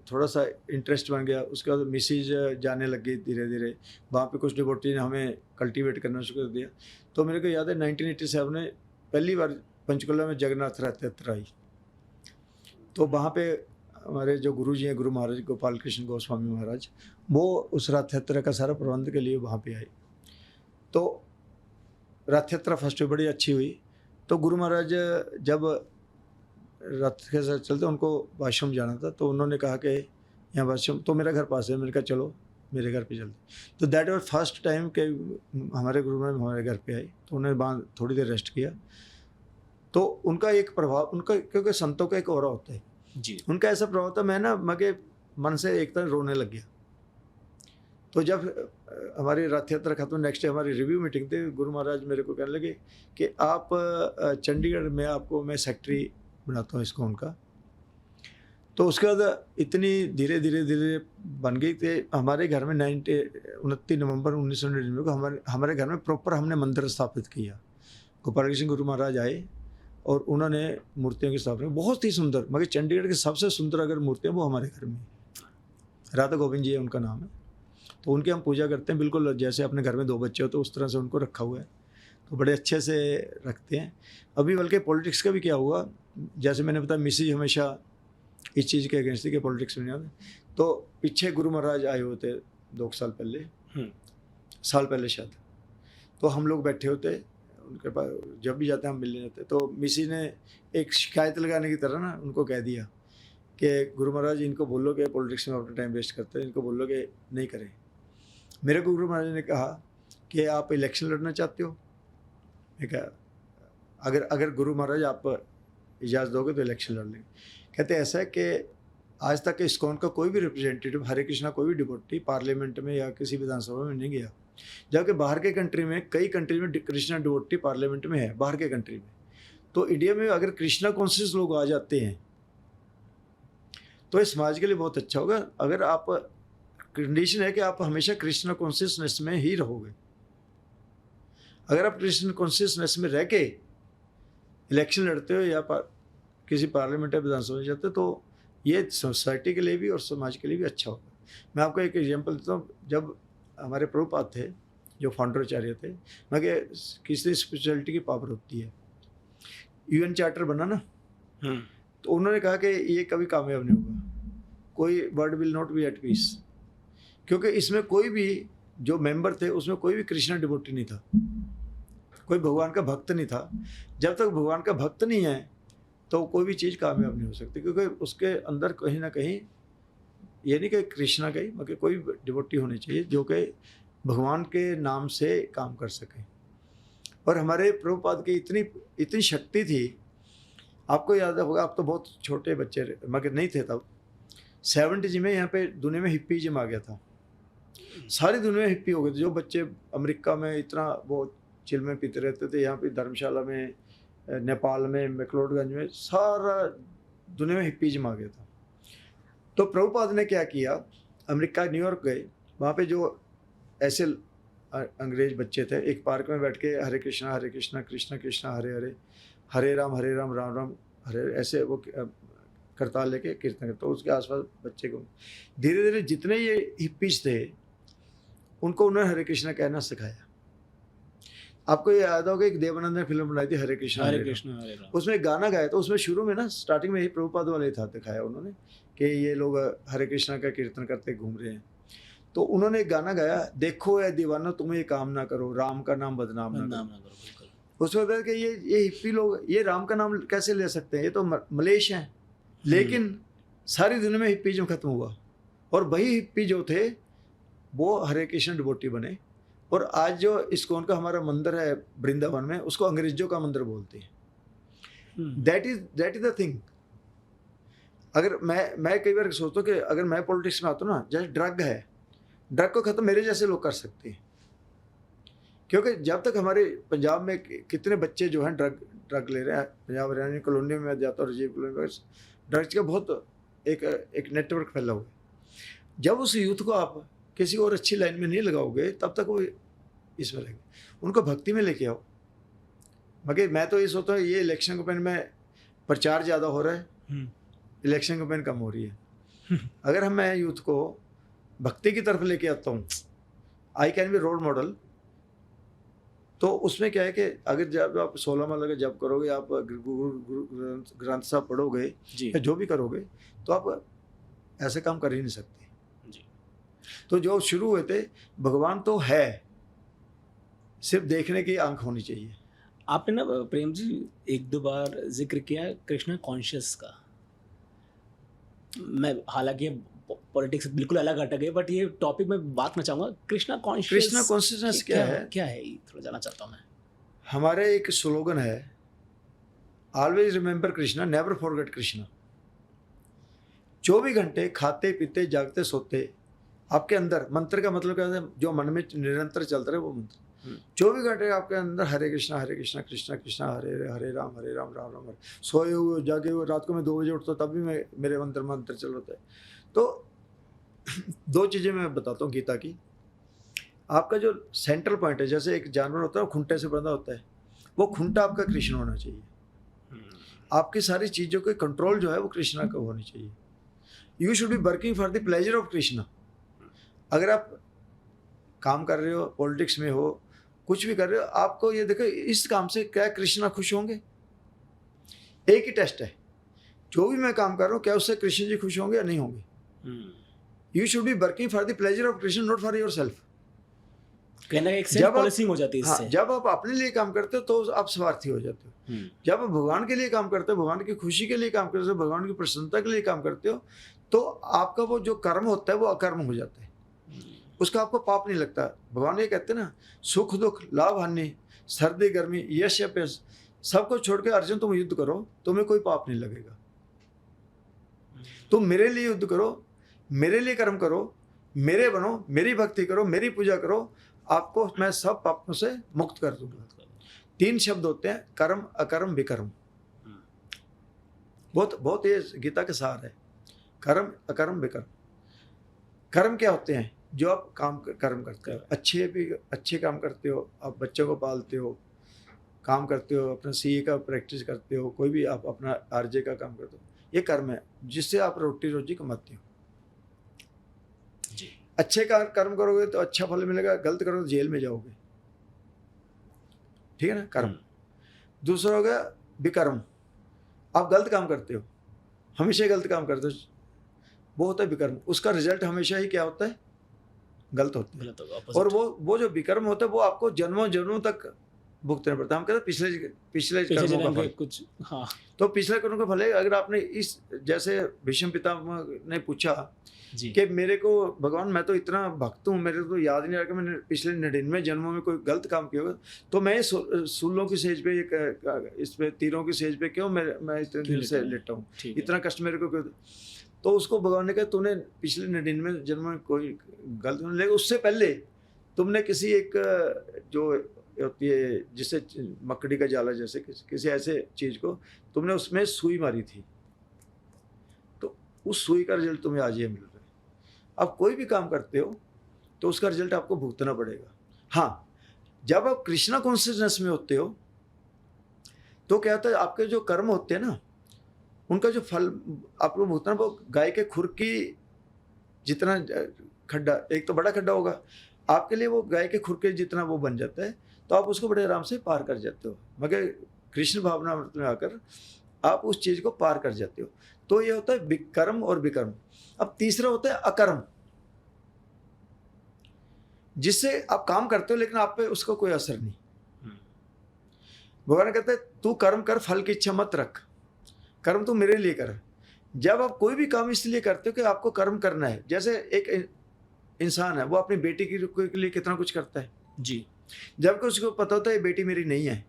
थोड़ा सा इंटरेस्ट बन गया। उसके बाद मिसेज जाने लग गई धीरे धीरे, वहाँ पे कुछ डिवोटी ने हमें कल्टीवेट करना शुरू कर दिया। तो मेरे को याद है 1987 में पहली बार पंचकुला में जगन्नाथ रथ यात्रा आई। तो वहाँ पे हमारे जो गुरु जी हैं, गुरु महाराज गोपाल कृष्ण गोस्वामी महाराज, वो उस रथ यात्रा का सारा प्रबंध के लिए वहाँ पे आए। तो रथ यात्रा फर्स्ट बड़ी अच्छी हुई। तो गुरु महाराज जब रथ के साथ चलते उनको वाशरूम जाना था, तो उन्होंने कहा कि यहाँ वाशरूम, तो मेरा घर पास है, मैंने कहा चलो मेरे घर पे चलते। तो दैट वाज फर्स्ट टाइम के हमारे गुरु महाराज हमारे घर पे आए। तो उन्होंने वहाँ थोड़ी देर रेस्ट किया। तो उनका एक प्रभाव, उनका, क्योंकि संतों का एक ऑरा होता है जी, उनका ऐसा प्रभाव था, मैं ना मगे मन से एक तरह रोने लग गया। तो जब हमारी रथ यात्रा खत्म, नेक्स्ट डे हमारी रिव्यू मीटिंग थी, गुरु महाराज मेरे को कहने लगे कि आप चंडीगढ़ में आपको मैं सेक्रेटरी बनाता हूँ इसको उनका। तो उसके बाद इतनी धीरे धीरे धीरे बन गई थी। हमारे घर में 29 नवंबर 1999 को हमारे घर में प्रॉपर हमने मंदिर स्थापित किया। गोपाल कृष्ण गुरु महाराज आए और उन्होंने मूर्तियों की स्थापना, बहुत ही सुंदर, मगर चंडीगढ़ की सबसे सुंदर अगर मूर्तियाँ वो हमारे घर में, राधा गोविंद जी है उनका नाम है। तो उनकी हम पूजा करते हैं, बिल्कुल जैसे अपने घर में 2 बच्चे हो तो उस तरह से उनको रखा हुआ है। तो बड़े अच्छे से रखते हैं। अभी बल्कि पॉलिटिक्स का भी क्या हुआ, जैसे मैंने बताया मिसेज हमेशा इस चीज़ के अगेंस्ट थी कि पॉलिटिक्स में नहीं आते। तो पीछे गुरु महाराज आए होते 2 साल पहले, साल पहले शायद। तो हम लोग बैठे होते उनके पास, जब भी जाते हैं हम मिलने जाते। तो मिसी ने एक शिकायत लगाने की तरह ना उनको कह दिया कि गुरु महाराज इनको बोलो कि पॉलिटिक्स में अपना टाइम वेस्ट करते हैं, इनको बोलो कि नहीं करें। मेरे को गुरु महाराज ने कहा कि आप इलेक्शन लड़ना चाहते हो। मैं कहा अगर गुरु महाराज आप इजाज़त दोगे तो इलेक्शन लड़ लेंगे। कहते ऐसा है कि आज तक इस्कॉन का कोई भी रिप्रेजेंटेटिव, हरे कृष्णा कोई भी डिवोटी पार्लियामेंट में या किसी विधानसभा में नहीं गया, जबकि बाहर के कंट्री में, कई कंट्री में कृष्णा डिवोटी पार्लियामेंट में है, बाहर के कंट्री में। तो इंडिया में अगर कृष्णा कॉन्शियस लोग आ जाते हैं तो इस समाज के लिए बहुत अच्छा होगा। अगर आप, कंडीशन है कि आप हमेशा कृष्णा कॉन्शियसनेस में ही रहोगे। अगर आप कृष्ण कॉन्शियसनेस में रह के इलेक्शन लड़ते हो या किसी पार्लियामेंट या विधानसभा में जाते हो, तो ये सोसाइटी के लिए भी और समाज के लिए भी अच्छा होगा। मैं आपको एक एग्जांपल देता हूँ। जब हमारे प्रभुपाद थे, जो फाउंडराचार्य थे, मगर किसी स्पिरिचुअलिटी की पावर होती है। यूएन चार्टर बना ना, तो उन्होंने कहा कि ये कभी कामयाब नहीं होगा, कोई world will not be at peace, क्योंकि इसमें कोई भी जो मेंबर थे उसमें कोई भी कृष्णा डिवोटी नहीं था, कोई भगवान का भक्त नहीं था। जब तक भगवान का भक्त नहीं है तो कोई भी चीज़ कामयाब नहीं हो सकती, क्योंकि उसके अंदर कहीं ना कहीं, ये नहीं कि कृष्णा का ही, मगर कोई डिवोटी होनी चाहिए जो कि भगवान के नाम से काम कर सके। और हमारे प्रभुपाद की इतनी शक्ति थी। आपको याद होगा, आप तो बहुत छोटे बच्चे मगर नहीं थे तब, 70s में यहाँ पे दुनिया में हिप्पीज़म आ गया था। सारी दुनिया में हिप्पी हो गए थे। जो बच्चे अमेरिका में इतना वो चिलमे पीते रहते थे, यहाँ पे धर्मशाला में, नेपाल में, मैक्लोडगंज में, सारा दुनिया में हिप्पीज़म आ गया था। तो प्रभुपाद ने क्या किया, अमेरिका न्यूयॉर्क गए, वहाँ पे जो ऐसे अंग्रेज बच्चे थे, एक पार्क में बैठ के हरे कृष्णा कृष्णा कृष्णा हरे हरे, हरे राम राम राम हरे, ऐसे वो करताल लेके कीर्तन करते। तो उसके आसपास बच्चे को धीरे धीरे जितने ये हिप्पीज थे उनको उन्होंने हरे कृष्णा कहना सिखाया। आपको ये याद होगा, एक देवानंद ने फिल्म बनाई थी हरे कृष्णा हरे राम, उसमें गाना गाया। तो उसमें शुरू में ना स्टार्टिंग में ही प्रभुपाद वाले था दिखाया उन्होंने कि ये लोग हरे कृष्णा का कीर्तन करते घूम रहे हैं। तो उन्होंने एक गाना गाया, देखो ए दीवाना तुम्हें ये काम ना करो, राम का नाम बदनाम ना करो। उसमें बताया कि ये हिप्पी लोग ये राम का नाम कैसे ले सकते हैं, ये तो मलेश हैं। लेकिन सारी दुनिया में हिप्पीज़म खत्म हुआ और वही हिप्पी जो थे वो हरे कृष्ण डिवोटी बने। और आज जो इस्कॉन का हमारा मंदिर है वृंदावन में, उसको अंग्रेजों का मंदिर बोलते हैं। That is the thing. अगर मैं कई बार सोचता हूँ कि अगर मैं पॉलिटिक्स में आता हूँ ना, जैसे ड्रग है, ड्रग को ख़त्म मेरे जैसे लोग कर सकते हैं। क्योंकि जब तक हमारे पंजाब में कितने बच्चे जो हैं ड्रग ले रहे हैं, पंजाब हरियाणा कॉलोनी में जाता हूँ, राजीव कॉलोनी में ड्रग्स का बहुत एक नेटवर्क फैला हुआ है। जब उस यूथ को आप किसी और अच्छी लाइन में नहीं लगाओगे तब तक वो इसमें रहेंगे। उनको भक्ति में लेके आओ। मगर मैं तो ये सोचता हूँ, ये इलेक्शन कैंपेन में प्रचार ज़्यादा हो रहा है, इलेक्शन कैंपेन कम हो रही है। अगर मैं यूथ को भक्ति की तरफ लेके आता हूँ, I can be role model, तो उसमें क्या है कि अगर जब आप 16 माला का जप करोगे, आप गुरु ग्रंथ साहब पढ़ोगे या जो भी करोगे, तो आप ऐसे काम कर ही नहीं सकते जी। तो जो शुरू हुए थे, भगवान तो है, सिर्फ देखने की आंख होनी चाहिए। आपने ना प्रेम जी एक दो बार जिक्र किया कृष्णा कॉन्शियस का। मैं हालांकि पॉलिटिक्स बिल्कुल अलग हट गए, बट ये टॉपिक में बात करना चाहूँगा। कृष्णा कॉन्शियसनेस क्या है? क्या है ये थोड़ा जानना चाहता हूँ मैं। हमारे एक स्लोगन है, always remember Krishna, never forget Krishna. 24 घंटे खाते पीते जागते सोते आपके अंदर, मंत्र का मतलब क्या है, जो मन में निरंतर चलता रहे वो मंत्र। 24 घंटे आपके अंदर हरे कृष्णा कृष्णा कृष्णा हरे हरे राम राम राम हरे। सोए हुए जागे हुए, रात को मैं 2 बजे उठता तब भी मेरे मंत्र चल रहा है। तो 2 चीज़ें मैं बताता हूँ गीता की। आपका जो सेंट्रल पॉइंट है, जैसे एक जानवर होता है वो खुंटे से बंधा होता है, वो खुंटा आपका कृष्ण होना चाहिए। आपकी सारी चीज़ों के कंट्रोल जो है वो कृष्णा का होनी चाहिए। You should be working for the pleasure of Krishna. अगर आप काम कर रहे हो, पॉलिटिक्स में हो, कुछ भी कर रहे हो, आपको ये देखो इस काम से क्या कृष्णा खुश होंगे? एक ही टेस्ट है, जो भी मैं काम कर रहा हूँ क्या उससे कृष्ण जी खुश होंगे या नहीं होंगे? You should be working for the pleasure of Krishna, not for your self. कहना एक सेल्फ पॉलिसिंग हो जाती है इससे। हाँ, जब आप अपने लिए काम करते हो तो आप स्वार्थी हो जाते हो। जब आप भगवान के लिए काम करते हो, भगवान की खुशी के लिए काम करते हो, भगवान की प्रसन्नता के लिए काम करते हो, तो आपका वो जो कर्म होता है वो अकर्म हो जाता है, उसका आपको पाप नहीं लगता। भगवान ये कहते हैं ना, सुख दुख लाभ हानि सर्दी गर्मी यश अपयश सबको छोड़ के अर्जुन तुम युद्ध करो, तुम्हें कोई पाप नहीं लगेगा। तुम मेरे लिए युद्ध करो, मेरे लिए कर्म करो, मेरे बनो, मेरी भक्ति करो, मेरी पूजा करो, आपको मैं सब पापों से मुक्त कर दूंगा। 3 शब्द होते हैं, कर्म अकर्म विकर्म। बहुत ये गीता के सार है, कर्म अकर्म विकर्म। कर्म क्या होते हैं? जो आप कर्म करते हो, अच्छे काम करते हो, आप बच्चों को पालते हो, काम करते हो, अपना सीए का प्रैक्टिस करते हो, कोई भी आप अपना आरजे का काम करते हो, ये कर्म है जिससे आप रोटी रोजी कमाते हो जी। अच्छे का कर्म करोगे तो अच्छा फल मिलेगा, गलत करोगे तो जेल में जाओगे, ठीक है ना, कर्म। दूसरा हो गया विकर्म, आप गलत काम करते हो, हमेशा गलत काम करते हो, वो होता है विकर्म। उसका रिजल्ट हमेशा ही क्या होता है? गलत होता है। और वो जो विकर्म होता है वो आपको जन्मों जन्मों तक भुगतना पड़ता है। हम कहते हैं पिछले कर्मों का फल कुछ। हाँ, तो पिछले कर्मों का फल है। अगर आपने इस, जैसे भीष्म पितामह ने पूछा कि मेरे को भगवान, मैं तो इतना भक्त हूँ, मेरे को याद नहीं आ रहा कि मैंने पिछले 99 जन्मों में कोई गलत काम किया होगा, तो मैं सूलों की सेज पे, इस पे तीरों की सेज पे क्यों मैं इतने दिन से लेटा हूँ, इतना कष्ट मेरे को क्यों? तो उसको भगवान ने कहा, तूने पिछले 99 जन्म में कोई गलत नहीं, लेकिन उससे पहले तुमने किसी एक जो होती है जिससे मकड़ी का जाला जैसे किसी ऐसे चीज़ को तुमने उसमें सुई मारी थी, तो उस सुई का रिजल्ट तुम्हें आज ये मिल रहा है। अब कोई भी काम करते हो तो उसका रिजल्ट आपको भुगतना पड़ेगा। हाँ, जब आप कृष्णा कॉन्शियसनेस में होते हो तो क्या होता है, आपके जो कर्म होते हैं ना, उनका जो फल आपको भुगतना, वो गाय के खुर की जितना खड्डा, एक तो बड़ा खड्डा होगा आपके लिए, वो गाय के खुर के जितना वो बन जाता है, तो आप उसको बड़े आराम से पार कर जाते हो। मगर कृष्ण भावना में आकर आप उस चीज़ को पार कर जाते हो। तो ये होता है कर्म और विकर्म। अब तीसरा होता है अकर्म, जिससे आप काम करते हो लेकिन आप पे उसका कोई असर नहीं। भगवान कहते हैं तू कर्म कर, फल की इच्छा मत रख, कर्म तो मेरे लिए कर। जब आप कोई भी काम इसलिए करते हो कि आपको कर्म करना है, जैसे एक इंसान है वो अपनी बेटी के लिए कितना कुछ करता है जी, जबकि उसको पता होता है बेटी मेरी नहीं है,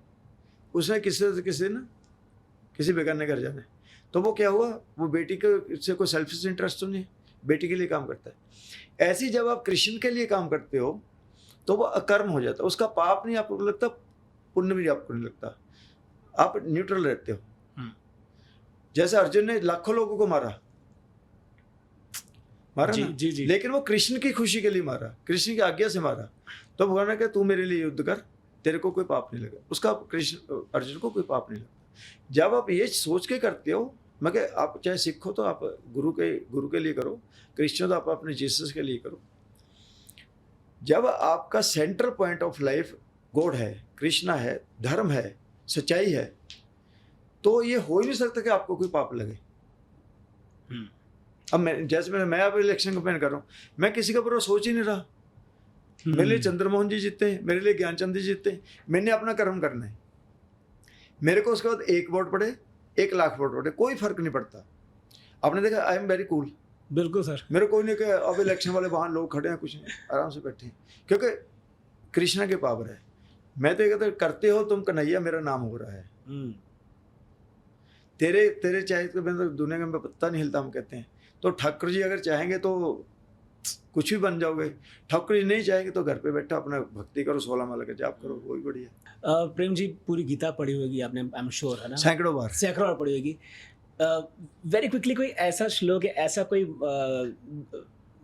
उसने किसी बेगाने घर जाना है, तो वो क्या हुआ, वो बेटी के से कोई सेल्फिश इंटरेस्ट तो नहीं है, बेटी के लिए काम करता है। ऐसे जब आप कृष्ण के लिए काम करते हो तो वो अकर्म हो जाता है, उसका पाप नहीं आपको लगता, पुण्य भी आपको नहीं लगता, आप न्यूट्रल रहते हो। जैसे अर्जुन ने लाखों लोगों को मारा जी, ना? जी। लेकिन वो कृष्ण की खुशी के लिए मारा, कृष्ण की आज्ञा से मारा। तो भगवान ने कहा तू मेरे लिए युद्ध कर, तेरे को कोई पाप नहीं लगा, उसका कृष्ण अर्जुन को कोई पाप नहीं लगा। जब आप ये सोच के करते हो मैं कहा आप चाहे सिख हो तो आप गुरु के लिए करो, क्रिश्चियन तो आप अपने जीसस के लिए करो। जब आपका centre point of life God है, कृष्णा है, धर्म है, सच्चाई है, तो ये हो ही नहीं सकता कि आपको कोई पाप लगे। अब मैं अब इलेक्शन कैंपेन कर रहा हूँ, मैं किसी का पूरा सोच ही नहीं रहा। मेरे लिए चंद्रमोहन जी जीते हैं, मेरे लिए ज्ञानचंद जी जीते हैं, मैंने अपना कर्म करना है। मेरे को उसके बाद 1 वोट पड़े, 1 लाख वोट पड़े, कोई फर्क नहीं पड़ता। आपने देखा आई एम वेरी कूल। बिल्कुल सर। मेरे कोई नहीं कहा अब इलेक्शन वाले वहाँ लोग खड़े हैं, कुछ नहीं, आराम से बैठे हैं, क्योंकि कृष्णा के पावर है। मैं तो ये कहता करते हो तुम कन्हैया, मेरा नाम हो रहा है। तेरे चाहे तो दुनिया में पत्ता नहीं हिलता, हम कहते हैं। तो ठाकुर जी अगर चाहेंगे तो कुछ भी बन जाओगे, ठाकुर जी नहीं चाहेंगे तो घर पे बैठा अपना भक्ति करो, 16 माला का जाप करो, वही बढ़िया। प्रेम जी पूरी गीता पढ़ी होगी आपने, आई एम श्योर, है ना? सैकड़ों बार पढ़ी होगी। वेरी क्विकली कोई ऐसा श्लोक है, ऐसा कोई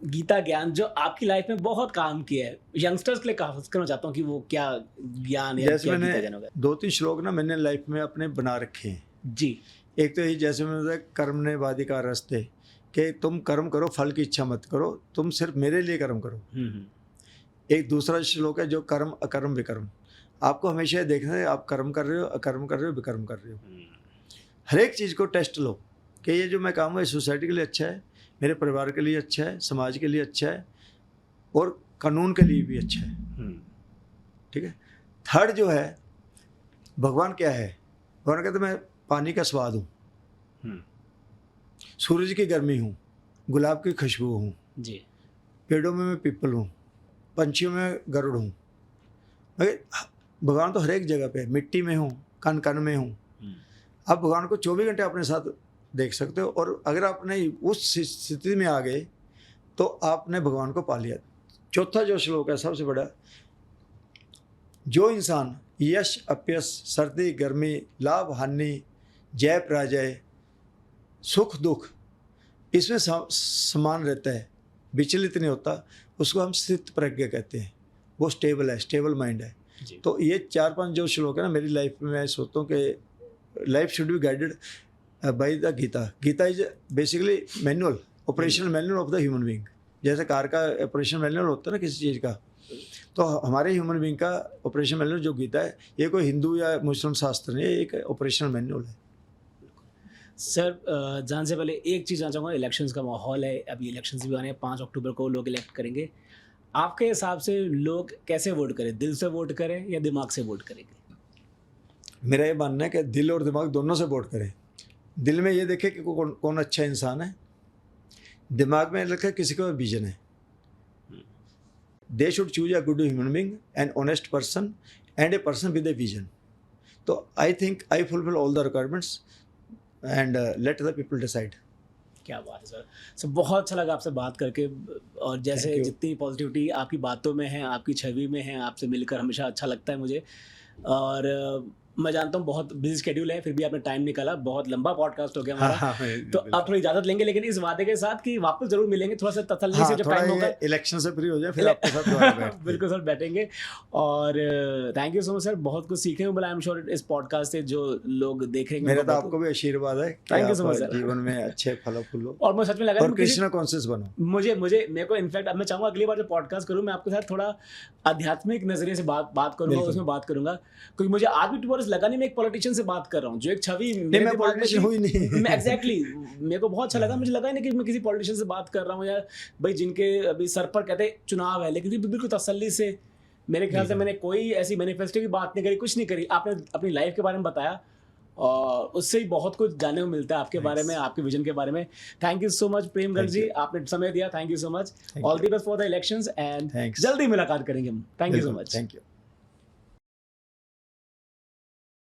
गीता ज्ञान जो आपकी लाइफ में बहुत काम किया है, यंगस्टर्स के लिए खास करना चाहता हूँ कि वो क्या ज्ञान है? जैसे मैंने 2-3 श्लोक ना मैंने लाइफ में अपने बना रखे हैं जी। एक तो ये जैसे मैंने बताया कर्म ने वादिका रस्ते, कि तुम कर्म करो, फल की इच्छा मत करो, तुम सिर्फ मेरे लिए कर्म करो। एक दूसरा श्लोक है जो कर्म अकर्म विकर्म, आपको हमेशा ये देखना है आप कर्म कर रहे हो, अकर्म कर रहे हो, विकर्म कर रहे हो। हर एक चीज़ को टेस्ट लो कि ये जो मैं काम है सोसाइटी के लिए अच्छा है, मेरे परिवार के लिए अच्छा है, समाज के लिए अच्छा है, और कानून के लिए भी अच्छा है। ठीक है। थर्ड जो है भगवान क्या है, भगवान कहते मैं पानी का स्वाद हूँ, सूरज की गर्मी हूँ, गुलाब की खुशबू हूँ जी, पेड़ों में मैं पीपल हूँ, पंछियों में गरुड़ हूँ। भगवान तो हर एक जगह पे, मिट्टी में हूँ, कण कण में हूँ। आप भगवान को 24 घंटे अपने साथ देख सकते हो, और अगर आपने उस स्थिति में आ गए तो आपने भगवान को पा लिया। चौथा जो श्लोक है सबसे बड़ा, जो इंसान यश अपयश, सर्दी गर्मी, लाभ हानि, जय पराजय, सुख दुख इसमें समान रहता है, विचलित नहीं होता, उसको हम स्थित प्रज्ञ कहते हैं। वो स्टेबल है, स्टेबल माइंड है। तो ये 4-5 जो श्लोक है ना मेरी लाइफ में, मैं सोचता हूँ कि life should be guided by the Gita. Gita is basically manual, operational manual of the human being. जैसे कार का ऑपरेशन मैनुअल होता है ना किसी चीज़ का, तो हमारे ह्यूमन बीइंग का ऑपरेशन मैनुअल जो गीता है, ये कोई हिंदू या मुस्लिम शास्त्र नहीं, एक ऑपरेशनल मैनुअल है। सर जान से पहले एक चीज़ जानना चाहूँगा, इलेक्शंस का माहौल है, अभी इलेक्शंस भी आने हैं, 5 अक्टूबर को लोग इलेक्ट करेंगे। आपके हिसाब से लोग कैसे वोट करें, दिल से वोट करें या दिमाग से वोट करेंगे? मेरा ये मानना है कि दिल और दिमाग दोनों से वोट करें। दिल में ये देखे कि कौन अच्छा इंसान है, दिमाग में रखे किसी का विजन है। They should choose a good human being, an honest person and a person with a vision. तो I think I fulfil all the requirements and let the people decide. क्या बात है सर। सर बहुत अच्छा लगा आपसे बात करके, और जैसे जितनी पॉजिटिविटी आपकी बातों में है, आपकी छवि में है, आपसे मिलकर हमेशा अच्छा लगता है मुझे। और मैं जानता हूँ बहुत बिजी शेड्यूल है, फिर भी आपने टाइम निकाला। बहुत लंबा पॉडकास्ट हो गया हमारा। तो अब थोड़ी इजाजत लेंगे, लेकिन इस वादे के साथ कि वापस जरूर मिलेंगे, थोड़ा सा तसल्ली से जब टाइम होगा, इलेक्शन से फ्री हो जाए फिर आपके साथ दोबारा बिल्कुल सर बैठेंगे। और thank you so much sir, बहुत कुछ सीखे हूँ, आई एम श्योर इस पॉडकास्ट से जो लोग देखेंगे। मेरा तो आपको भी आशीर्वाद है, thank you so much sir, जीवन में अच्छे फल फूलो, और मैं सच में लगा कृष्णा कॉन्शियस बनो। मुझे मेरे को इनफैक्ट अब मैं चाहूँगा अगली बार जब पॉडकास्ट करूँ मैं आपके साथ थोड़ा आध्यात्मिक नजरिए से बात करूँगा, उसमें बात करूँगा, क्योंकि मुझे आज भी टूवर्ड्स लगा नहीं मैं एक पॉलिटिशियन से बात कर रहा हूँ, जो एक छवि मेरे दिमाग में हुई नहीं। मैं एग्जैक्टली मेरे को बहुत अच्छा लगा, मुझे लगा नहीं कि मैं किसी पॉलिटिशियन से बात कर रहा हूँ, या भाई जिनके अभी सर पर कहते हैं चुनाव है, लेकिन बिल्कुल तसल्ली से। मेरे ख्याल से मैंने कोई ऐसी मैनिफेस्टो की बात नहीं करी, कुछ नहीं करी, आपने अपनी लाइफ के बारे में बताया, और उससे ही बहुत कुछ जानने को मिलता है आपके बारे में, आपके विजन के बारे में। थैंक यू सो मच प्रेम गर्ग जी, आपने समय दिया, thank you so much. All the best for the elections, and जल्दी मुलाकात करेंगे हम। Thank you so much. Thank you.